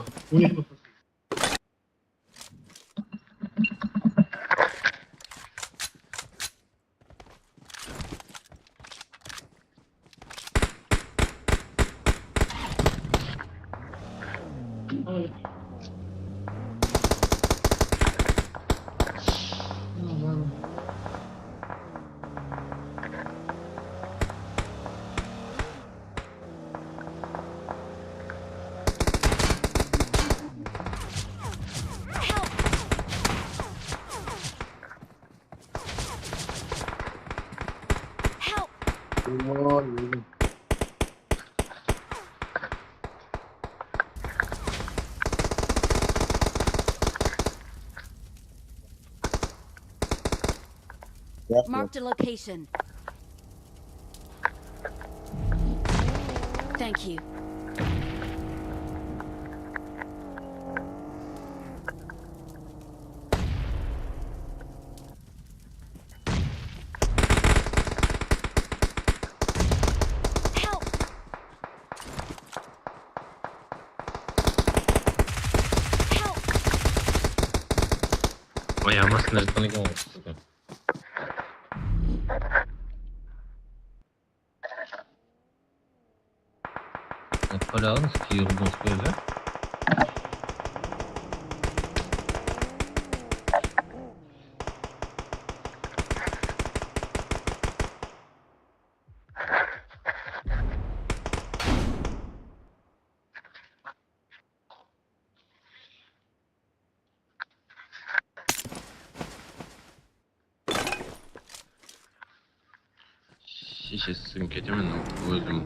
Marked a location. Thank you. Help! Help! Ayağıma sinirden gelmiş. Böyle alınız ki yıldız böyle. Şişesini getirmedim özüm.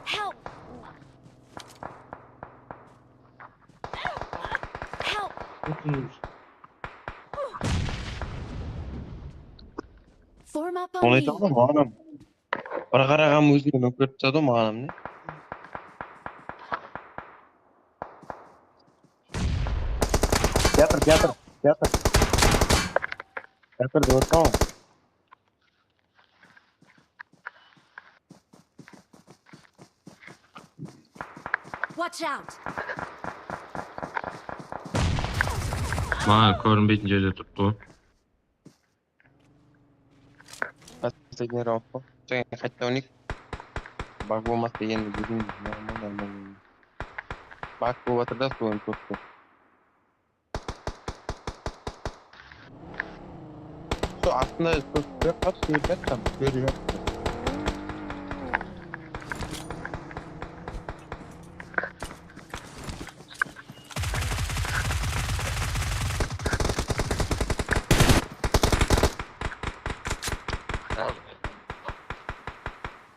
Help! Help! Form up on Onu me. aytadi ma'anam. Bir qarag'an o'zini ko'rsatadi ma'anamni. Gapir. Gapir deb o'tqan. Watch out! Mana ko'rinmaydigan joyda turibdi. Последний раунд. Хотя у них баг bo'lmas degan bizning normal. Баг bo'layotdi so'ng to'xtadi. Şu aslında kaç şeyden görüyor.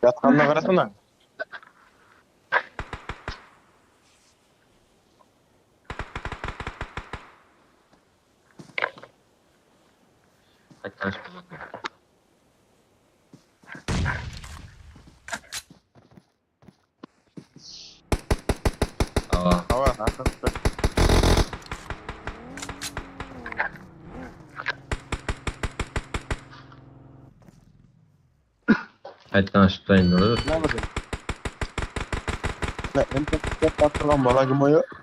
Yatkanına karasana. Qaytarish. Hava, haqiqatda. Qaytdan oshib turayın olur. Nima bo'ldi? Endi kattaroq bolagimi yo'q?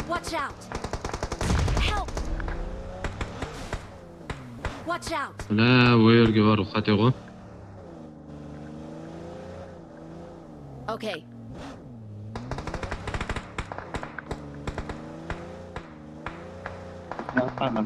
Watch out! Help! Watch out! La bu yerga bor ruxsat yo'q. Okay. Tamam.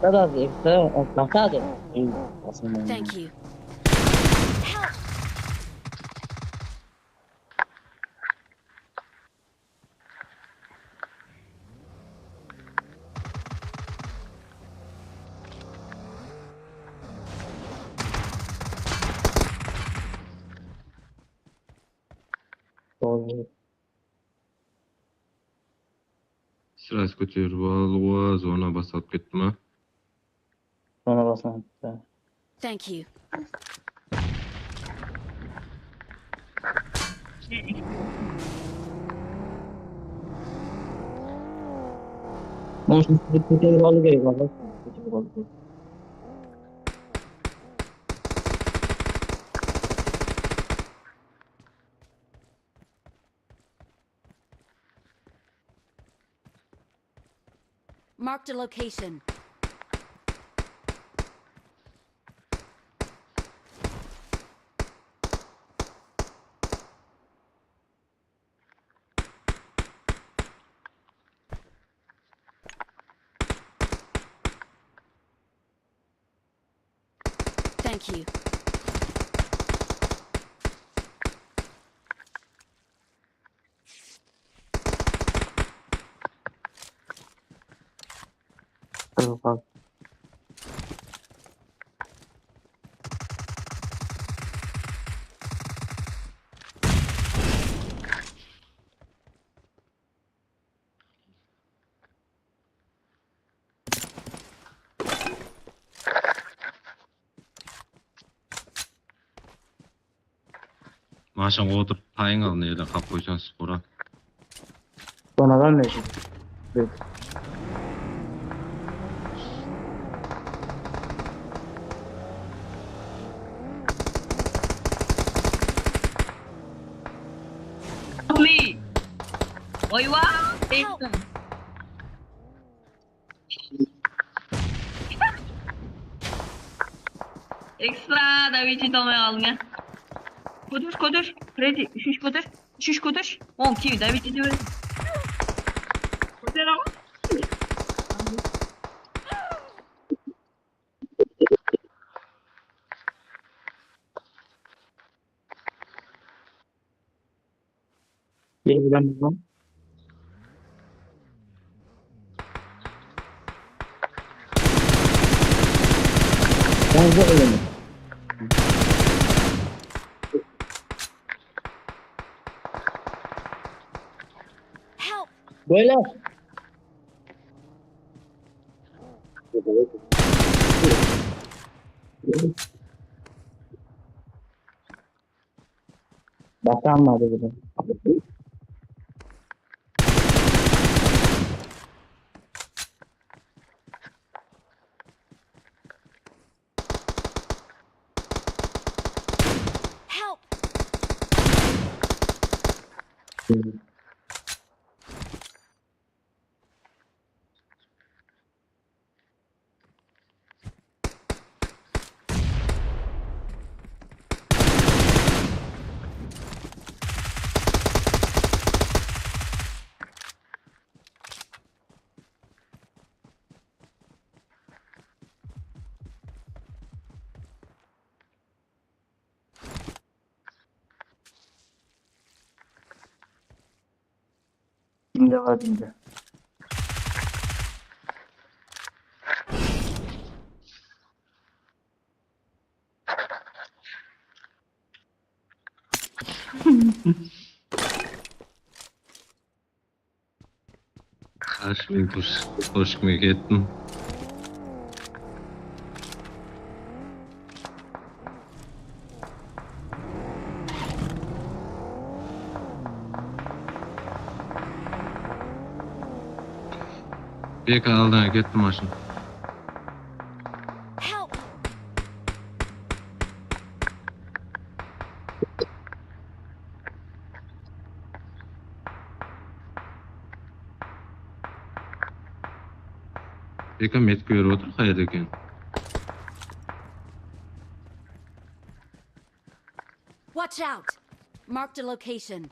Teraz jeszcze blokady. Thank you. Help! Sirasi ko'chirib olib, zona bosib ketdimi? Ona basan. Thank you. Mungkin kita lalu kayak apa? Marked a location. Thank you. Mashinaga o'tirib taying al nerda qolib qo'ysansiz qora. Sonradan ne şey? Oiwa, ekstra Davichi tomay olgan. Ko'tish, ready, shush ko'tish. 10 Davichi deb. Ko'taraman. Bilan nima? Hozir o'laman. Help! Böyle. Bakanmadı bir de. Help! Şimdi var şimdi. Qarshimga qo'shimga ketdim. BK aldığına gitti maşın. Help! BK met görüp otur hayırda eken. Watch out! Marked a location.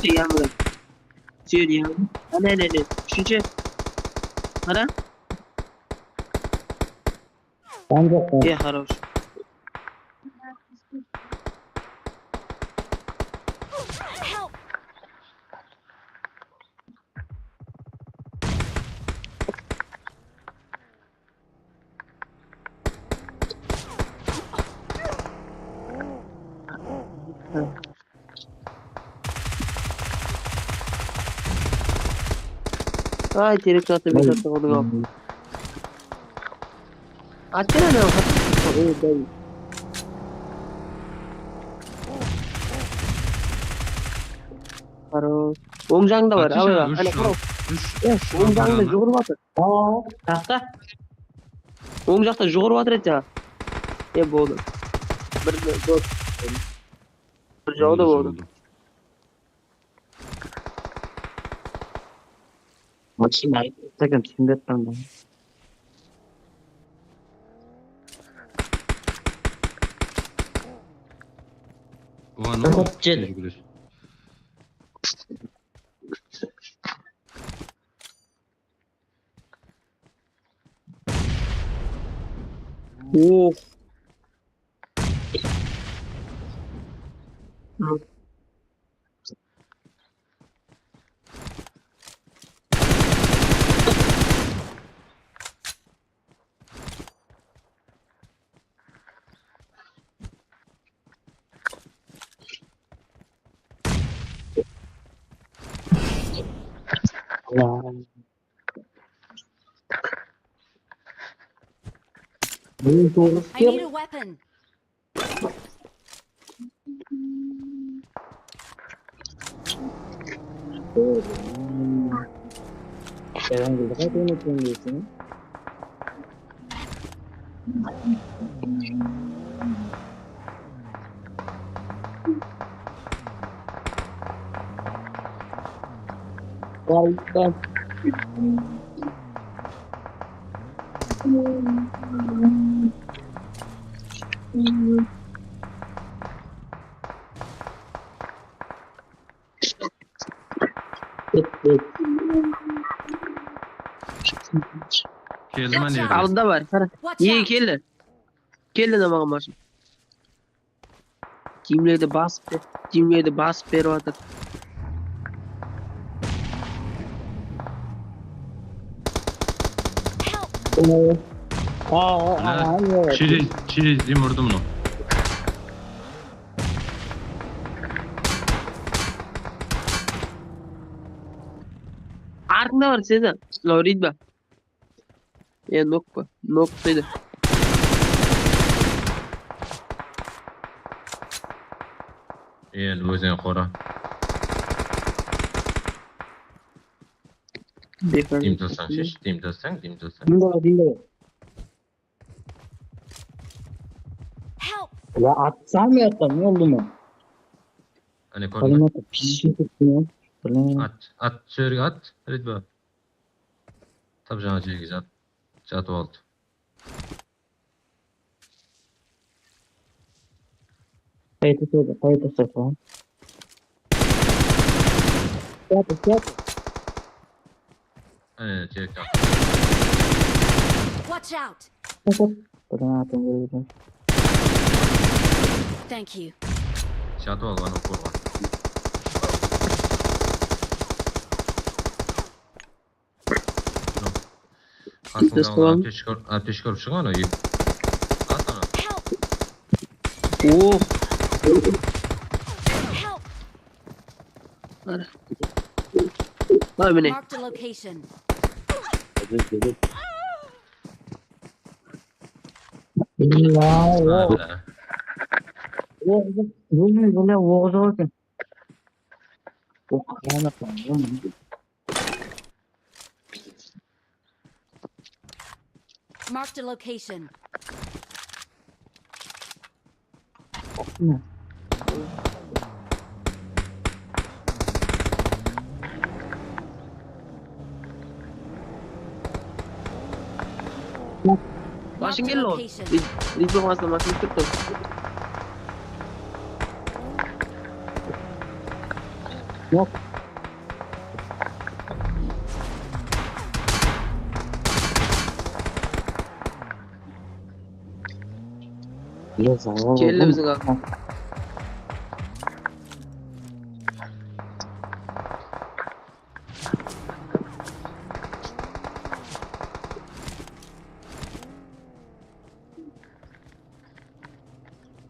Hadi yanına. Söyle ya. Ne. Üçüncü. Hara? İyi хорош. Help! Ay direkt atı bir atı oldu. Atına ne oldu? İyi değil. Хорош. Oğum da var. Abi bak. Hani bro. Oğum da jogurub atır. Tahta. Oğum jakta jogurub atır etja. Bo'ldi. Bir joyda bo'ldi. Machine aytdim, tushunmayapman ben. O ne oldu? Oh. I need a weapon. Kelme ne? Alda var. Watch İyi out! keldi. Keldi de bana maşın. Kimlerde basıp berip atır. Çiriz yumurdum onu. Arkında var Sezen. Lorid bak. Nok bak. Nok dedi. Özün xora. Dimtilsan şiş, dimtilsan. Help! Ya atsam mı yattım? Ne oldu mu? Hani korkma. Pişişini tutmuyor. At, sörgü at. Ridba. Tabi jana cegiz at. Çatı oldu. Kayıt falan. Yat. Hani çek at. Watch out! Thank you. Çatı oldu bana okur var. Aslında ateş korup çıkan o iyi. At onu. Oh. Help! Var mı ne? Marked a location. Böyle oğuz olsun. O kıyamet var. Marked a location. Başın Marked a gel o. location. Biz olmazsa maçını tuttum. Yok. Kelle bizim abi.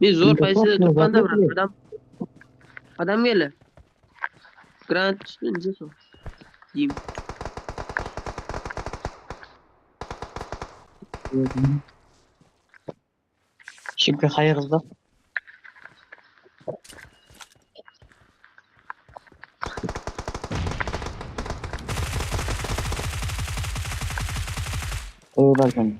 Biz zor payısı tutmanda bırak. Adam gele. Grant üstünce so. Yiyeyim. Şimdi hayırlı. Eyvallah.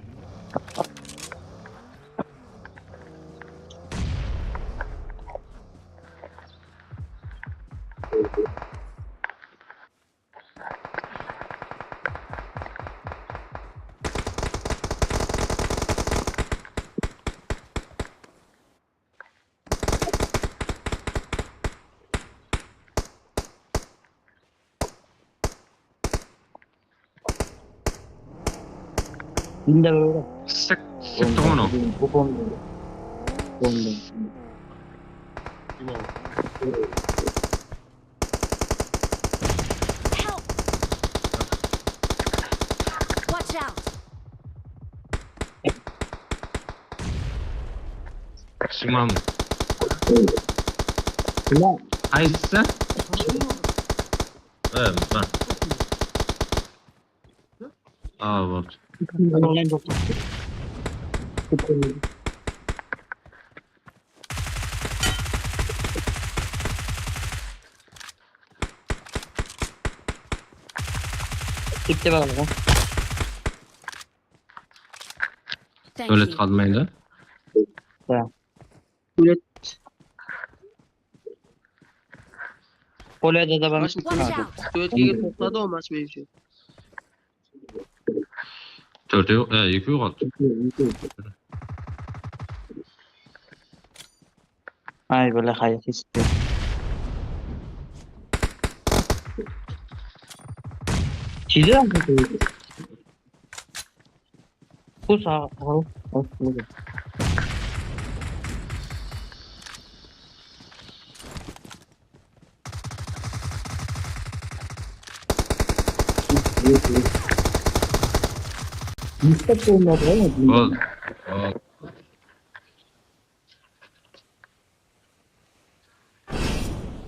Binde böyle. Sıktı onu. Bu bomba. Bomba. Help! Watch out! Şimam. Ulan. Hayırlısı? Evet, bak. Aa, bak. Online doktor. Gitti bakalım. Thank Öyle you. kalmaydı. Üret. Kolye'de de ben Watch out! Götü'yü topladı o maç mevcut. 4'e yok. 2 yok attı. Ay böyle hayat istiyor. Çiziyor musun? Bu sağ. Yüksek olmadı ama. Ol. Ol.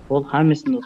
Ol hangisinde?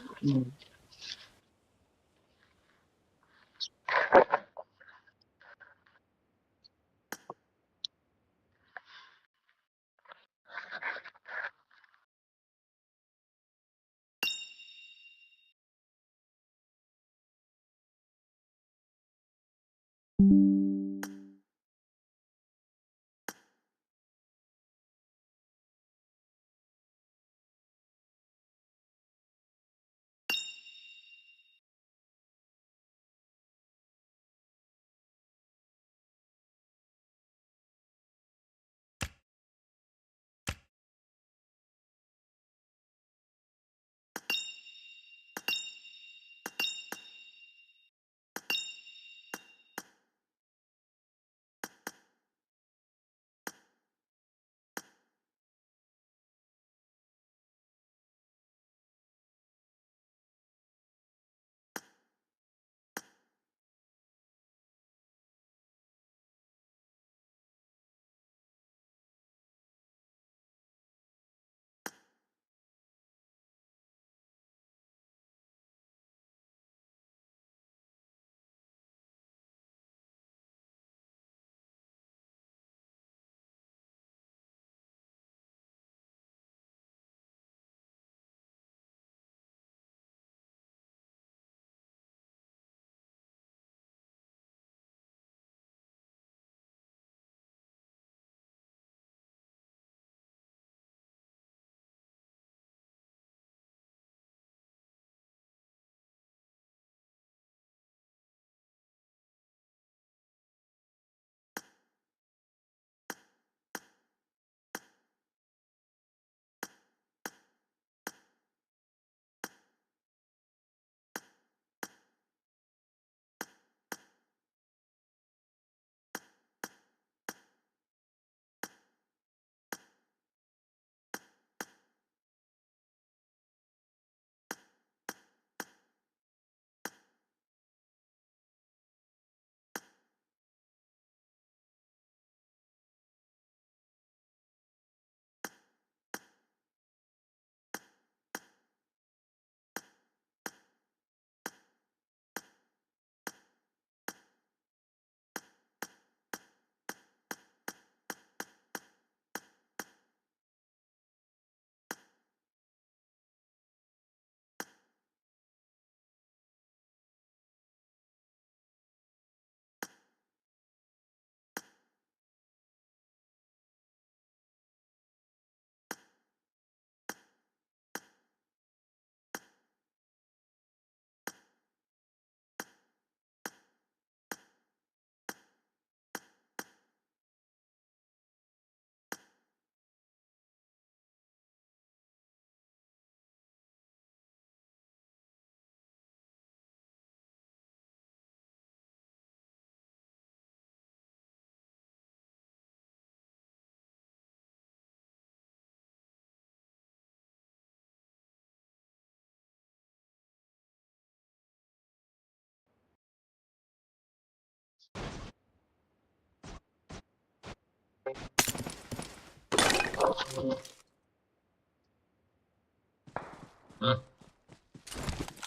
Ha?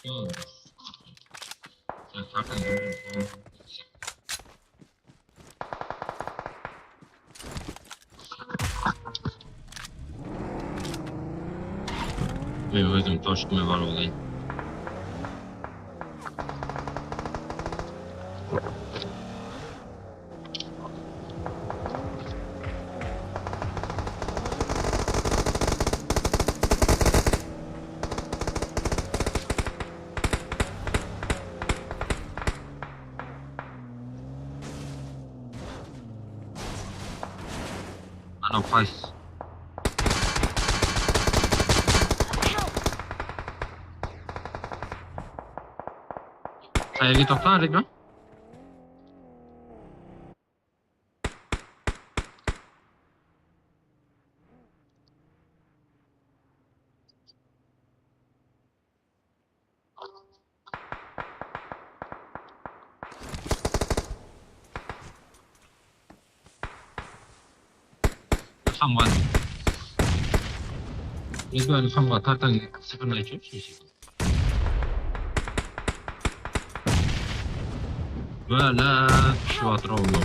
Yo. Sen farkın yok. Ben özüm toşkuma var olayım. Ana Fays. Qayerga to'xtan, Ridvan? Ilhamga. Ridvan Ilhamga tartang sıfırını açıyor. Böyle şu atıra oğlum.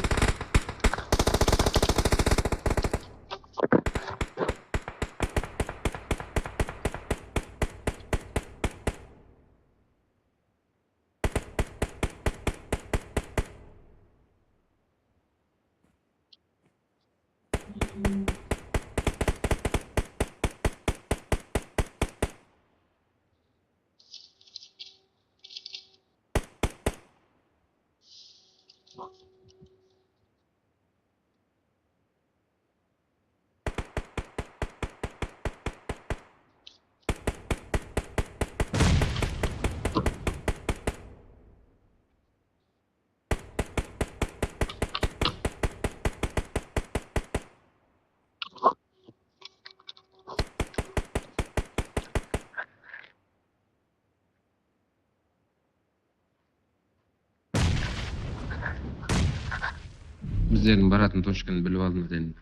Bizlerin baratın toşkanı bilip aldınız endi.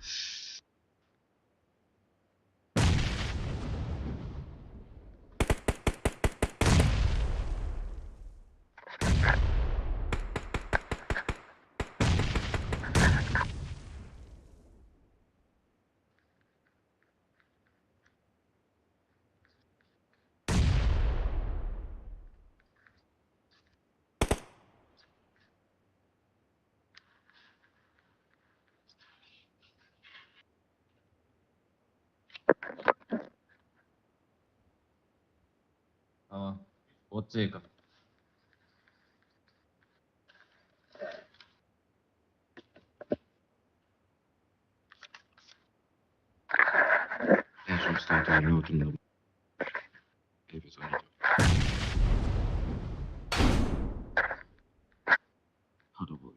Ага. Вот цейка. Я же устал, я не утром. Hadi boy.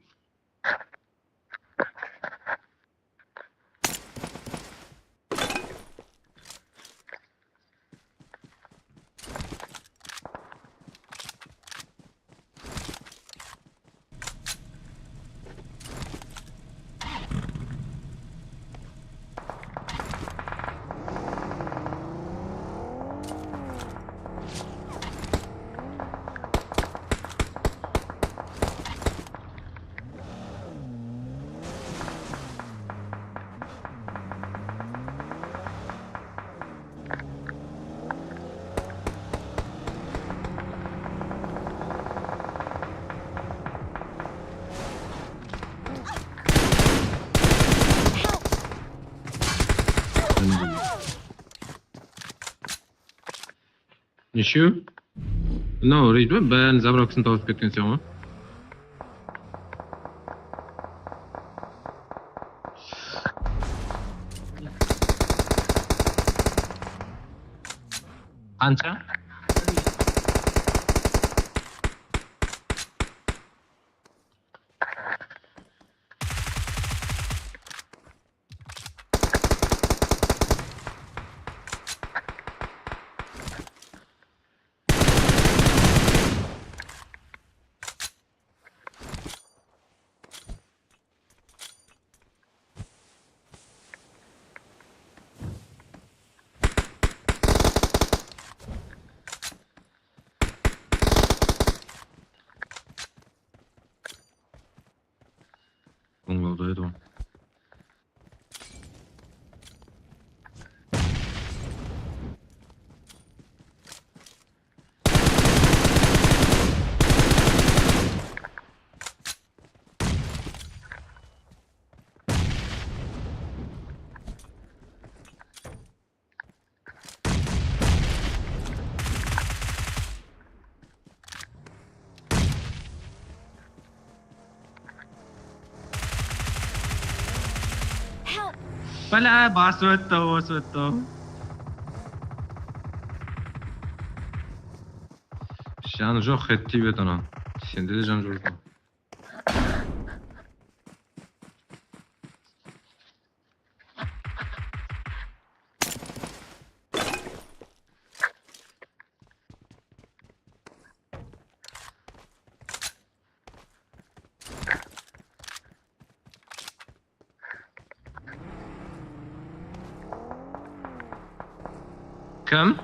Issue? No, Ridvan, ben Zabrox'un tavsiye ketken sen mi? Qancha? edi o. Help! Bala basıp öttü. Şanı yok etti bet ona. Şimdi de can jurdu. Kim?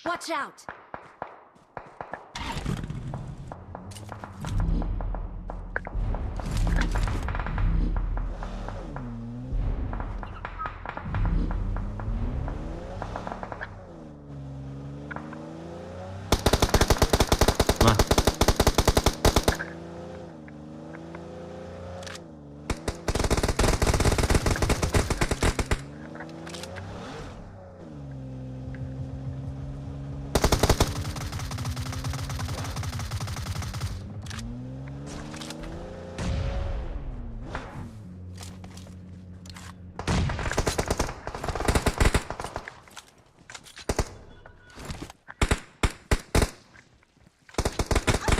Watch out! Lan.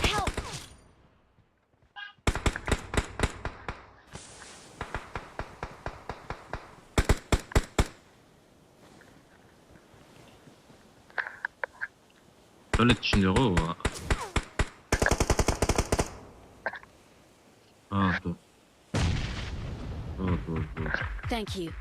Help! Tuvalet içinde o. Dur. Dur. Thank you.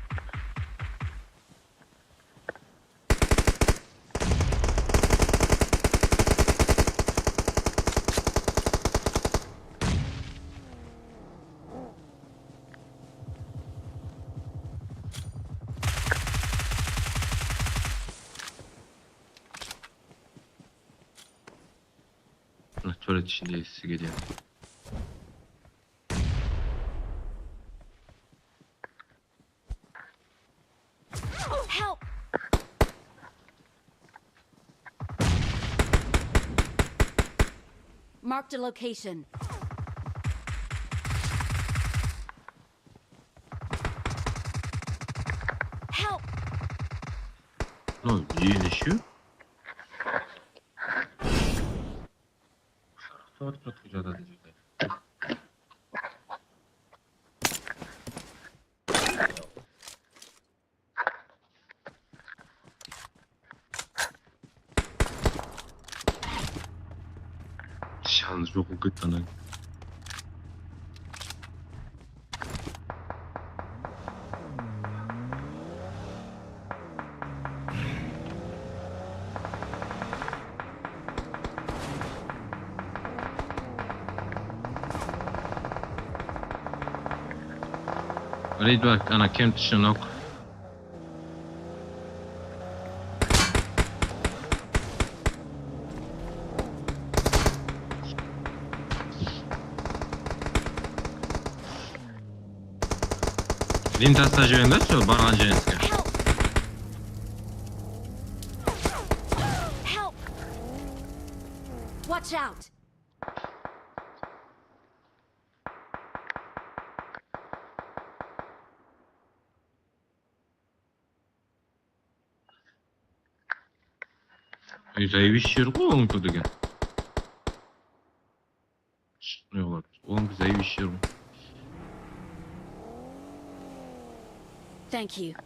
Tuvalet içinde sesi geliyor. Help! Marked a location. Help! Lan iyileşiyor. Tuvalet bırakacağız hadi. Şans yok o gıttan. Reed bak ana kem tışınok. Linta stajyerinde şu bargan jenske. Help! Watch out! Yüzeyi bir şir koyun kudugen. Ne olur? Он заявищил. Thank you.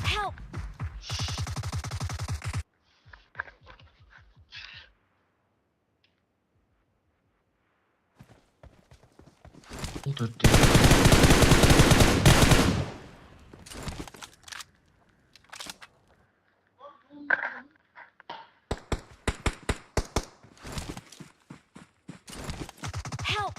Help! Help!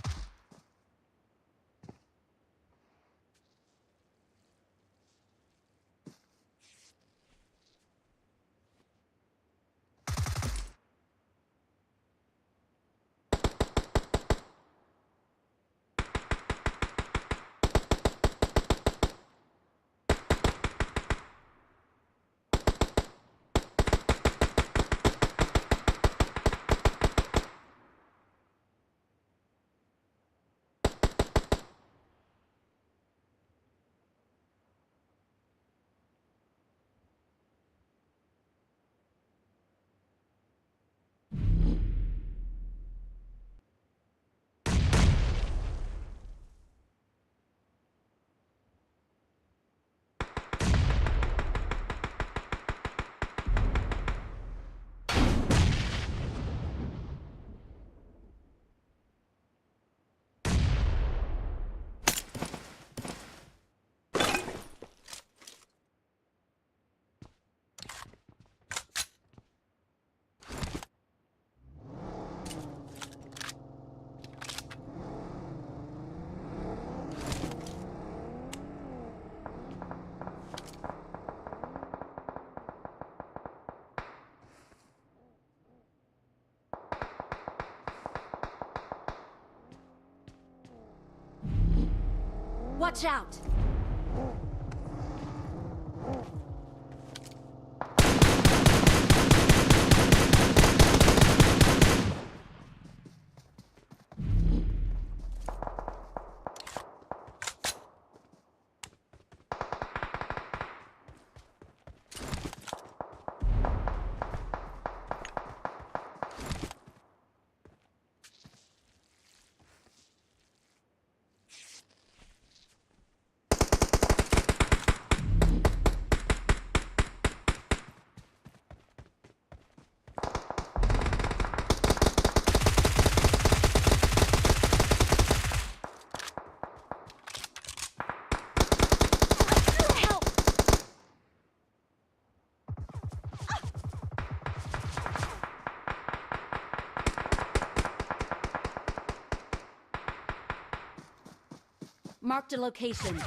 Watch out! Marked a location.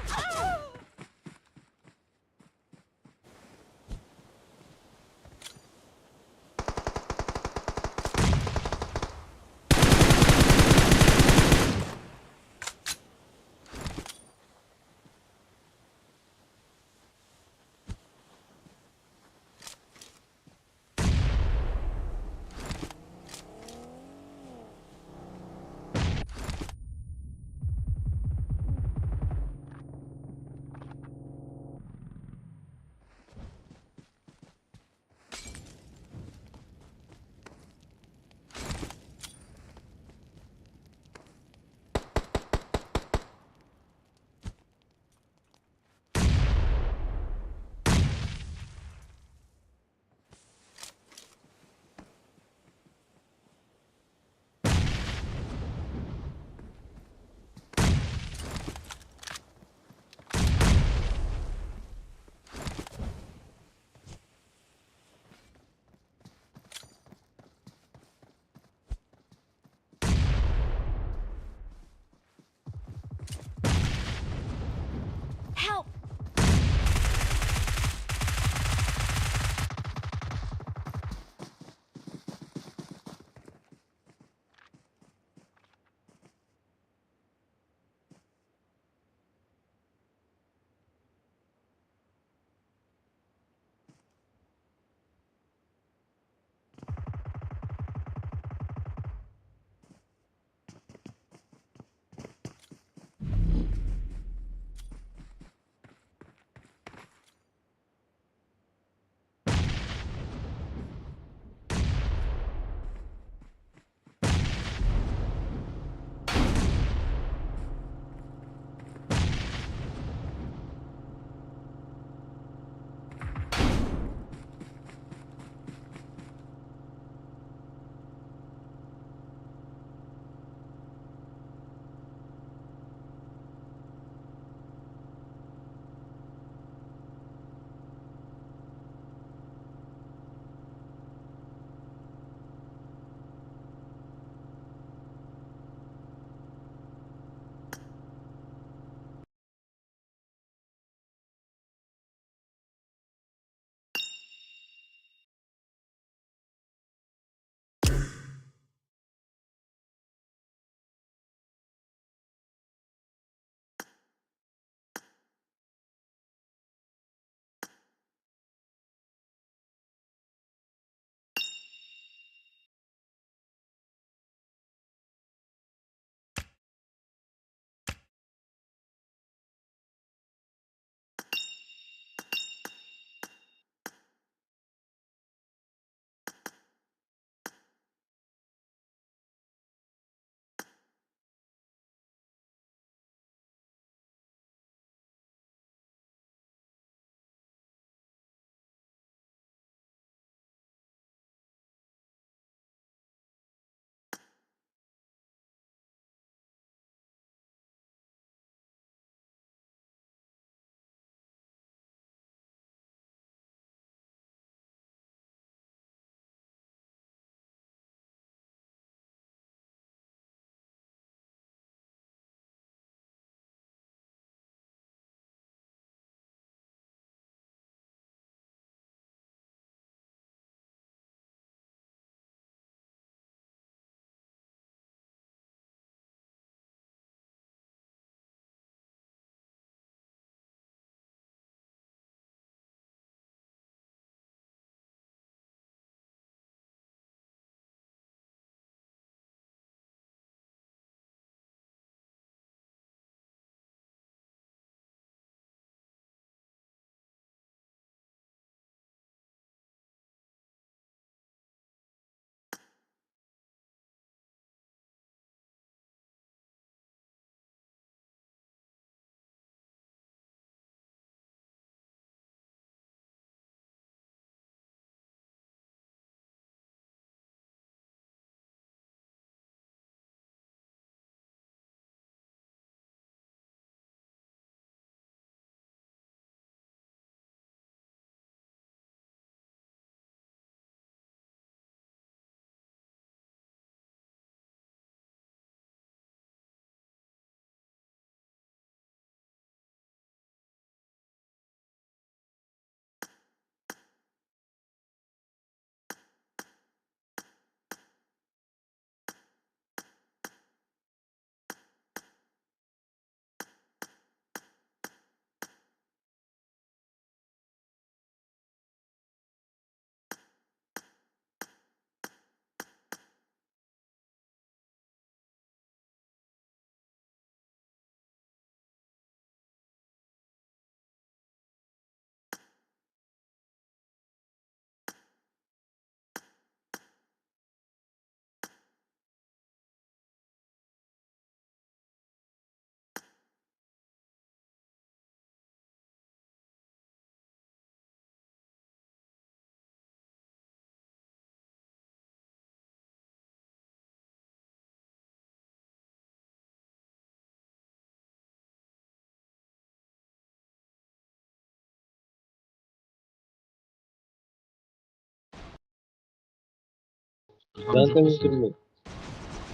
Ben de bitirdim.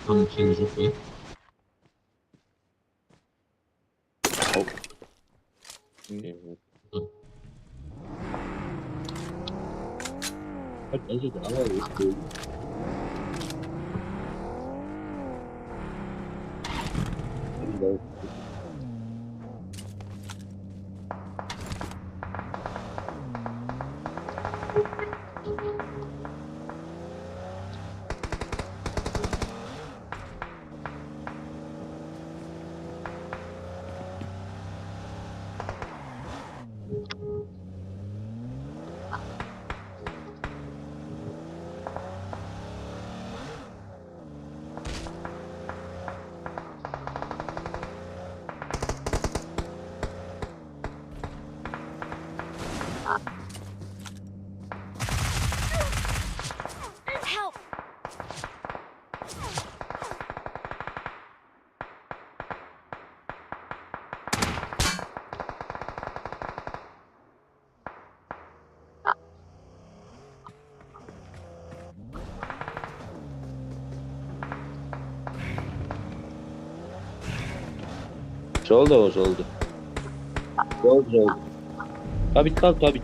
Tam şeyimiz yok ya. Hadi acele ama Help! Oldu. Oldu. Tabii.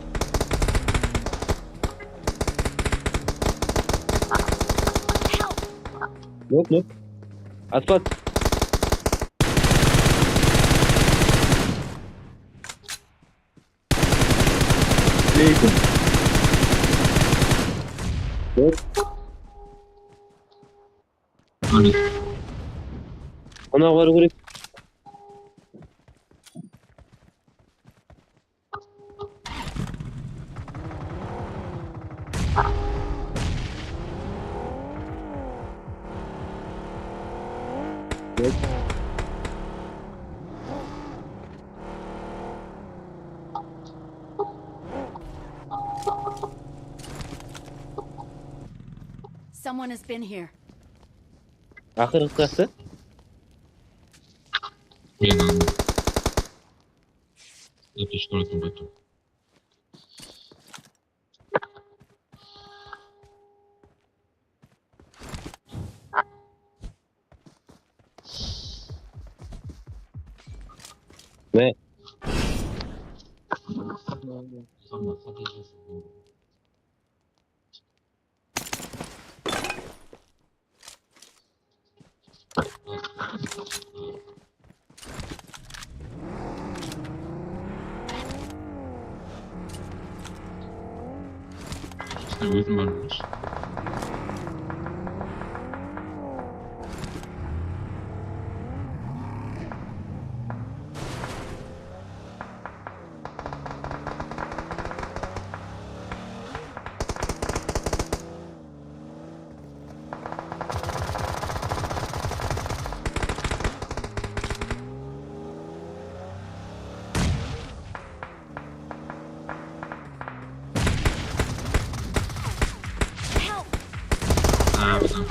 Yok. Asfalt. Leyküm. Yok. Ana var. Yok. Someone has been here. Ahır kıtası. Benim. Ateş koydum beton. Ve İşte gözüm varmış. Buradan.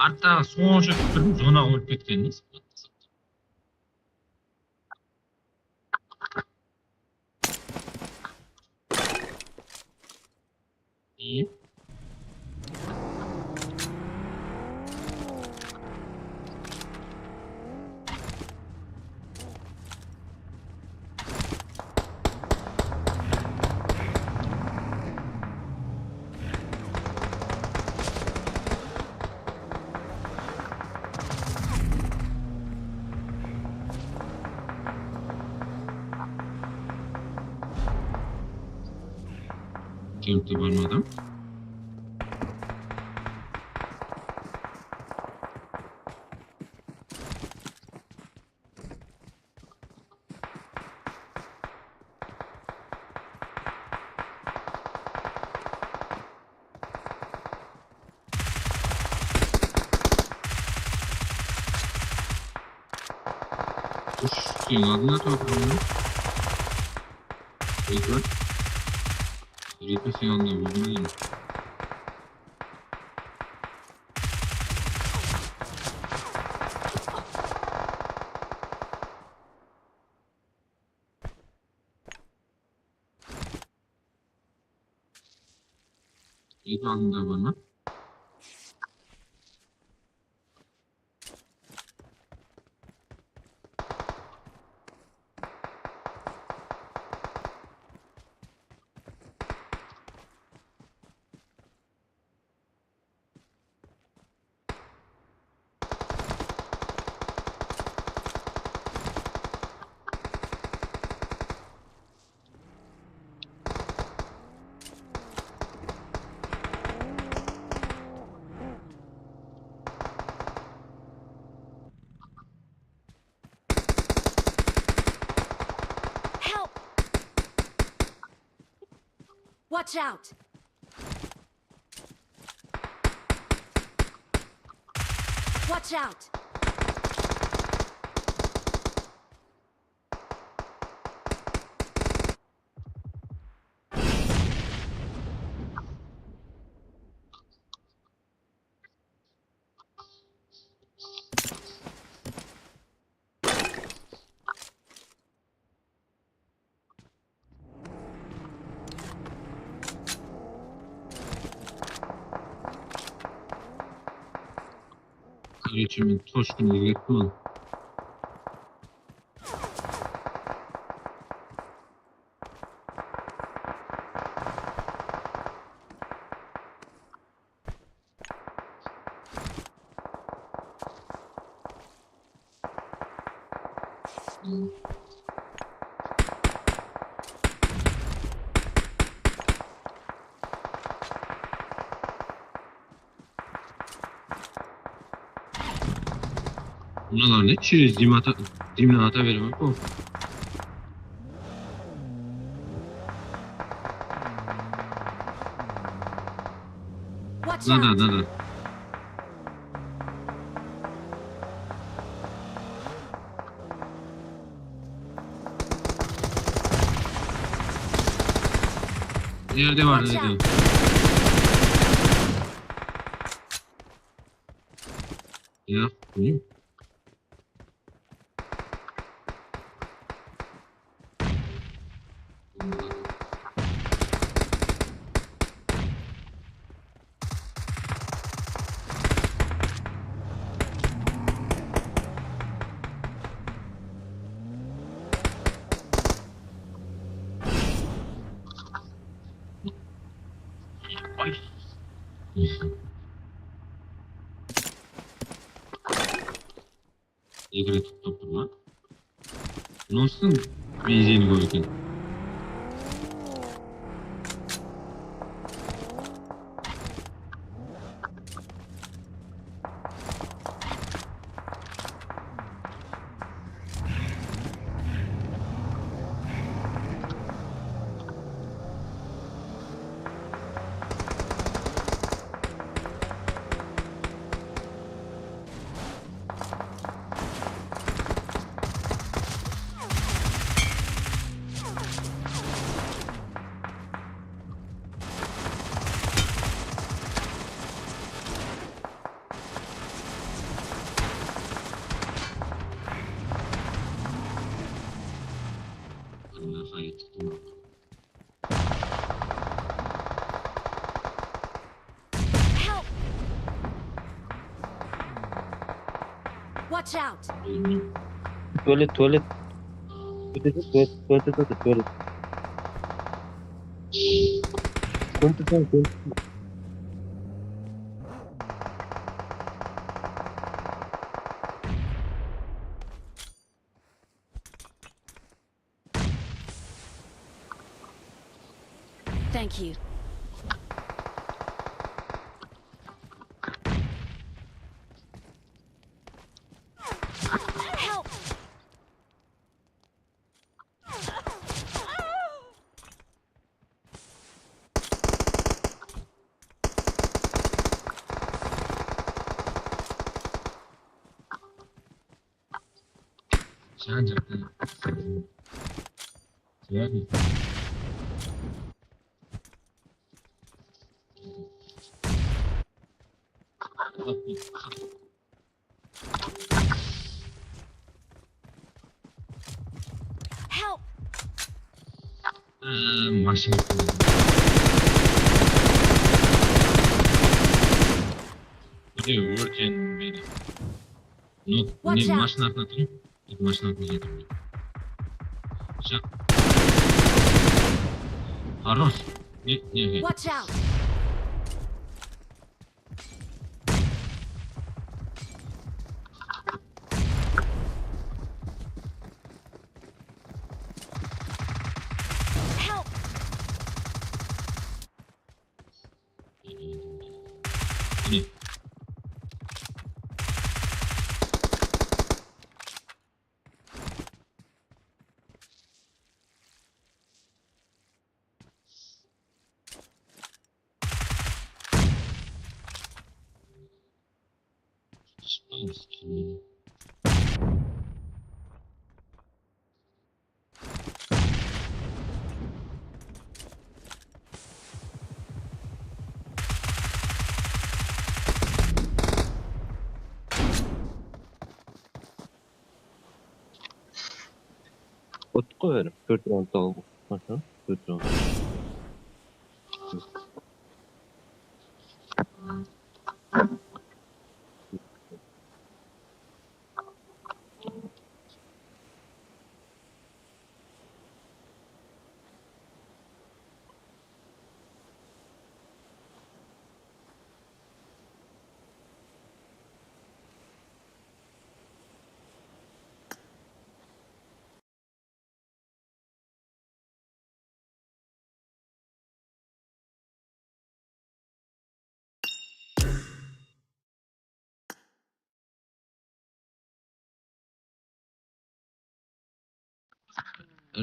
Hatta sonuçta tutup zona olup ketkeniniz. İyi. Dörtte var mı adam? Senin adına topluyorum. Rekor. Rekor senin adına vurdum değil mi? Rekor adında var mı? Help! Watch out! Watch out! Kardeşimin toşkunu yırtma. Bunlar ne? Çiriz dimle ata veremem. Oh. Watch Nada, out! nada. Nerede var Watch dedi. out! Ya, bu. Ay. Egret tutturma. Nasıl benzini koydun? Hayır, tutma. Help! Watch out! Tuvalet. Tuvalet. Thank you. Charger. Yani. Help! Maşın. Bir de Virgin beni. Watch Ne out. maşın atlatırım. Git maşın atlatırım. Хорош. Не. Watch out! Help! Ne? Utku herif. 4 round aldı. Başa. 4 round.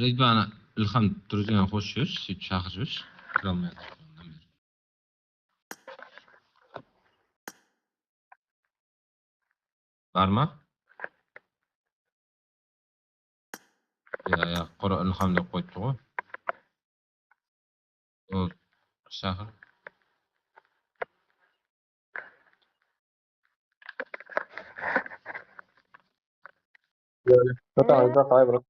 Ridvana ilham turgan xo'shish, chaqirish kirolmayapti. Barmi? Ya, qora ilham deb qo'yibdi-ku. O shahar. Total, bro.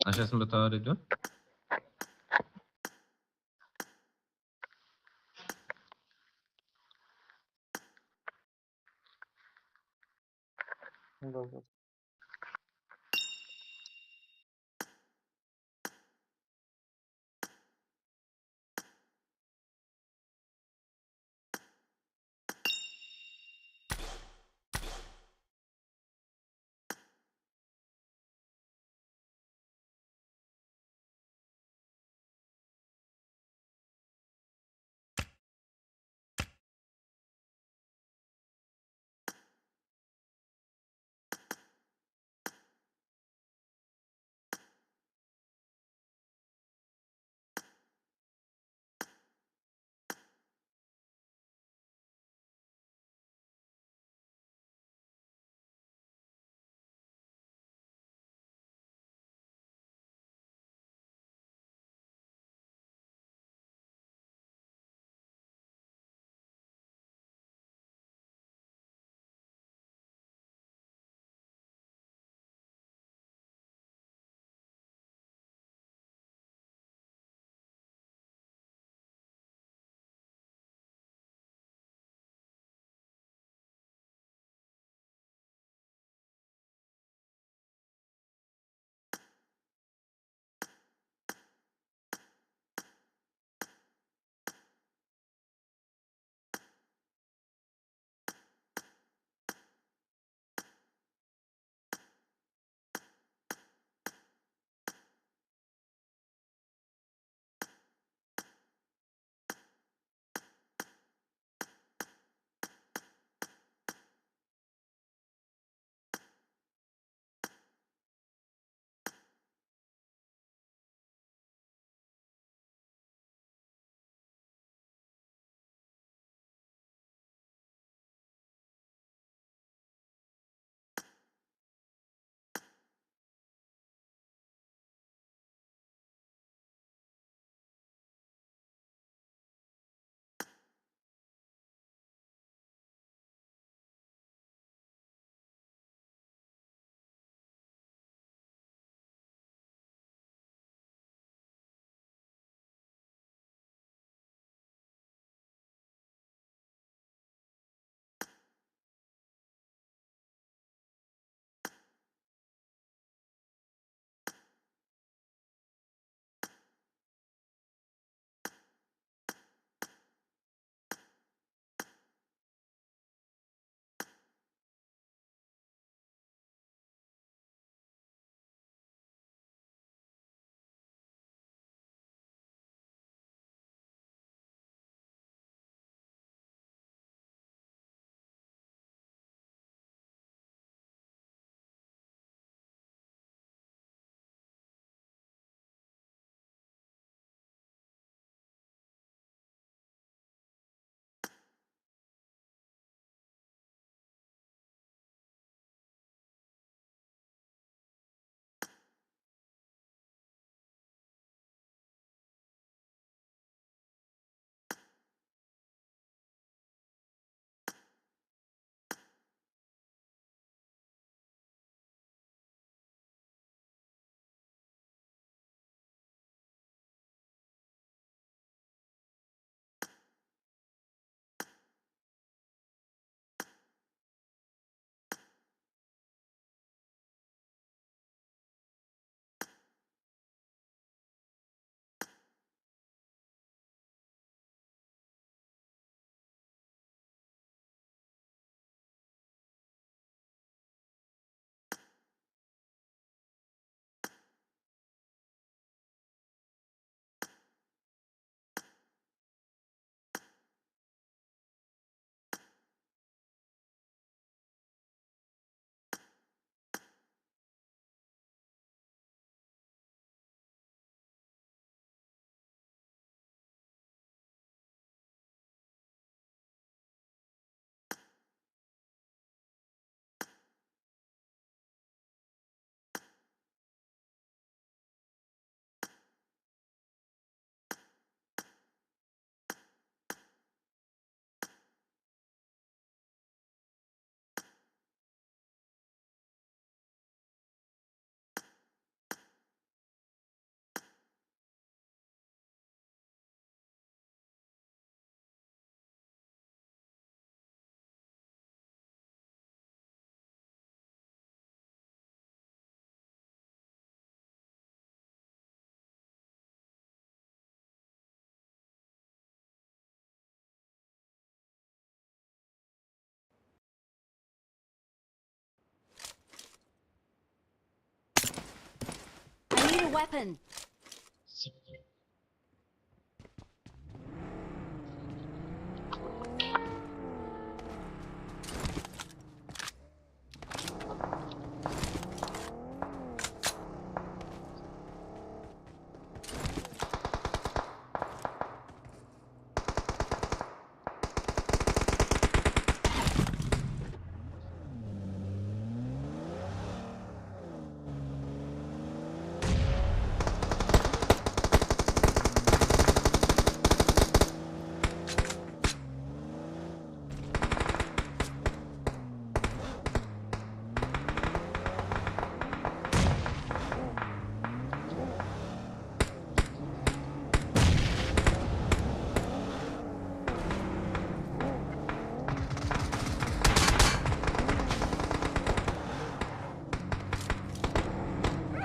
Ashasini bitar edi. weapon.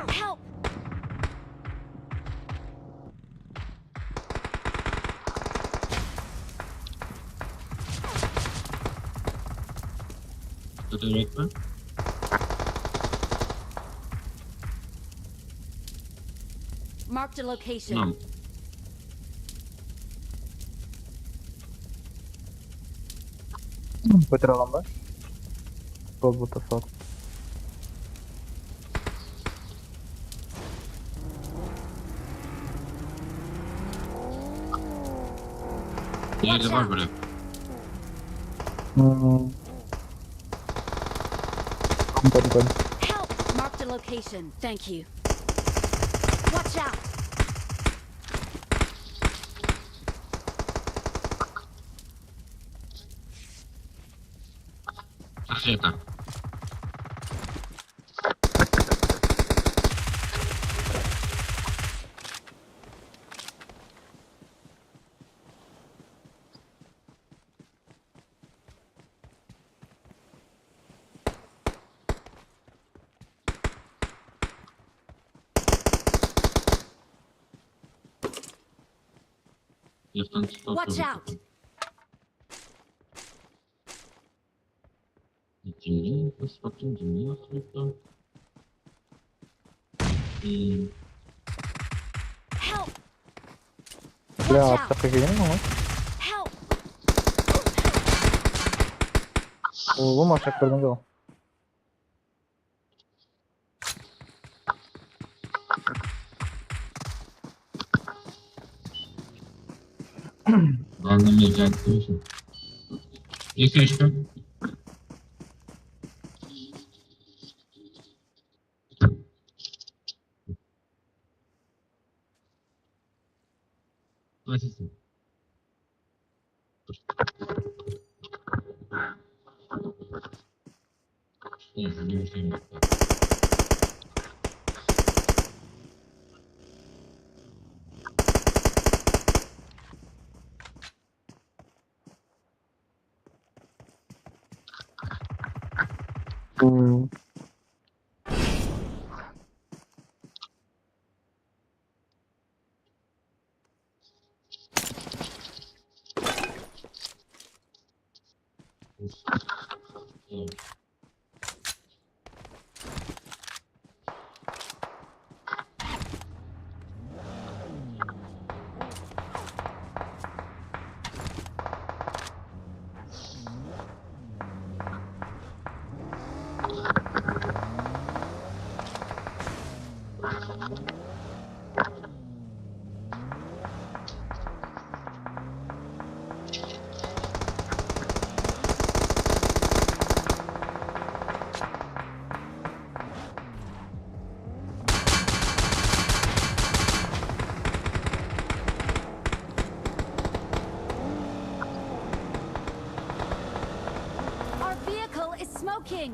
Help! Demek mi? Marked a location. Tamam. Ko'tara olamda. Gol bu tasod. Nerede var böyle? Help! Marked a location. Thank you. Watch out! Tarjeta. Watch out! Темнее, посмотрим, темнее абсолютно. И... Help! Ya Watch out! attakka gelin ama. Help! Oğlum aşağıdan gel. Anlamayacak. İlk işte. Nasılsın? Neyse, bir şey yok. Our vehicle is smoking!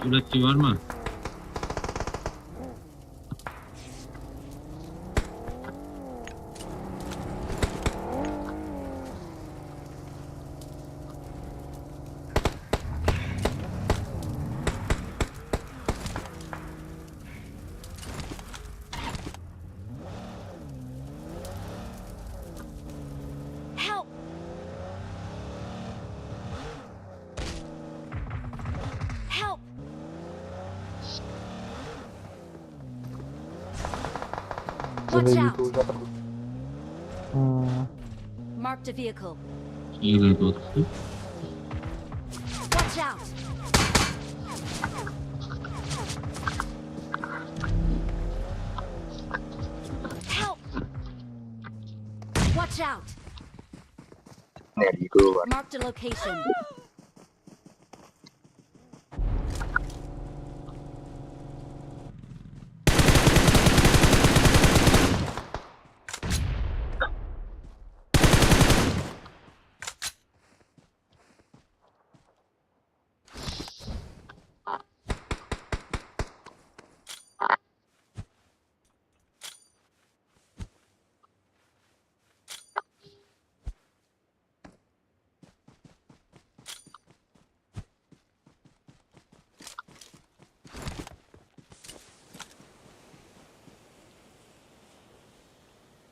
Suratçı var mı? Watch out! Marked a vehicle. Yerlerde otursun. Watch out! Help! Watch out! There you go. Marked a location.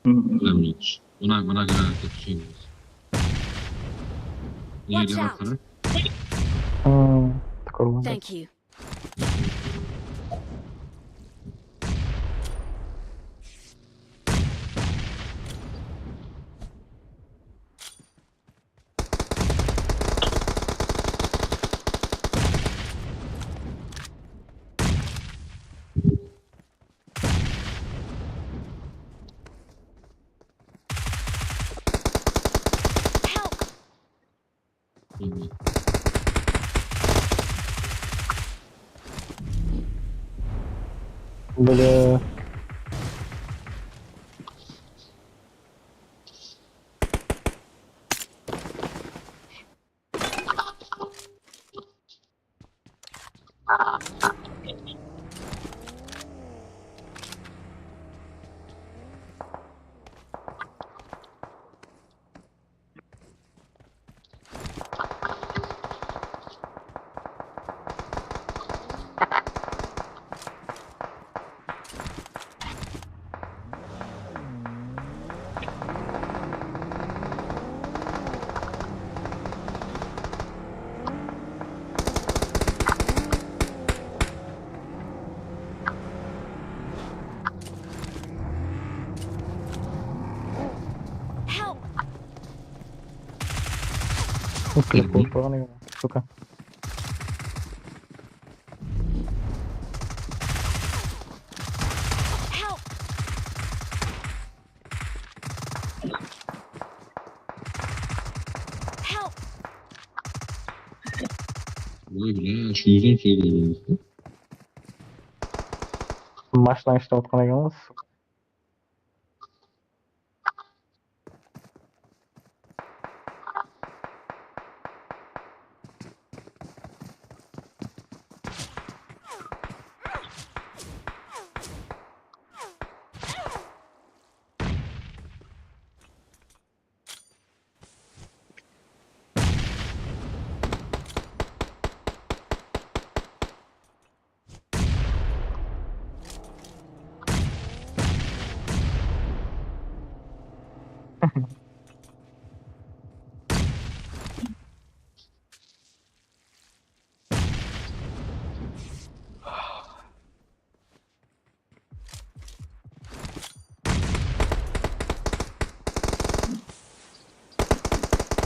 Önemliymiş. Buna göre hareket düşünüyoruz. Niye Watch de out! bakalım? Thank you. Böyle Help! Сука. Help! Help! Vay be, şu yüzden söylüyorum. Başlangıçta otqan ekanmiz.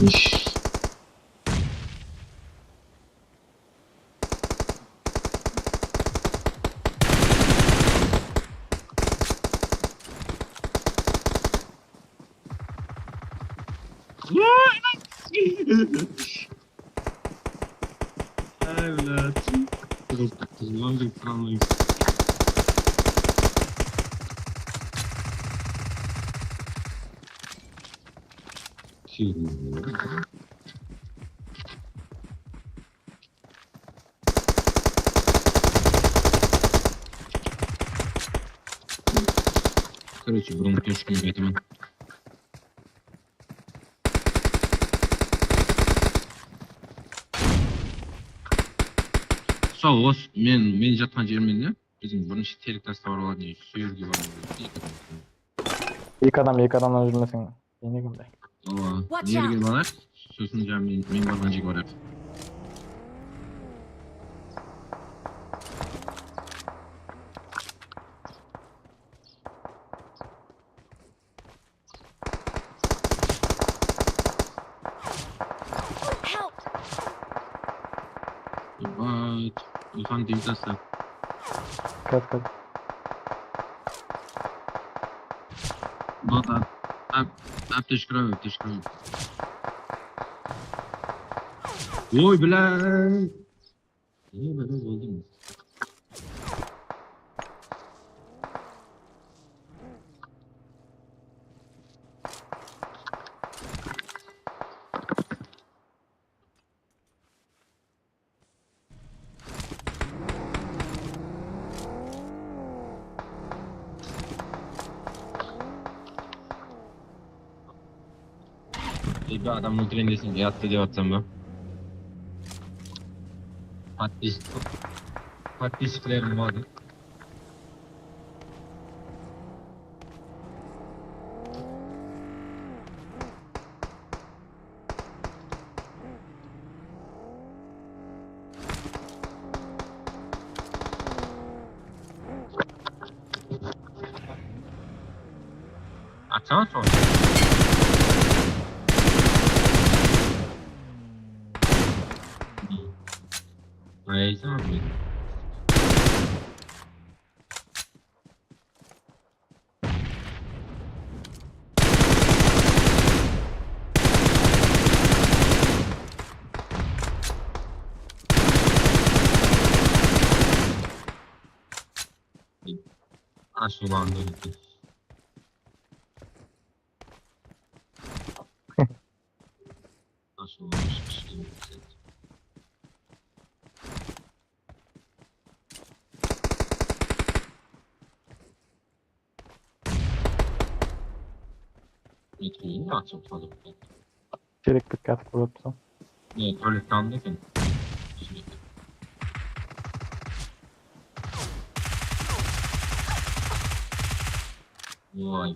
İş. Evlat. Kullandık kalmayız. Короче, бронетошками aytaman. Sağ ol, men жатқан жерімнен bizim бірінші терек тастап алған сүйерге Екі адамнан жүрмесең. Не кімде? Ооба, жерге барайық, сосын жаңа мен барған жерге барайық. Vay. İlhan Demirtaş'tan. Kat. Bak ab teşekkür ederim. Oy bilen. Niye böyle oldu mu? Bir adam multilendesin yattı diye atsam ben. Patlisklerim vardı. Açsana sonra. Neyse abi. Aşılandı gitti. Aşılanmış bir şey yok. Metroyu mu açıp falan? Çelik dikkat kurupsam. Evet, öyle tanıdık. Vay.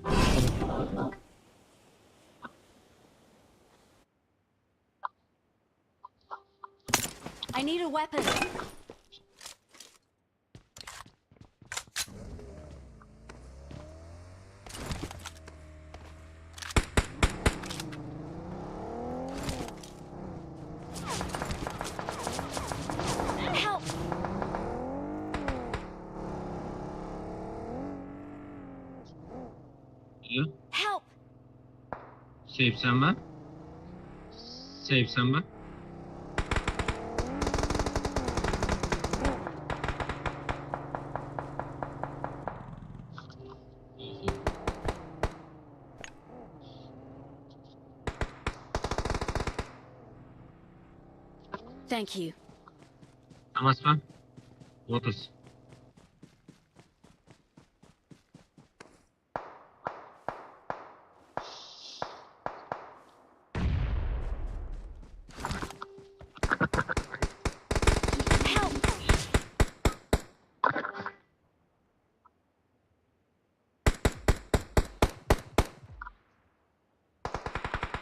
I need a weapon. Help! İyi. Help! Sevsem ben. Sevsem ben. Thank you. Amasman. Lotus.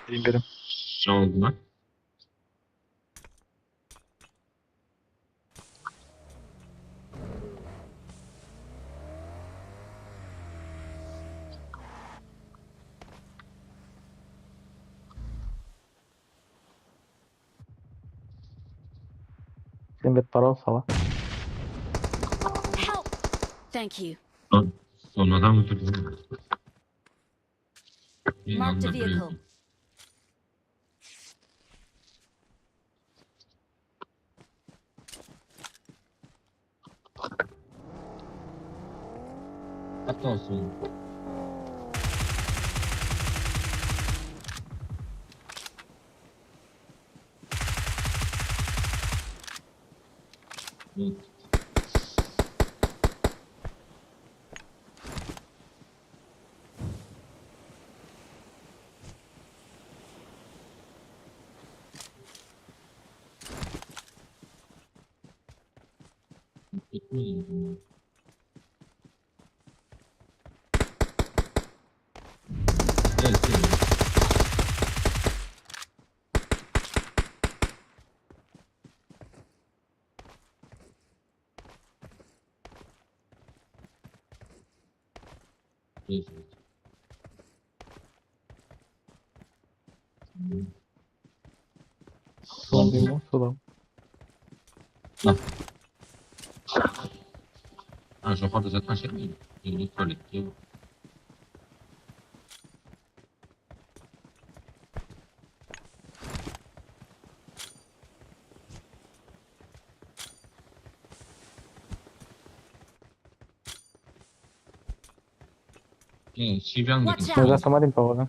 İndirim. Ne oldu lan? Sen bir taraf sala. Help! Thank you. Sonradan mı tutuldu? Marked a vehicle. Hatta olsun. Evet. Bitmeyin. Evet, evet. Evet. Son değil mi? Sulam. Ana shu yerda zaten şey miydi? Elektronik. Watch No out! zasamadim powodę.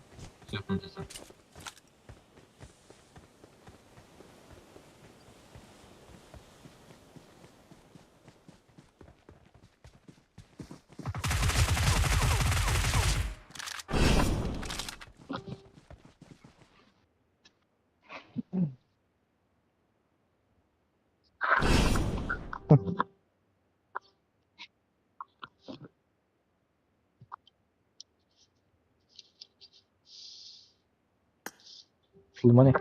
Slimani.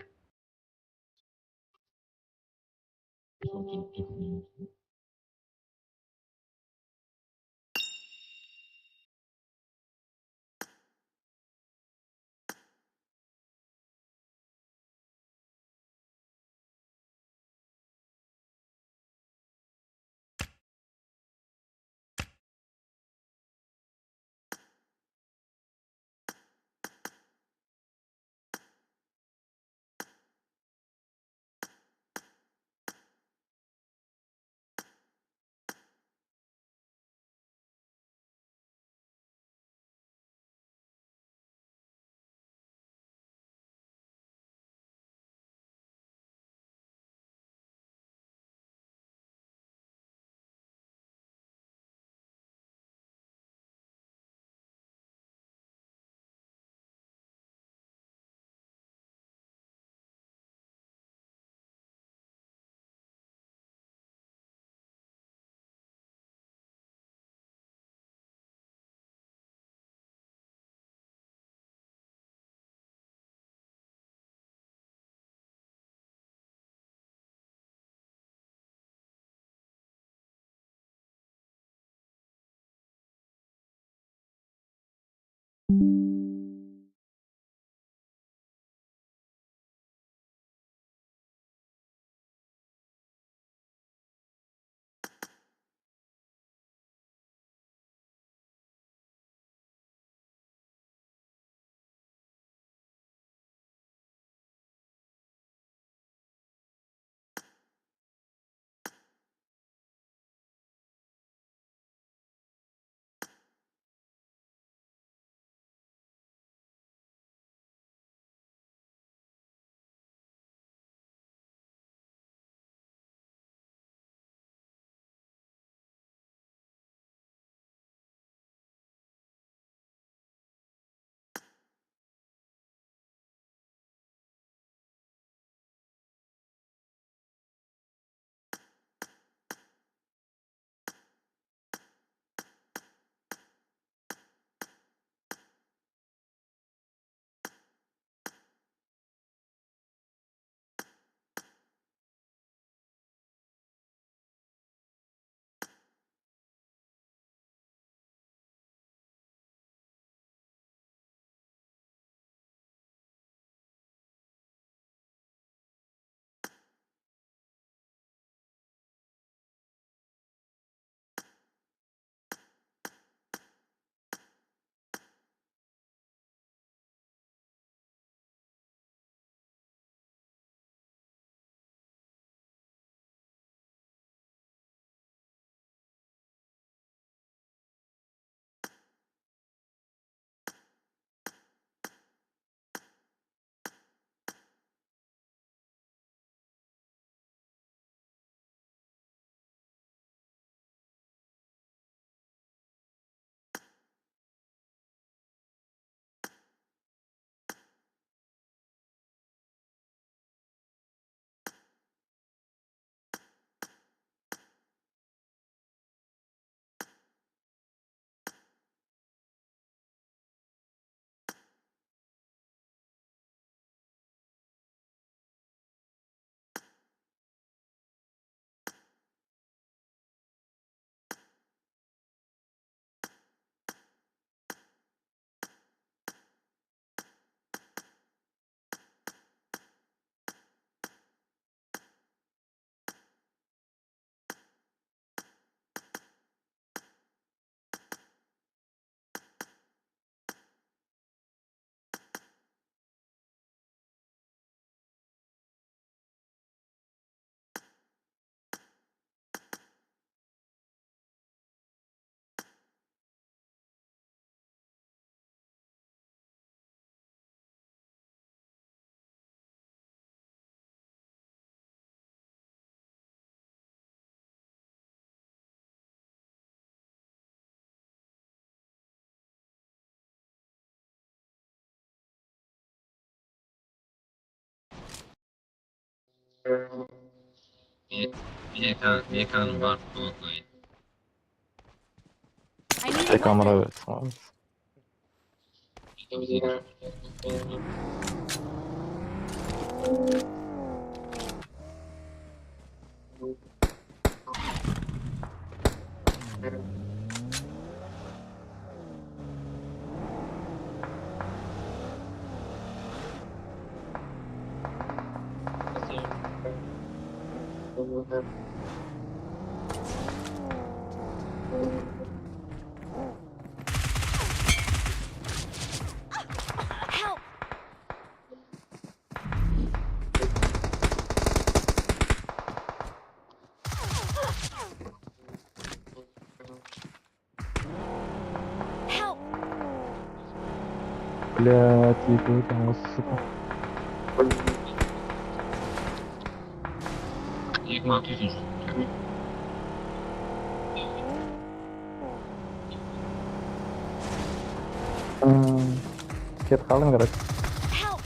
Bir ekranım var. Bakmayın. I need a Tek kamera weapon. versin abi. Help! Help! Блядь, ебать, там сука. İlk mantığı için. Ket kalın gerek. Help!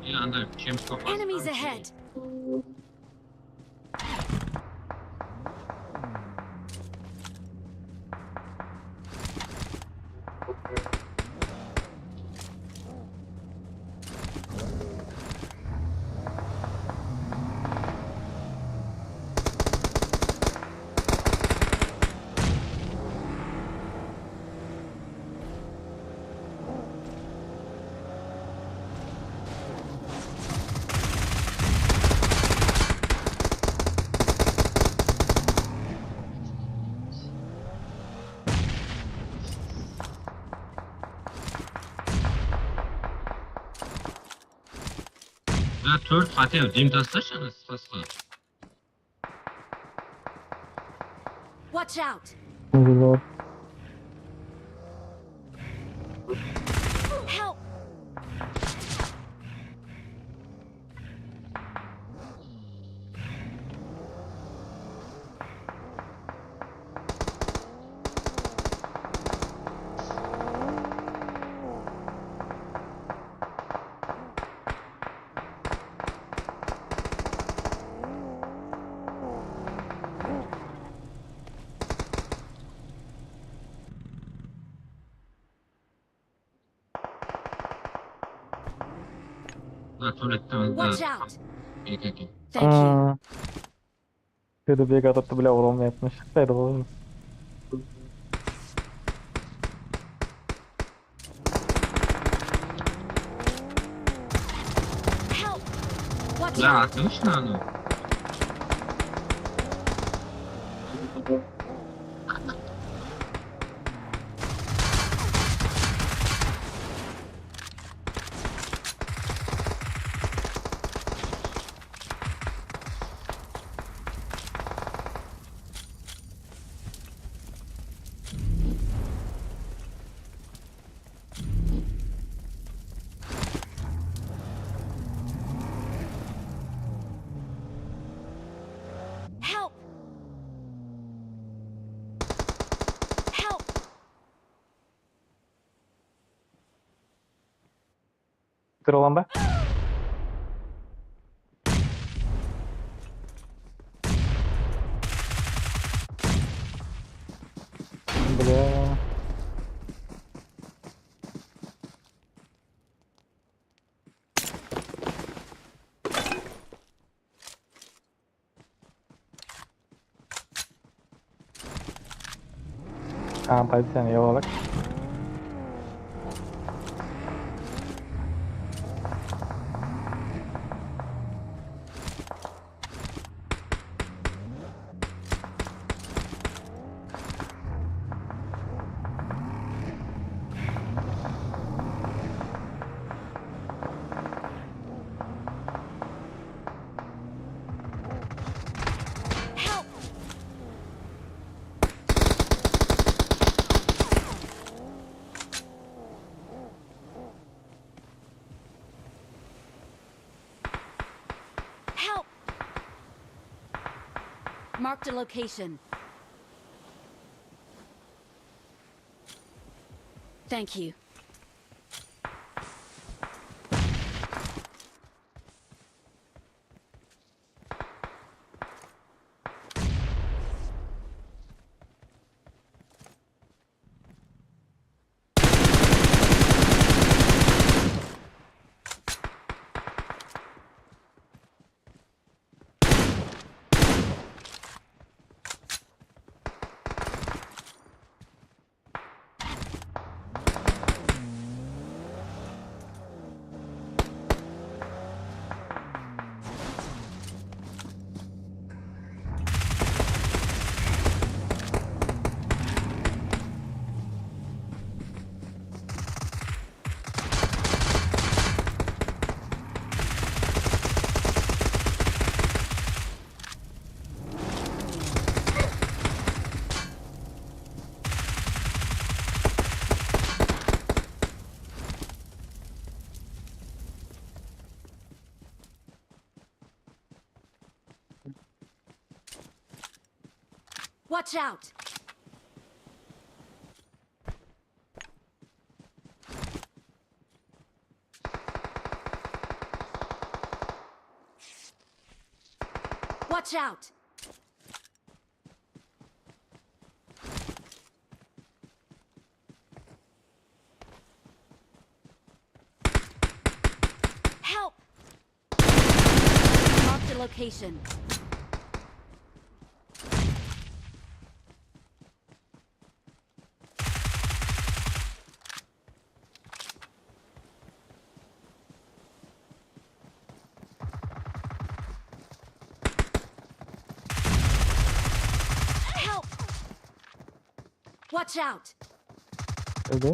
Bir anda çim kapalı. Enemies ahead! Ya 4 хотел дим достаточно спасла. Watch out! Güzel. Help! Watch out! Thank you. Кеди бег ататты, бля, урон yapmış. Haydi oğlum. Help! Watch Ya out! atmış lan o. Bitir olan ba? Bile. Tamam pozisyon iyi olarak. Help! Marked a location. Thank you. Watch out! Watch out! Help! Marked a location. Help! Watch out! Öldü.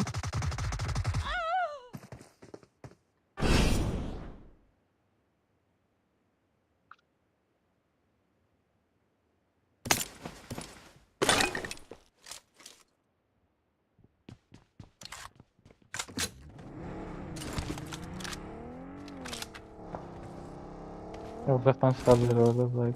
Uzaktan çıkabilir orada zayıf.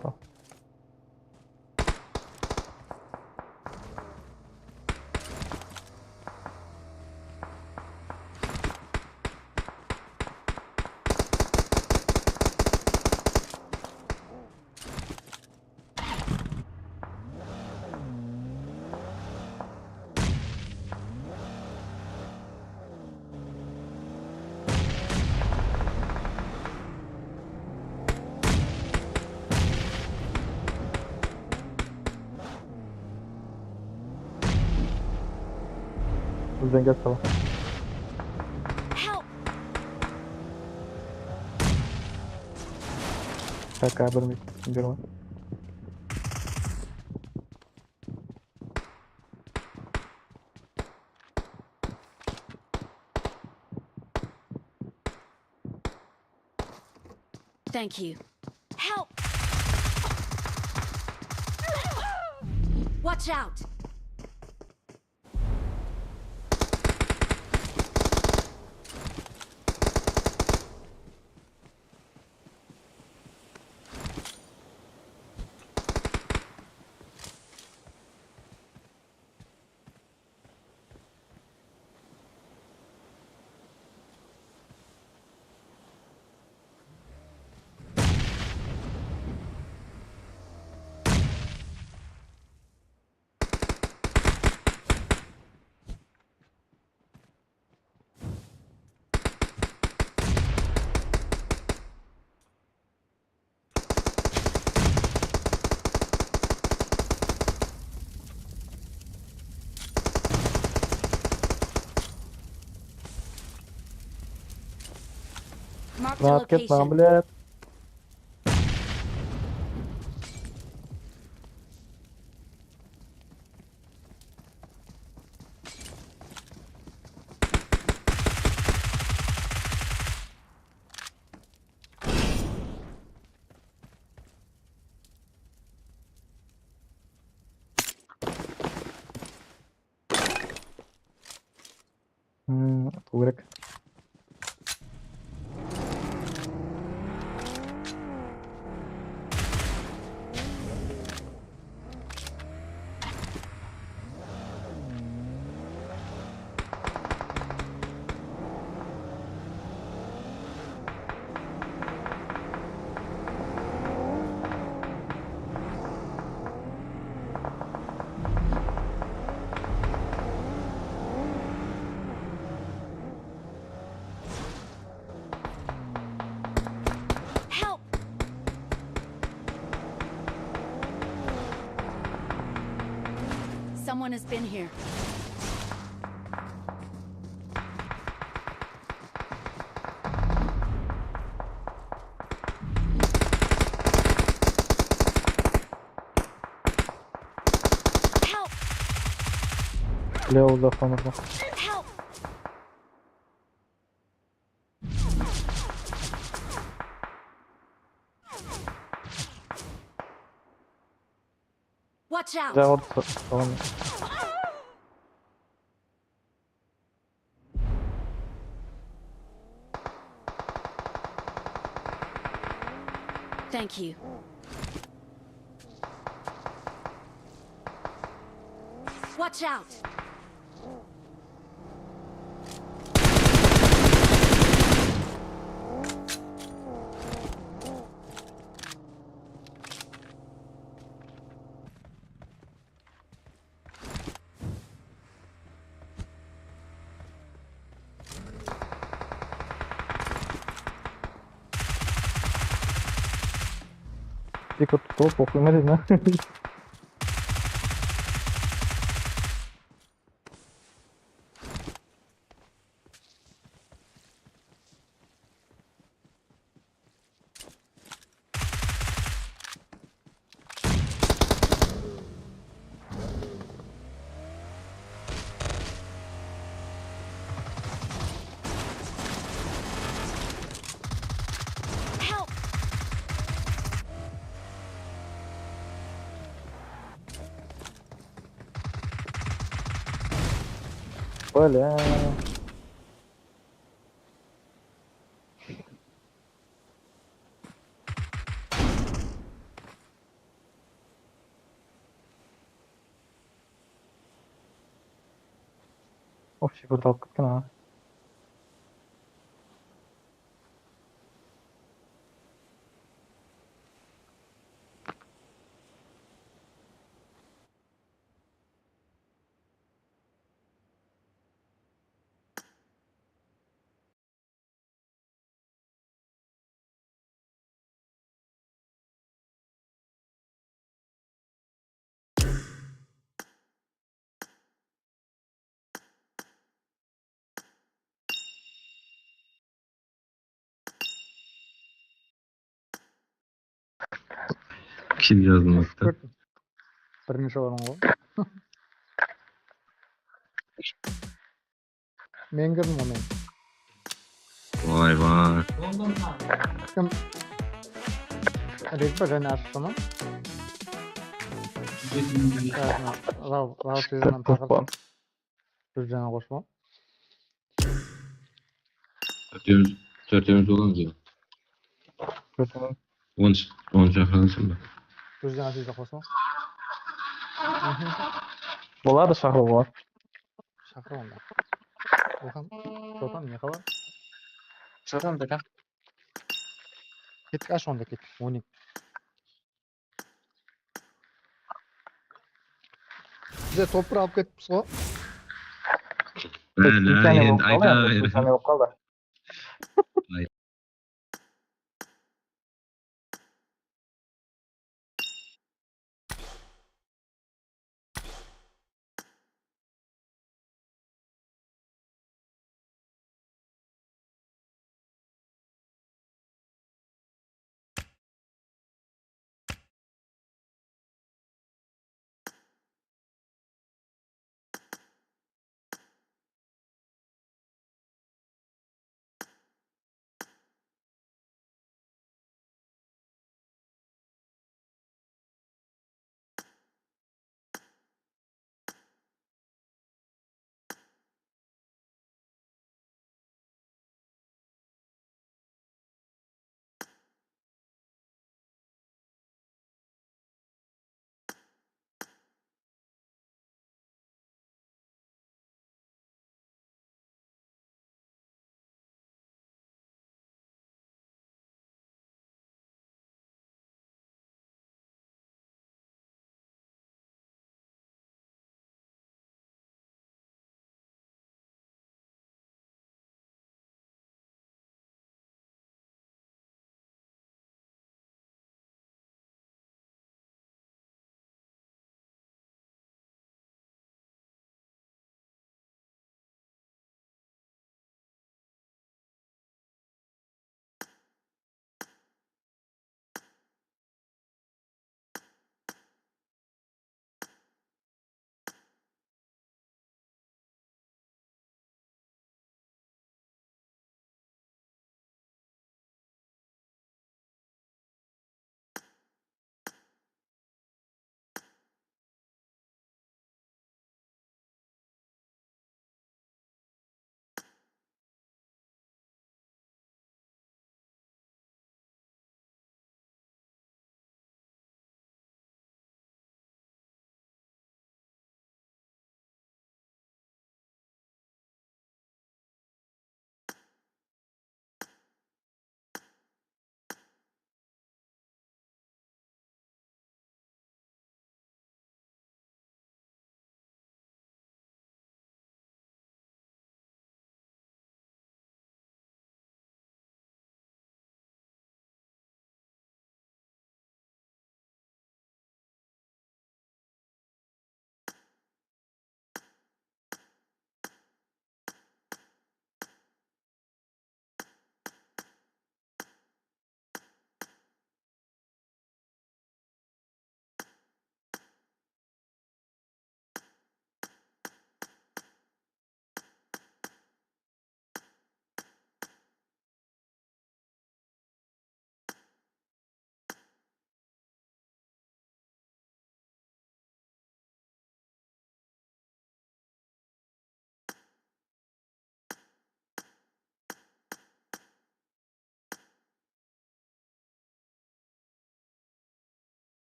Zenget tamam. Help! Kakak bermik. Görme. Thank you. Help! Watch out! Marked a Rahat ket bana location. bilet. Bu gerek. Help! Someone has been here. Help! Leo uzaklanırdı. Help! Watch out! Cevap tamam. Thank you. Watch out! Dikkat tut, okuyamadım lan. Help! Böyle. Of şükür kalktın ha. Kim yazmakta? Birinci olan o. Men girdim onu. Vay vay. Kim? Rekber ben açtım. Rav sözünden takıldım. Sözcüğüne koşmam. Dörtümüz olunca. Sözcüğüne 10 şahransın mı? sözde koşmam. Bunlar da şahlı var. Şahlı onlar. Bakın. Şotan ne kadar? Şotan da kan. Git kaç onda git. 12. Bize toprağı alıp gitmiş o. Aynen. yok kaldı.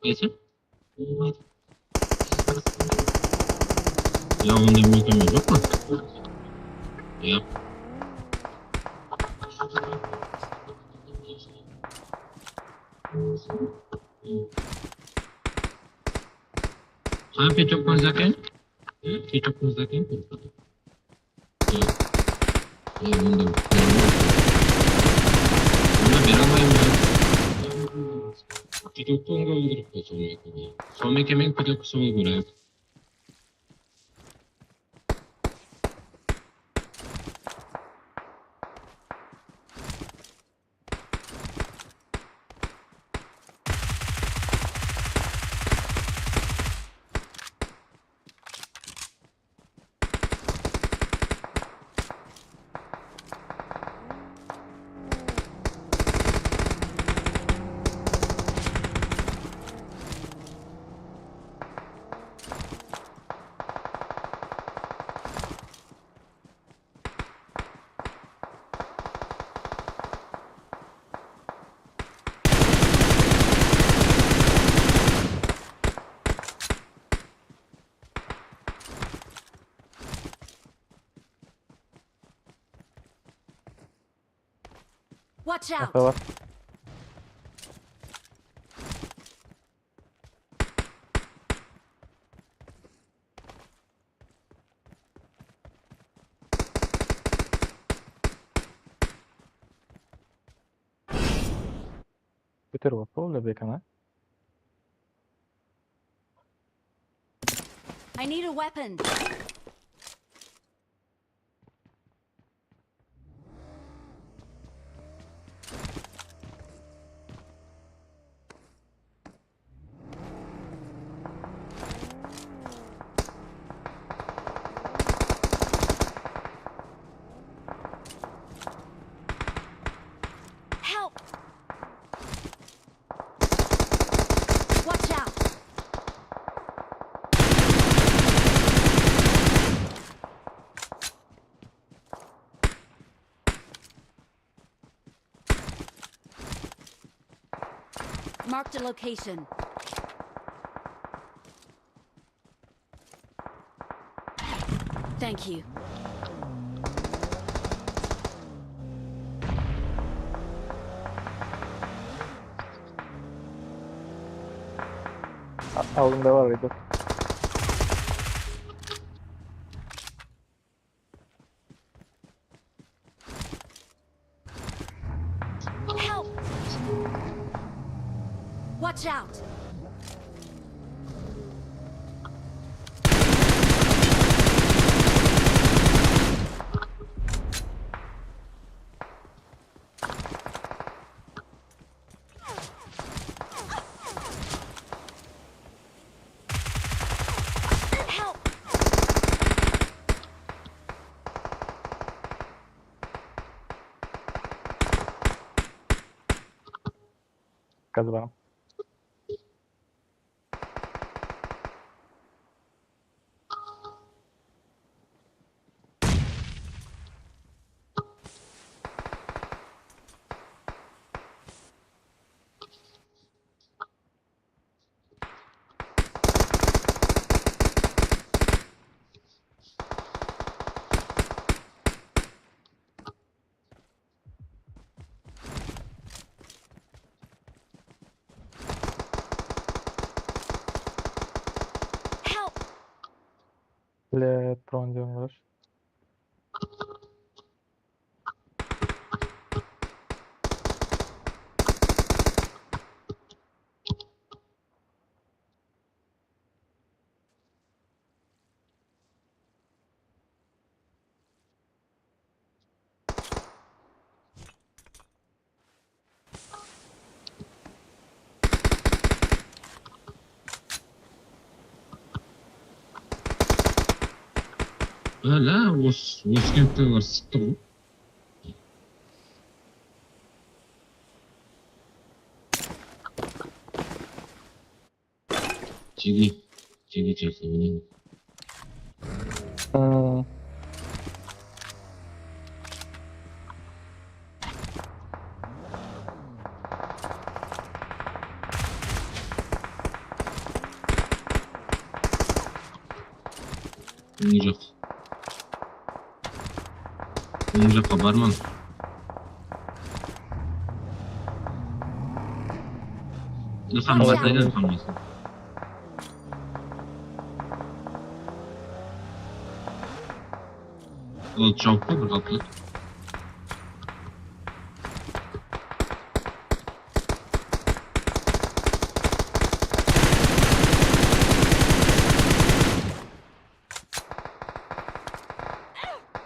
Neyse. Ya onda mükemmel yok mu? Yap. Sen çok konuşarken? Çok konuşarken? Ya bunda. Bunda bir alayım ben. Çok konuşup da sonra. Sonra kemen kutu sonra göre. Watch out! Kafa var. Bitir bak oğlum bekana. I need a weapon. Help! Watch out! Marked a location. Thank you. Ağzında var Redo. Help! Watch out! Help! Gaz bana. Help! Elektron var. Hala Oskent'te var sıktı bu. Çigi çekti bunu. Olacak. Olacak kabarman. Lütfen Watch bakayım out. kalmasın. O çok da bir kaplı.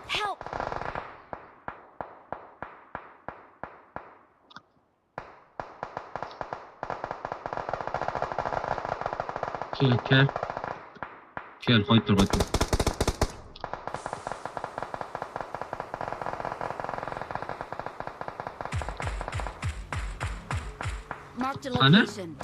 Help! Kel. Kel, koydur. Marked a Anna? location.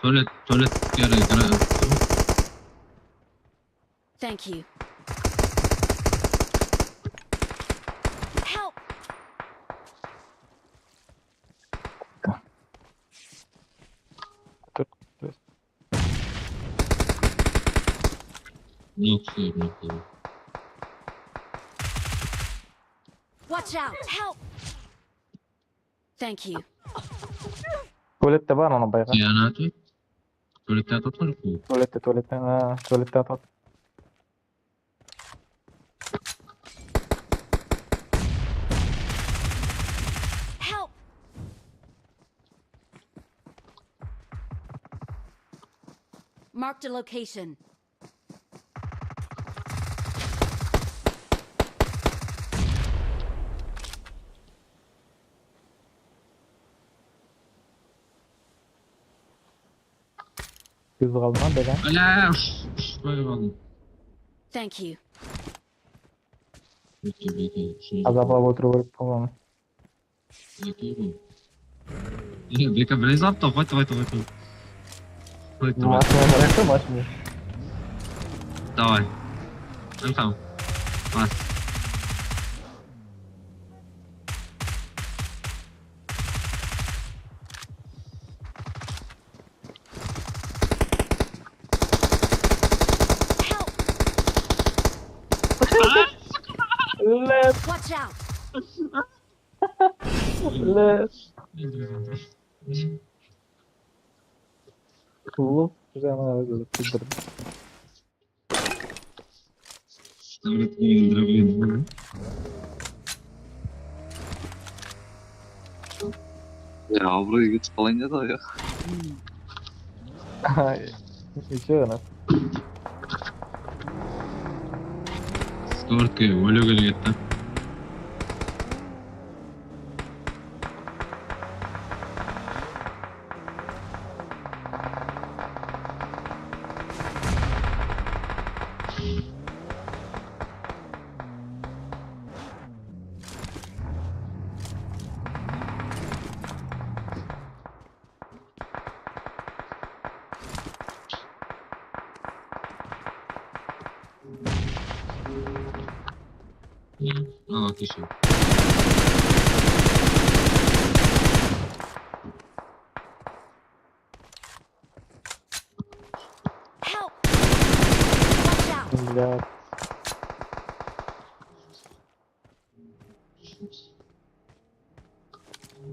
Tuvalet yere. Thank you. Help! Yok. Watch out! Help! Thank you. Tuvalette var onun bayağı. Yanatı. Tuvalette atatın ku. Tuvalette. Ha, tuvalette atat. Help! Marked a location. Göz kaldı lan beden. Ala. Böyle kaldım. Thank you. Bekle. Azapla oturup falan. Bekle, biraz aptal. Koy. Maç mı bıraktı maç mı? Давай. Tamam. Bas. Help! Let's. Watch out! Cool. Güzel ama öyle kızdırdım. Ya buraya geç kalınca da ya. İçiyor lan. Skort ke, öyle gitti. Aa, kişi. Help! Watch out! Ya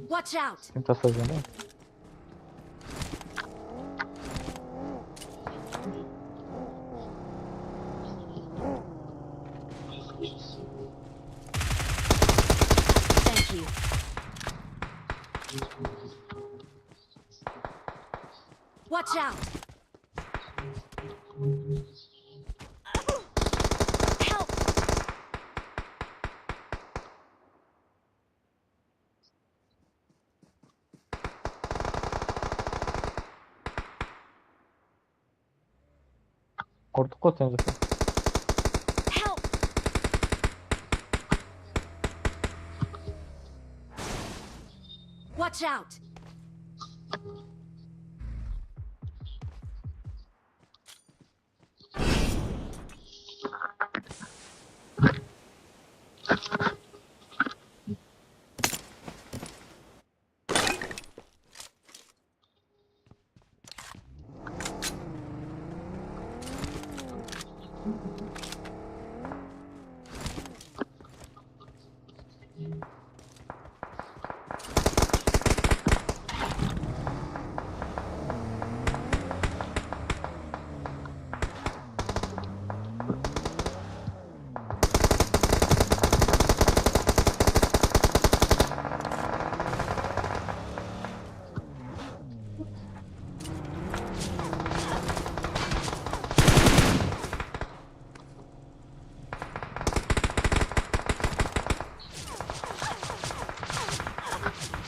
Watch out! kim tasarladı değil mi? Thank you. Watch out! Help! Korktuk o sence. Help! Watch out!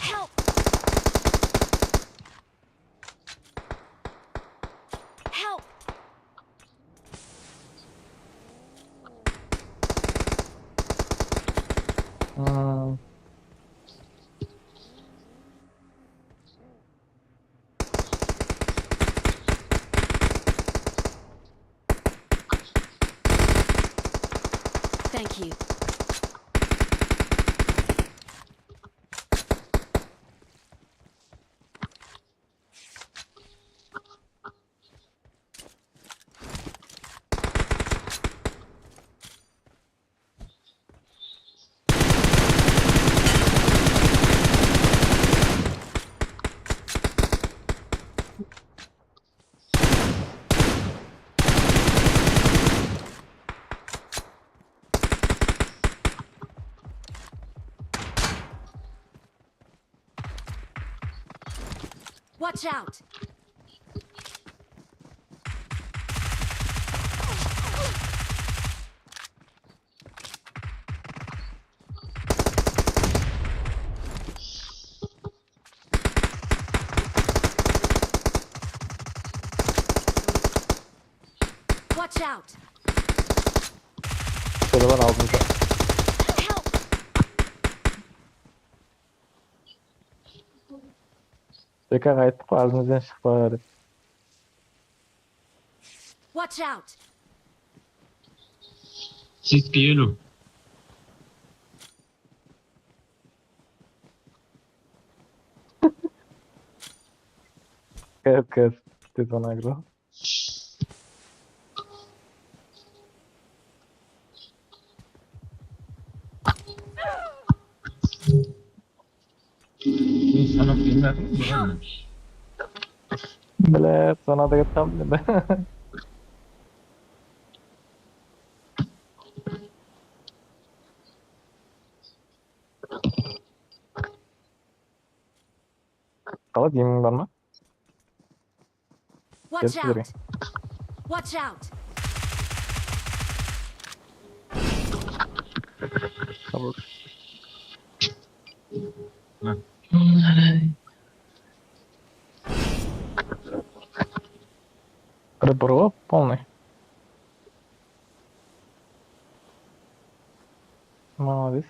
Help! Help! Hmm. Thank you. Watch out! Watch out! Şöyle var altında. Tekrar kayıttık ağzımızdan çıktı bari. Watch out! Siz geliyor. Kız. Detonagro. İnsana bilmem mi? Bile sana da getirdim de. Kala diyeyim var mı? Watch Gel şuraya. out! Watch out! Kabul. Ребро полный. Молодец.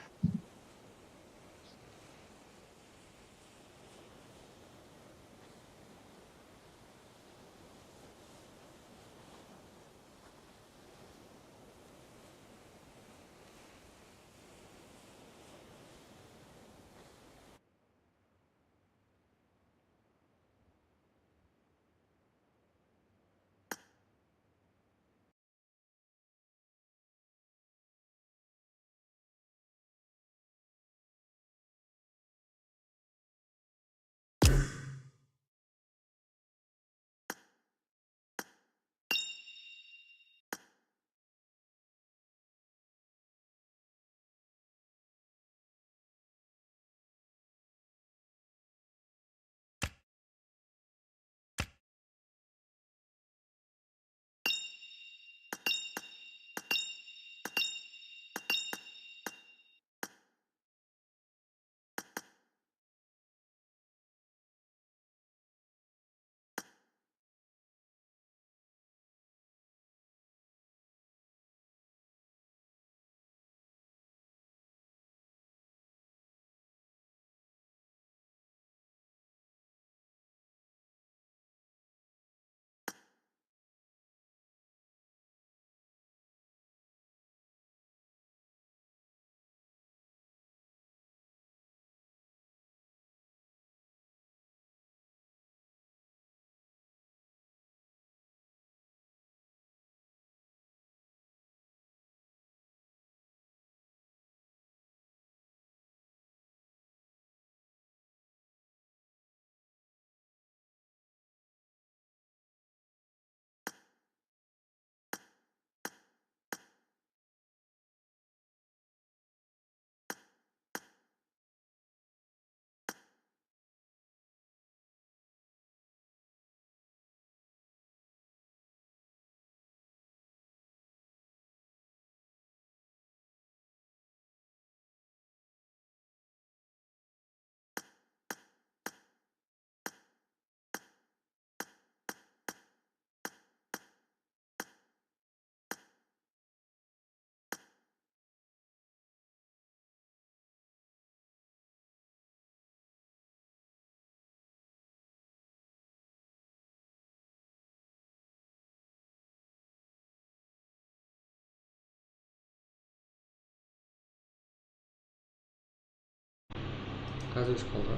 Қазір өшіп қалды.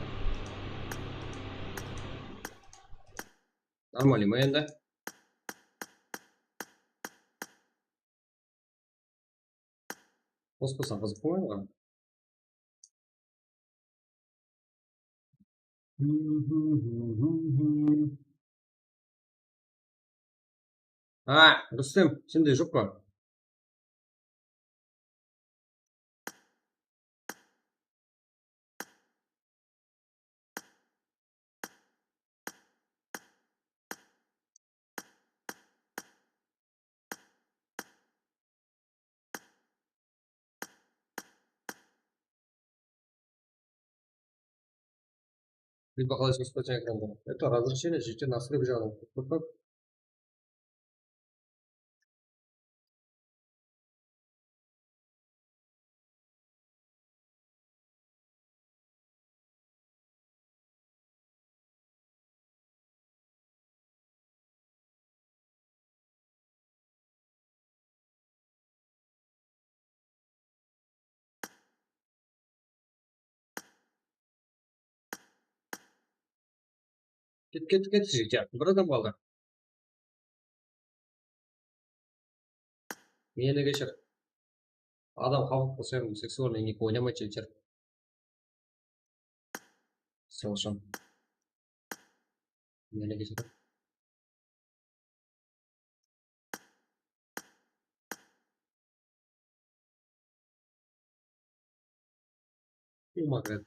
Нормально ма енді? Қоспаса қызық болмай ма? Рүстем, сенде жоқ па? Либо қалайсыз успеть экранда. Это разрешение жите настройки жағынан. Кет, жите. Бір адам қалды. Мені кешір. Адам қабыл болса, сексуальный не ойнамай жетер. Сол үшін. Мені кешір. Умагрет.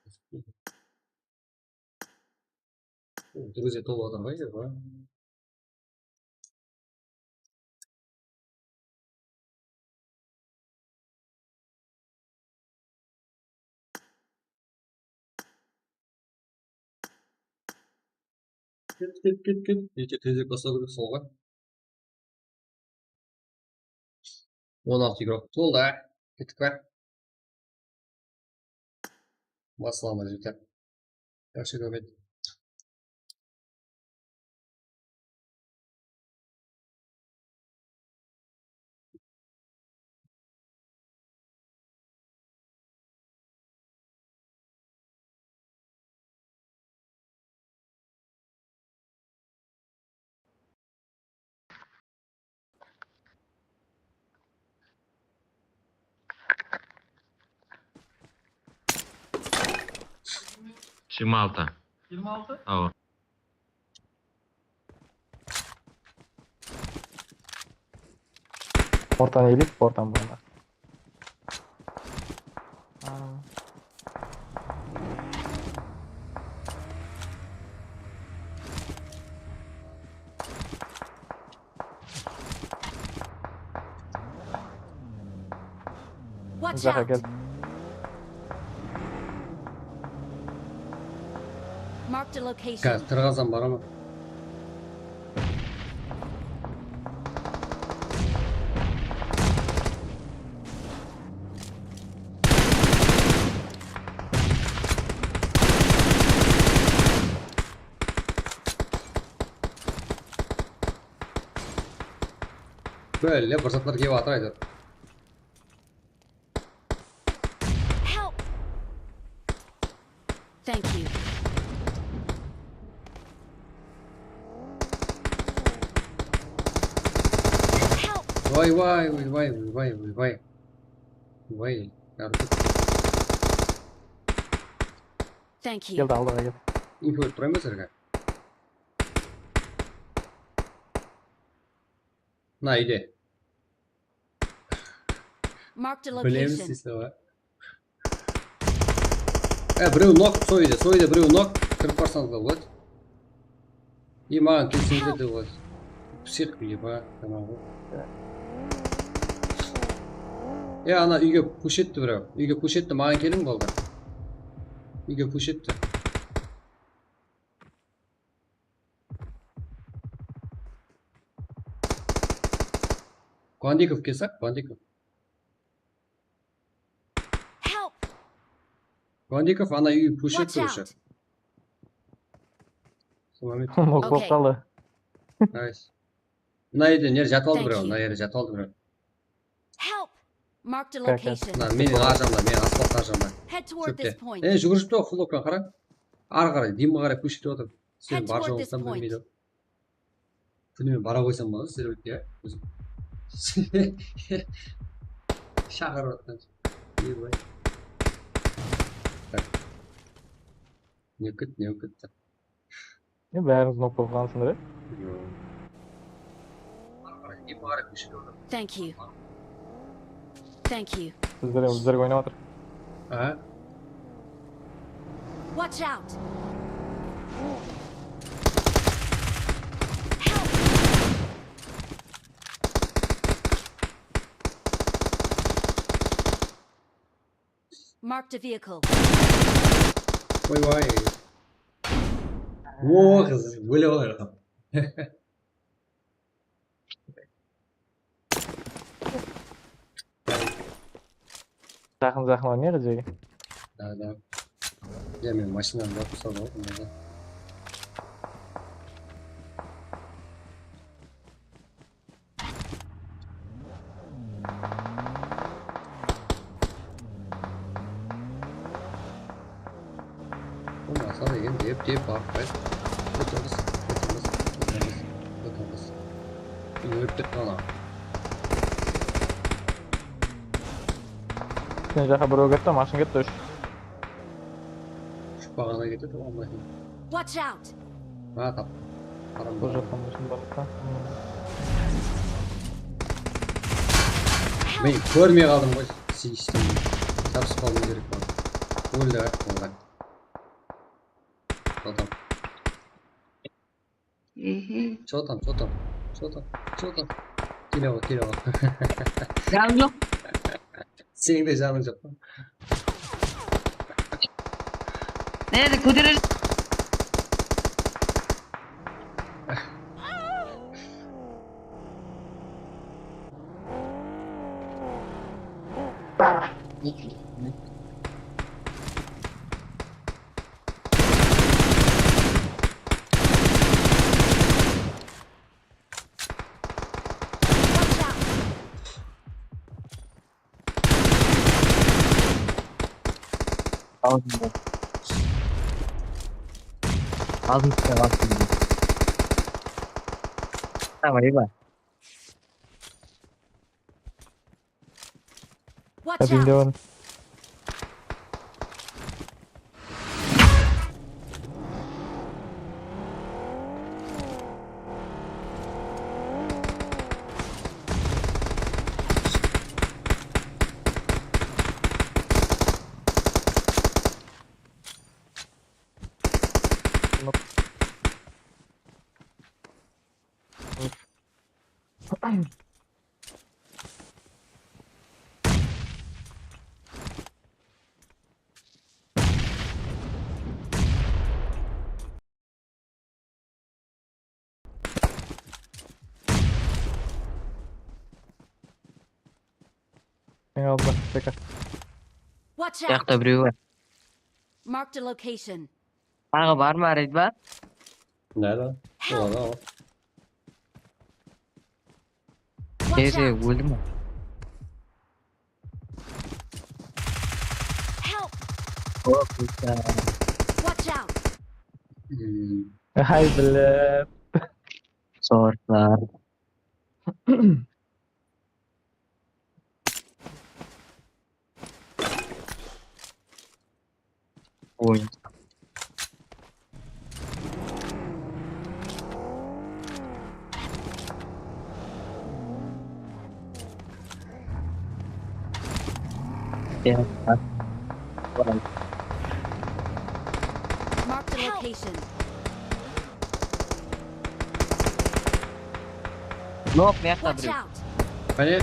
Друзья, то вот он выйдет, да? Кет. Ете тезек басау керек солға. 16 игрок. Сол да. Кеттік па? Басылама жетер. Yaxshi ko'rmaydi. Жиырма алты. 26? Ау. Ортан елік, ортан болма. Watch Заха out! gel. Marked a location. Қазір тырғазан бара ма? Böyle fırsatlar gibi ataydı. Help! Thank you. Vay. Yardım. Thank you. Geldi aldı gel. İnfo ettireyim mi sırga? Neydi? Marked a Bilemiz location. sizde var. Біреу нок сойды біреу нок 40% болады. И маған келсеңдер де болады. Псих еба тамағы. Ана үйге пуш етті біреу. Үйге пуш етті, маған келің болды. Үйге пуш етті. Қуандиков келсек, Қуандиков. Қуандиков ана үйге пуш етті уже. Нок болып қалды. Мына жерде нер жатып алды біреу, мына жерде жатып алды біреу. Marked a Okay. location. мына менің ар жағымда, менің асфальт ар жағымда. Head toward this Шөпте. point. Жүгіріп тұр фуллокпен қара. Ары қарай Димға қарай көшіп отыр. Сен Head бар toward this жоғыңыздан point. білмейді. Түнімен бара қойсам болады серветке, иә? Өзім. Шақырып жатқан. Ебай. Так. Не өкіт. Не бәріңіз нок болып қалғансыңдар, е? Димға қарай көшіп отыр. Thank you. Thank you. Біздерге ойнап жатыр. Watch out. Marked a vehicle. Ой. О, қыз, өле қойған. Жақын ойнайық жерге. Да. Я мен машинаны да тұсап алдым. Болмаса деген деп барып қайт. Отырғыз. Өттік қана. Сен жаққа біреу кетті, машин кетті үш. Бағана кетеді ғой машина. Watch out. Тап. Бұл жатқан машин барлықта. Мен көрмей қалдым ғой. Сейістен. Шапсып қалдым керек бар. Өлді олай. Чо там? Келе ғой. Жаным жоқ. Сенің де жаның жоқ па? Nerede көтерер? Aldım size bastım. Tamam iyi bak. Watch Hadi indi out. var. En aldığında tekrar. Watch out. Yakta biri var. Marked a location. Kanka var mı araydı var? Nerede? Orada o. Watch out. Öldü mü? Help. Oh güzel. Watch out. Hay bile. Sortlar. Oyun. Yeah. Marked a location. Yok yakta Watch biri. out. Hani?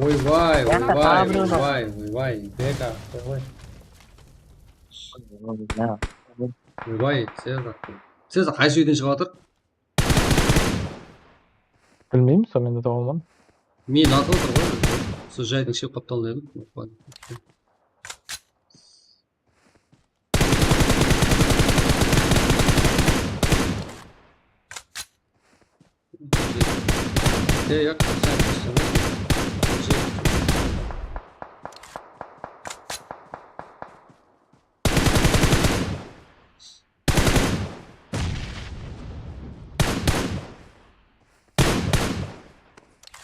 Ой, вай. Бека. Ойбай, Сезар қайсы үйден шығып жатыр? Білмеймін, сонымен де табылмадым. Мен атып отыр ғой. Сол жайдың ішіп қапталын едім. Yok sen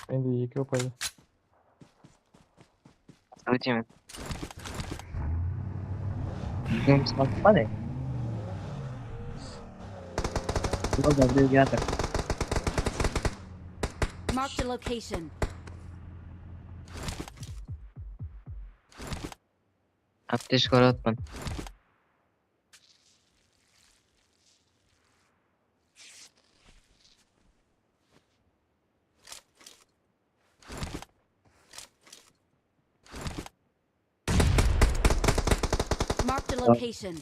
Endi 2 opaydı. Öteyim. Benim sınıfım var ya. Bu da bir yatak. Marked a location. Ateş koratman. Marked a location.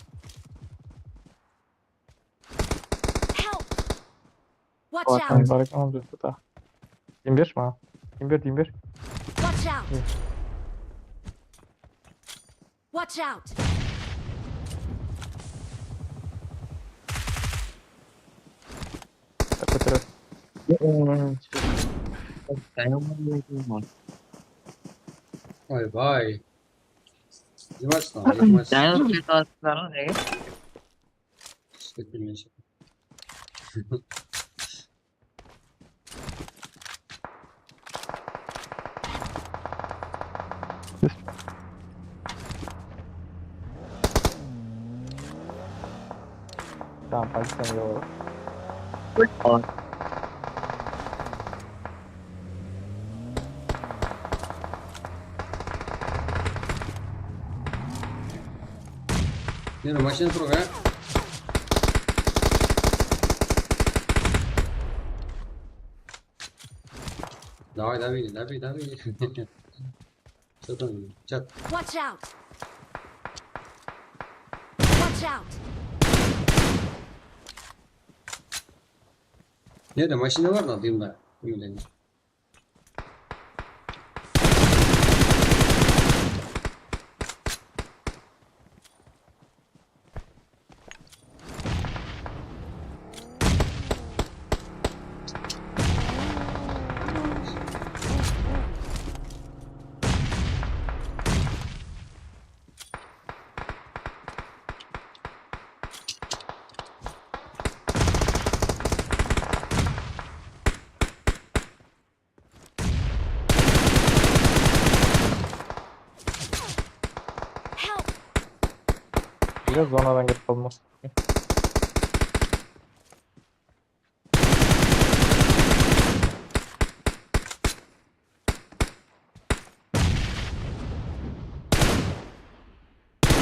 Help! Watch Bakın out! barık amca tuta. 21 mi? 21. Watch out! Watch out! Takıtırız. Vay vay. Yavaşsın abi yavaş. Dayanıp bir tarzlar ne? Bilmiyorum. Tamam Pakistan yolu. Не, машина другая. Давай, дави. Что там? Чат. Watch out! Watch out! Nerede? Makine var da diyeyim ben. Ümiden. Help! Biraz zonadan geçip olmaz.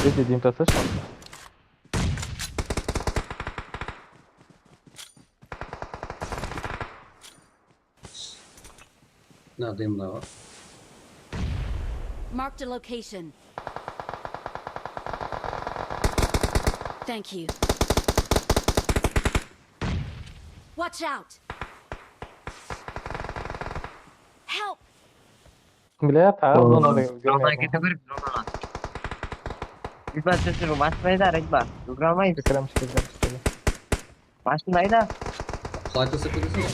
Ne dediğim tasarım? Neredeyim daha var? Marked a location. Thank you. Watch out! Help! Bile ya ta zona da Roma görmüyorum. kita bir Roma. Bir bahçesi Roma sayda Rejba. Roma itu. Çıkarım. Başındaydı. Flight'ı sıkıntısın mı?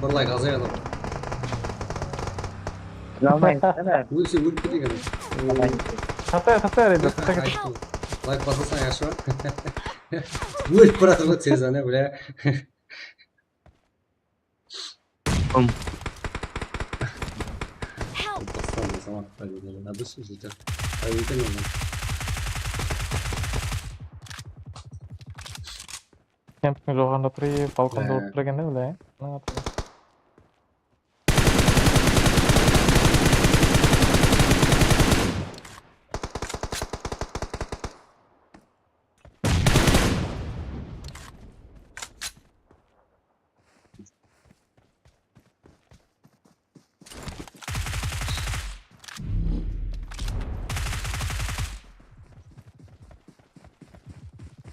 Vallahi gaza yadım. Roma itu. Ulsi vurup gidiyor. Tasar edin. Like basılsan yaş var. Vurup bırakılır tezane böyle. Bastan da zaman kaybediyorum. Adı sözüydü. Kaybedemiyorum. Kemping жоғарында тұрып, балконда отырып бile.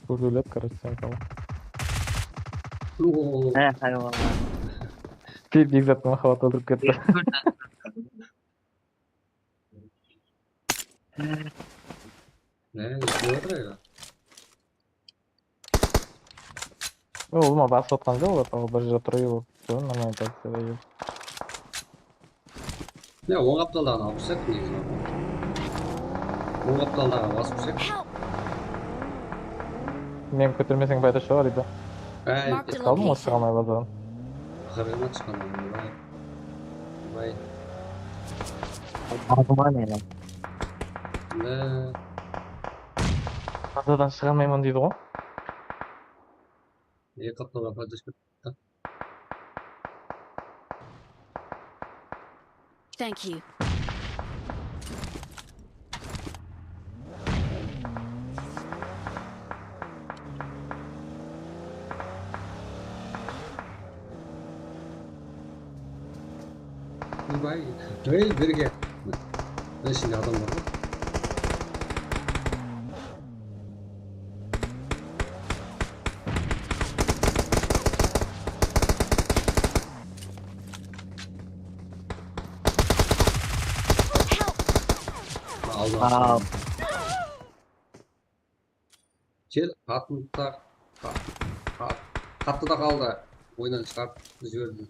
Vurdurlayıp karıştırsan falan. Hayvan. Bir büyük zaten hava doldurup gitti. Ne? İşte otur ya. Oğlum basıp atkan жоқ олар тағы бір жерде тұрып алып нормально позицияда еді. Ne oң апталдағын алып тұрсақ негізі. Оң апталдағы басып тұрсақ. Мен көтермесең пайдасы шығар еді. Қалдым ғой шыға алмай базадан. Қырғына тышқан бай. Бай. Арман еді. Базадан шыға алмаймын дейді ғой. Екі аптаға пайдасы кетті. Thank you. Бай. Ей, бірге. Ішінде адам бар ғой. Wow. Жел қатты да қалды. Ойынан шығарып жіберді.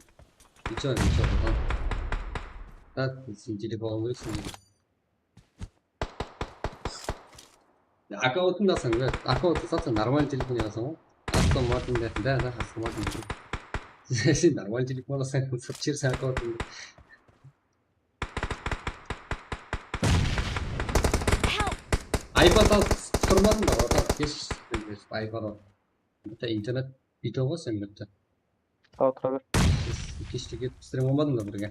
Ничего. Да, сен телефон керексің. Аккаунтыңды алсаң, аккаунтты сатсаң нормальный телефон алсаң ғой. Астон Мартин да, Астон Мартин. Сен нормальный телефон алсаң, сатып жіберсең аккаунтыңды. iPad алып тұрмадың ба? Кеш iPad алып. Бітті интернет бүйті ғой сен бітті. Тұра бер. Кеште кетіп пісірем болмадың ба бірге?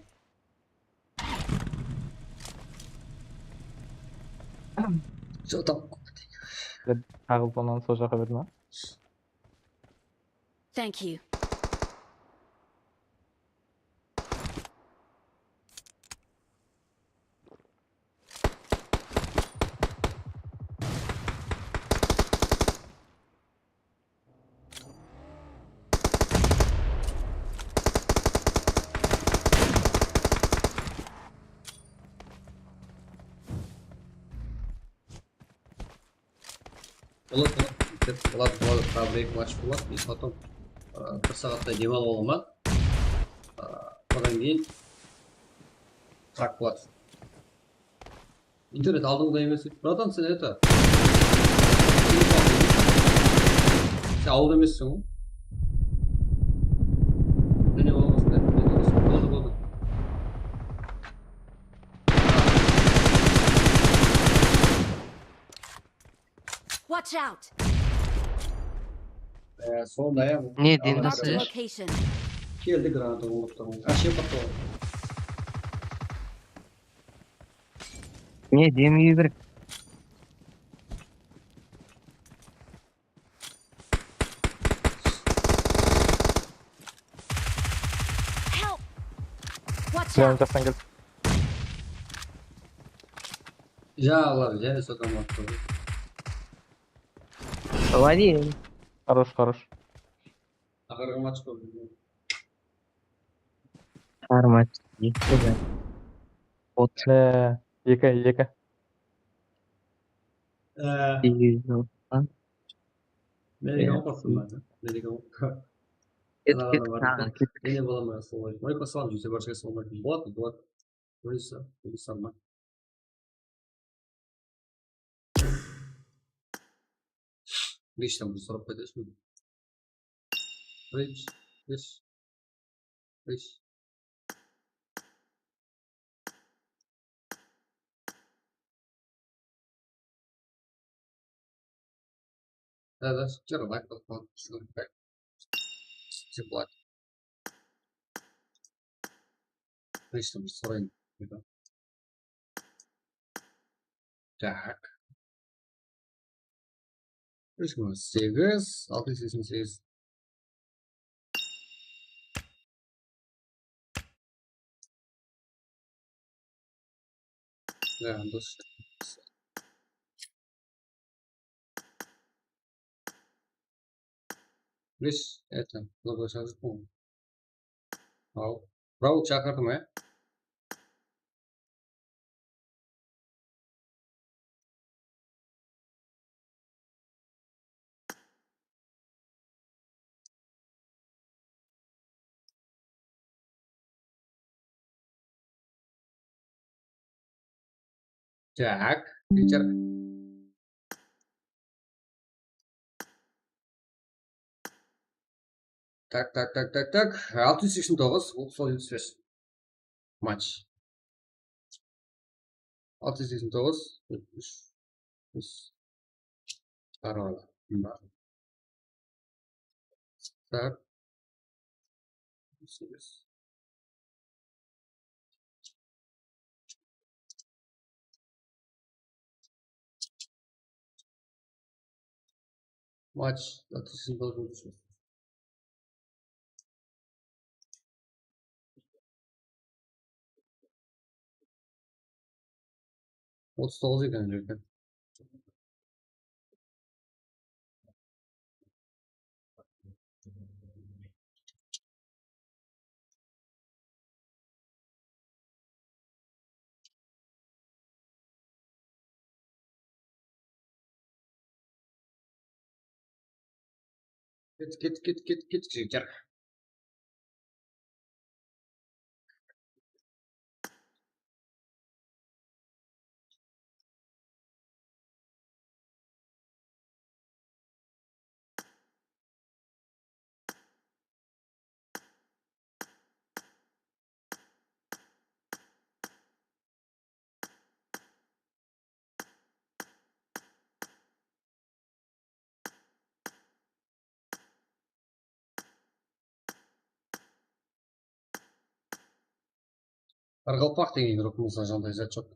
Жоқ тап. Ағылпоннан сол жаққа берді ма? Thank you. Болады, пробрейк матч болады, и потом бір сағаттай демалып аламын. Одан кейін трак болады. Интернет алдыңда емес. Братан, сен это... Сен ауылда емессің ғой? Не болмасын, болды. Watch out. Sonunda ya bu. Ne diyeyim, Marked a nasıl? location. Geldi granatı unuttum. Aşağı baktı. Ne diyeyim, iyi bir. Help. Watch Canım out. жақсан кел. Ya Allah, ya sokam baktı. Вадим. Хорош. Ақырғы матч болды. Армат. Екі де. От. Екі. Amerikan basın ben. Amerikan. Yine bulamıyor sollayı. Monika sağ yüzde başka sollayı. Boğat. Burası sarma. Beş tane bu sorup paylaşmıyor. Beş. Да, вчера лайк был, тепла. Значит, мы строим. Так. Почему? 8, 688. Да, дальше. Видишь, это, много шансов. Ау. Брау чакырдым, Так, Питер. Так. 689, 30 матч. 689, 30. Арала. Так. 8. Матч 689. What's the other guy? Get, Jigger. Qaraqalpoq degan guruh bo'lsa jonday zachot.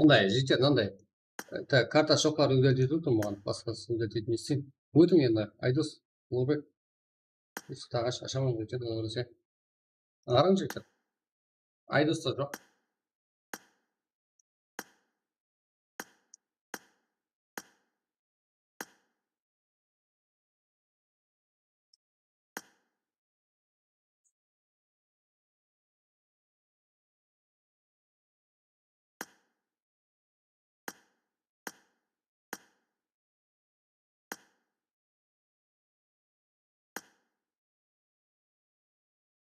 Onday, житер, мынандай. Карта шоқлар өңделді тұрды маған, басқасы өңделді несін. Өтің енді, Айдос, Ұлыбек. Тағаш, ашамын өтеді, оларысе. Арын житер. Айдос та жоқ.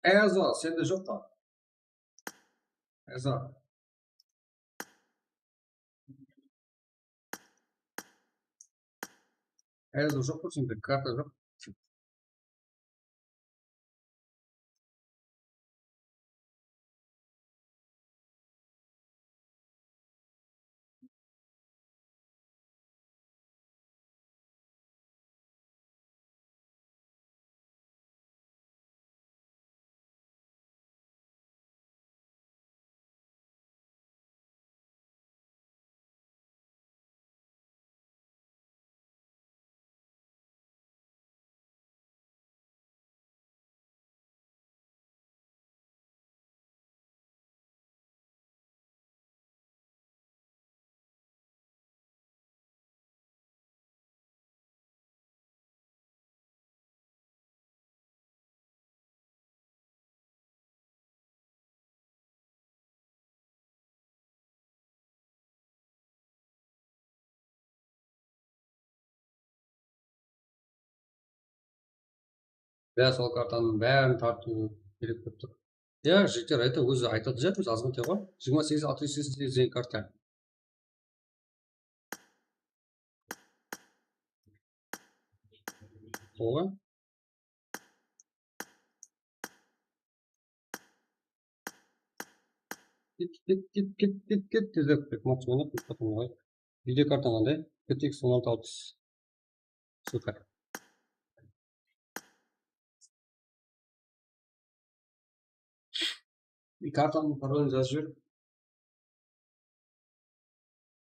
Erzo, sende жоқ па? Erzo. Erzo жоқ па сенде? Карта жоқ. Бәрі сол картаның бәрін тарту керек болып тұр. Иә, жігіттер өзі айтады жатырмыз, азғантай ғой. 28-688 деген карта. Оған? Кет. Тезек матч ойнап, потом ғой. Видео карта қандай? GTX 1660. Супер. Картаның паролін жазып жібер.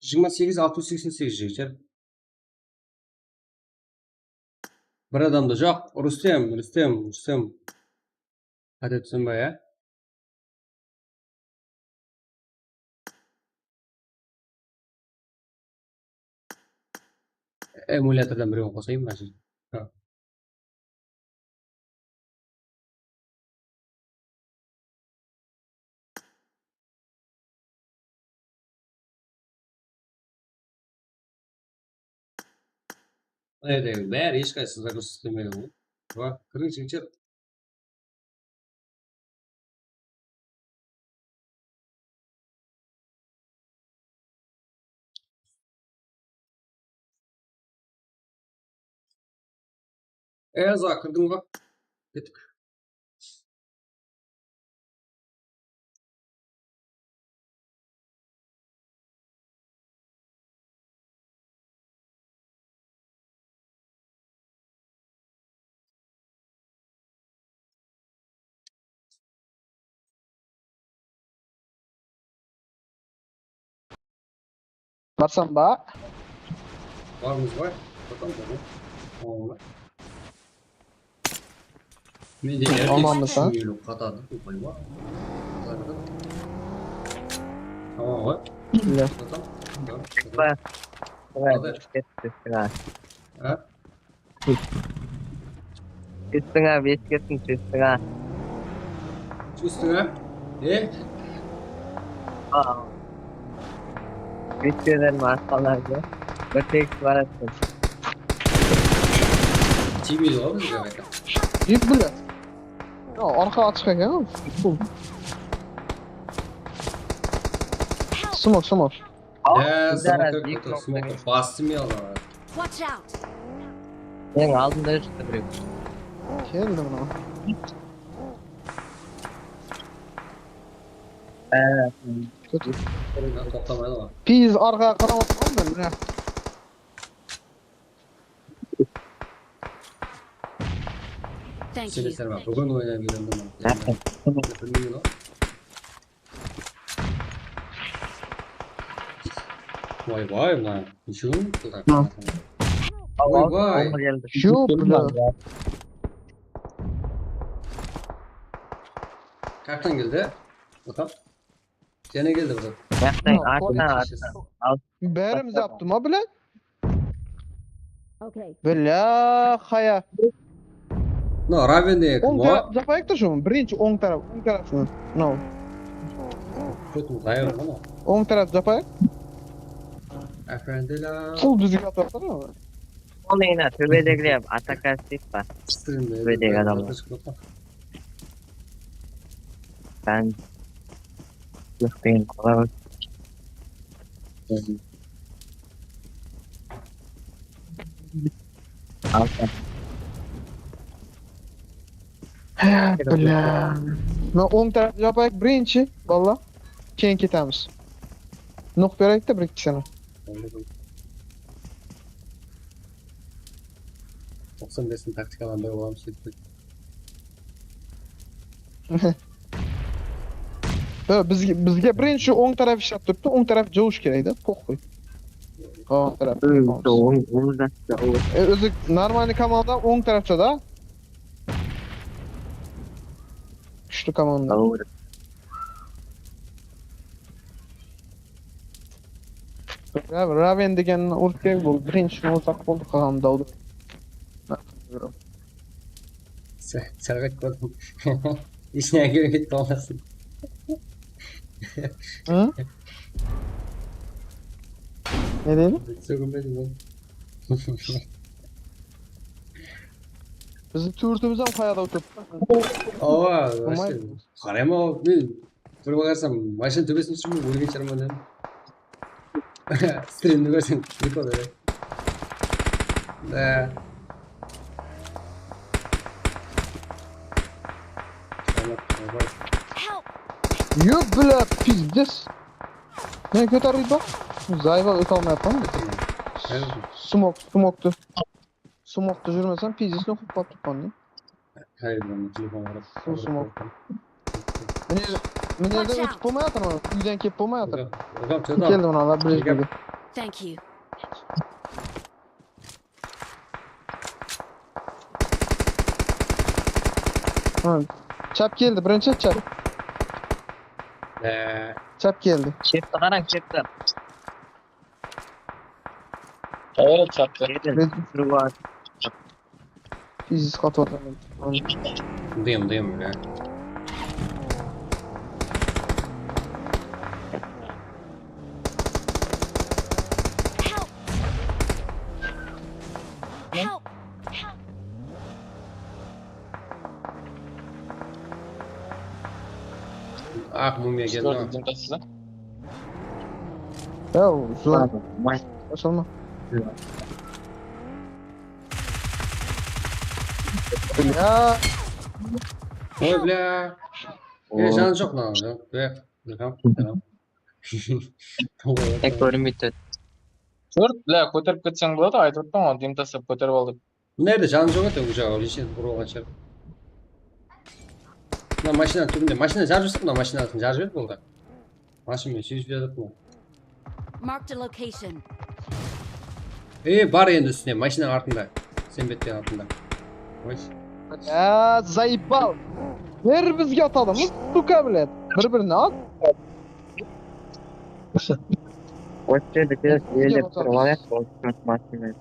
28-688 жігіттер. Bir adamda жоқ. Рүстем. Қате түсінбай, ә? Эмулятордан біреуін қосайын ба? Evet, bari hech qaysi sizlarga ko'rsatilmaydi bu. Va kiringchi. Za kirdim bak. Ketdik. Barsam ba. Varımız var. Bakalım tabii. Oğlum. Men de Olmamızdan. Yürü katadı. Koyma. Tamam var. Bismillah. Tamam. Ha? Üstüne beş gitsin üstüne. Üstüne. Aa. Bitkiler maşallahı. Batık varasın. Çimiydi o biz ya. Yük bile. Ya arka açık ekan. Smoke. Smoke bastım ya lan. Watch out! Ben aldığında üstü duruyor. Geldim lan. Kötü. Toplamaya da var. Piz arkaya karamak mı ben? Thank Seni you. sevmem. Bugün oynayabilirim ben. Bilmiyorum. Vay lan. Şu mu? Vay. Şu bile. Kaçtan geldi? Bakalım. Gene geldi burada. Berimiz yaptım ha bile. Okay. Bela haya. No, Raven de yakın. On taraf yapayıktır şu mu? Birinci on taraf şu. No. Kötü hayır ama. On taraf yapayık. Efendiler. Full düzgün atarlar ama. Onu yine tübedekiler atakastik var. Tübedeki adamlar. Ben Yok kolay. Bela. No on taraf yapayık birinci. Valla. Keyin ketamiz. Nuq beraylik da bir ikki sana. 95'in taktikalarında olan şey. Bizga birinchi o'ng taraf ishlab turibdi, o'ng taraf jovish kerakda, pokhoy. O'ng taraf. O'zi normalniy komanda o'ng tarafda-da. Kuchli komanda. Raven deganni urib kerak bo'ldi. Birinchi o'zaq bo'ldi, qolgan davdi. Sarg'ayt ko'rdim. Ishnaga ketib qolasan. Ne dedi? So'kinmaydim ben. Bizni to'rtimiz ham qayerda o'tiribdi? Ova, qarayma, men bir bakarsam mashina tepesini tushib o'lgan chiqarman dedim. Streamni ko'rsang, rekord edi. Da. Yo'q, bular pizdes. Men ko'tarilib bak. Zayval o'tolmayapman. Sumokda yurmasam pizdesni o'qib qolib turibman. Hayır, ben telefon arab. Sumok. Men yerda o'tib bo'lmayapman. Uydan kelib bo'lmayapti. Keldi mana birga. Thank you. Chap keldi, birinchi chap. Chap keldi. Chepni qarang, chepni. Qayerda chapdi? Fiziz qatordan. Duyam öyle. Ақ мумия келді. Ашалма. Ой, бля. Жаны жоқ мынау. Көрінбейді. Жұрт, бля, көтеріп кетсең болады, айтып отырмын ғой, дем тастап көтеріп ал деп. Мына жерде жаны жоқ екен, бұл жағы лишен бұрылған шығар. Мына машина түбінде, машина жарып жүрсек, мына машинасын жарып жіберді болды. Машинамен сүйісіп жатыр мына. Marked a location. Бар енді үстіне, машинаның артында. Сен беттен артында. Заебал. Бер бізге атадымыз, сука, блядь. Бір-біріне ат. Очередь елеп тұрып алайық, машина.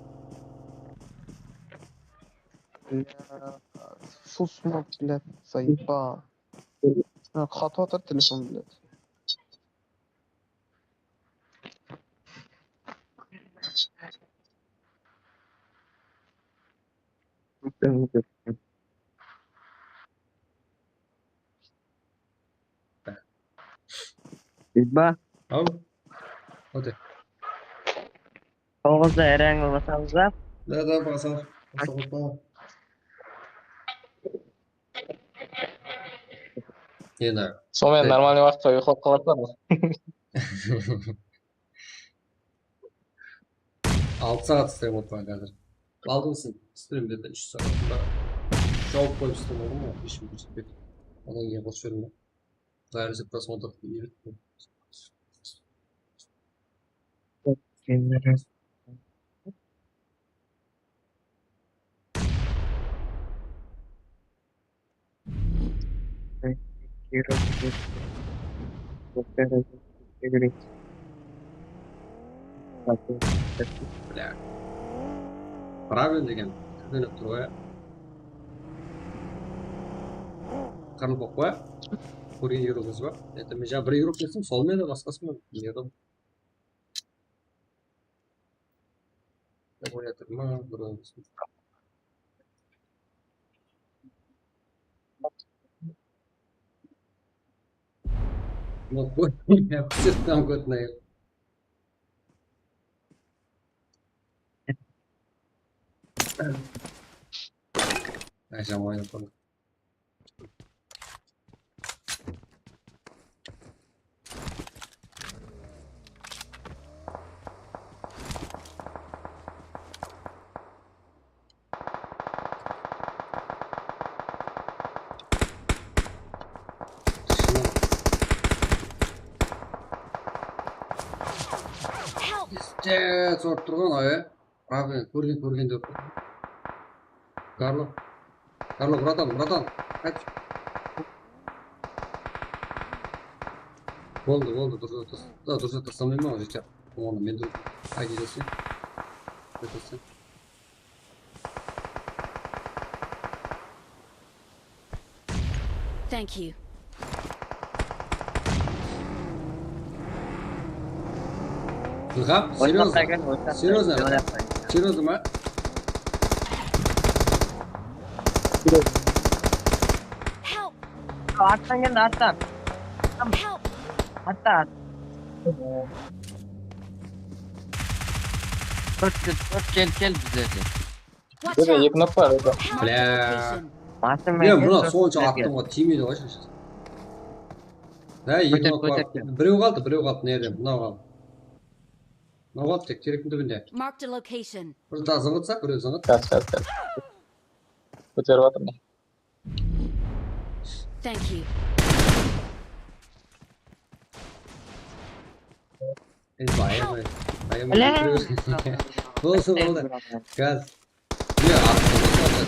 Сусма, блядь, заебал. Қатып атыр телефон, блядь. Bizba. Ау. Оте. Тоғызда әрәңгі басамыз ба? Да, басамыз. Енді. Сонымен нормальный уақытта ұйықтап қаласыздар ма? 6 сағат істеп отырған қазір. Алдыңсын, стримдерде 3 сағатында жауып қойып істеп алдым ғой, ешкім көрсетпеді. Одан кейін қосып жібердім ба? Бәрі просмотр үйретті. Бля. Правильно деген көтеніп тұр ғой. Қарылып қой. Көрген игрокыз ба? Это мен жаңа бір игрок десем, солмен де басқасымен білмедім. Деп ойлап тұрмын, бір ойымызды. Ну, я все там год наел. Ай, жаман yapalım. İşte zor durgun abi. Abi көрген деп. Карло, братан, kaç. Болды, дұрыс тастамаймын ау жетер. Оны мен де айди жасайын. Thank you. Ilham, серьезно ма? Help! Аттан келді, аттан. Help! Аттан. Кел біздерде. Watch out! Екі нөп бар еді. Бля. Басым Мен мұна сонша аттым ғой, тимейді ғой шешесі. Да, екі нөп бар. Біреу қалды, нерден, мынау қалды. Мынау қалды тек теректің түбінде. Marked a location. Бір тағы зыңғытса, біреу зыңғыт. Кәз. Көтеріп жатырмын. Thank you. Bayım. Olsun oldu. Gaz. Ya attım.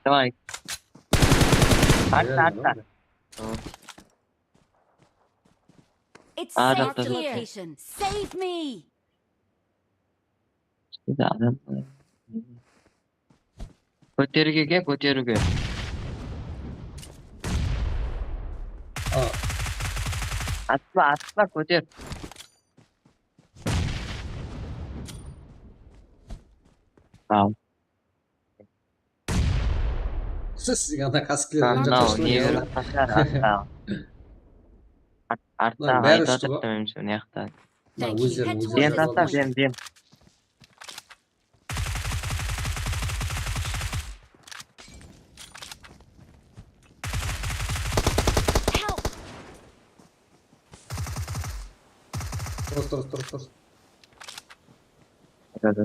Давай. Atla. It's safe location. Save me. Көтеруге. Atla көтер. С Yoksa sizin anda kasklar önce Anao, taşınıyor. niye böyle taşlar artta? Artta Lan, beri ayda uçtu bu. tutmamışsın yakta. Lan özlerim Ben tasla ben. Dur.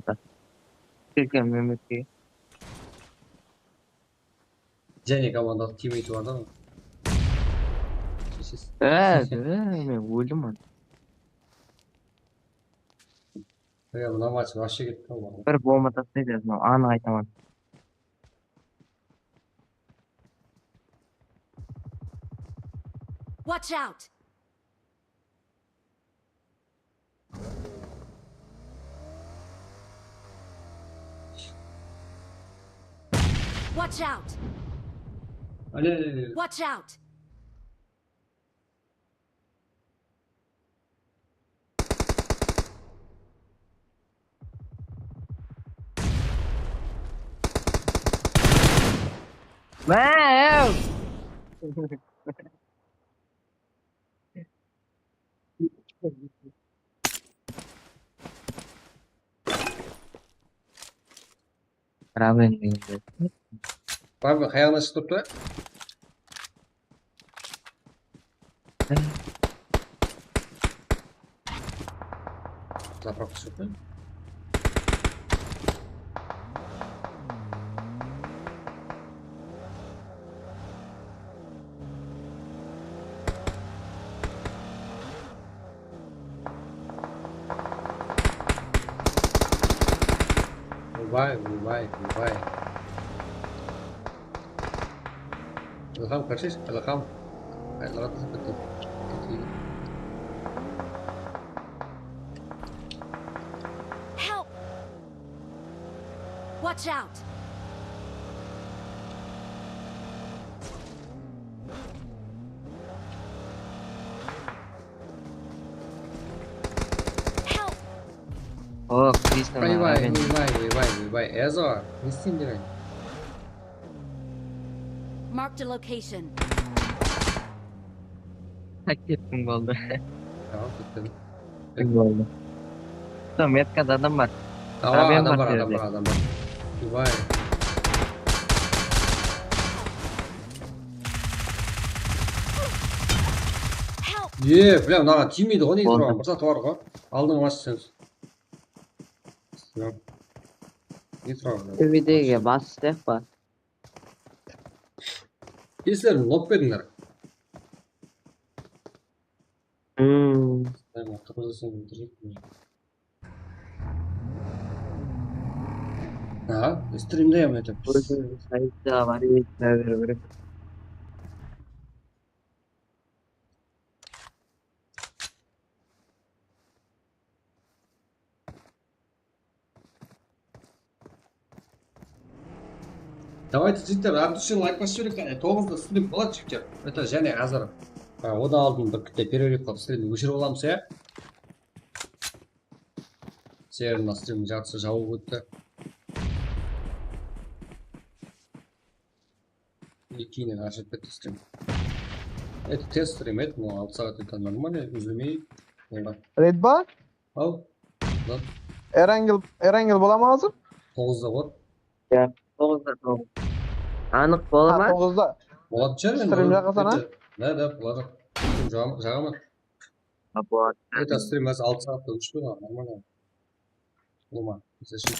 Da. Çekin Mehmet'i. Jenny komanda teammate vardı ama. Evet, ben vurdum onu. Ya buna maç başa gitti ama. Bir bomba taslayacağız mı? Ana aytamam. Watch out! Watch out! Ali. Watch out! Wow! Raven ini. Abi hayalına tuttu. Zapravo super. Vai. Welcome, Curtis. Welcome. Welcome to the Help! Watch out! Oh, please no. Vai. Ezor. Listen to me. Marked a location. Hakikaten oldu. Tamam, bitti. Oldu. Tamam, yatkada adam var. Tamam, Arabayan adam bakıyor var. Vai. Bilen naga teammate o neydi o? Mırsa tuvar o. Aldın maç sen. Yok. Videoya bastık bak. İzlerim, not verinler. Ben hatırlasın, direkt mi? Ha, stream'de yemedim. Sayıda var, bir. Давайте cidden Arduş'un like basıyorum yani 9'da stream falan çıkacak. Это және hazır. Ha, o da aldım bir kütle перерыв қылып stream'ді өшіріп аламыз ya. Сервердің stream'in жартысы жабылып өтті. И кейіннен ашып кетті stream. Это тест стрим, это ну 6 сағат это нормально, үзілмей. Red Bar? Al. Lan. Erengil bulamazsın. 9'da var. Ya 9'da. Anık bolama. 9'da. Болады шығар енді. Stream жақасана? Да, болады. Жағама. Это стрим 6 сағатта өшпей ғой, нормально. Olma, bize şey.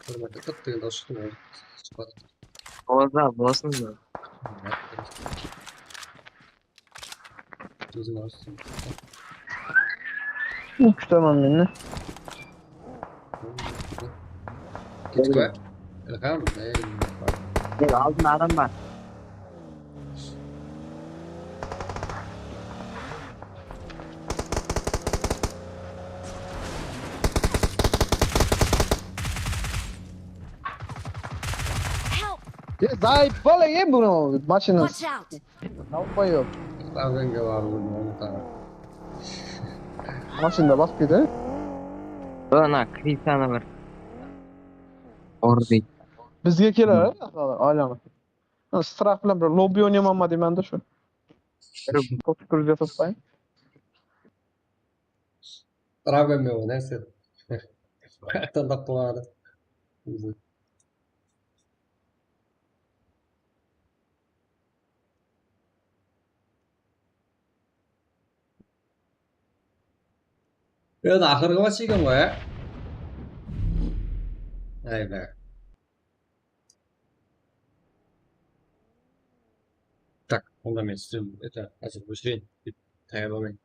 Hırmatı tık tık da çıktı oldu. Çıkmadı. Oza bosun mu? Gözüm arasın. Tamam benimle. Git koy. Elham. Gel altında adam var. Zaipala ye bunu maçınız. Watch out! Ne yapıyor? Renge var bunu tane. Maçında bas bir de. Ona krisana var. Orada. Bizga kelar, aylana. Strah bilan bir lobby o'ynaymanmi deymanda shu. Potur jasab qo'ying. Travma o neyse. Tanda puanı. Ya da ahırga başlayalım ya. Evet. Так, фундамент. Это, значит, быстрее. Тайбами.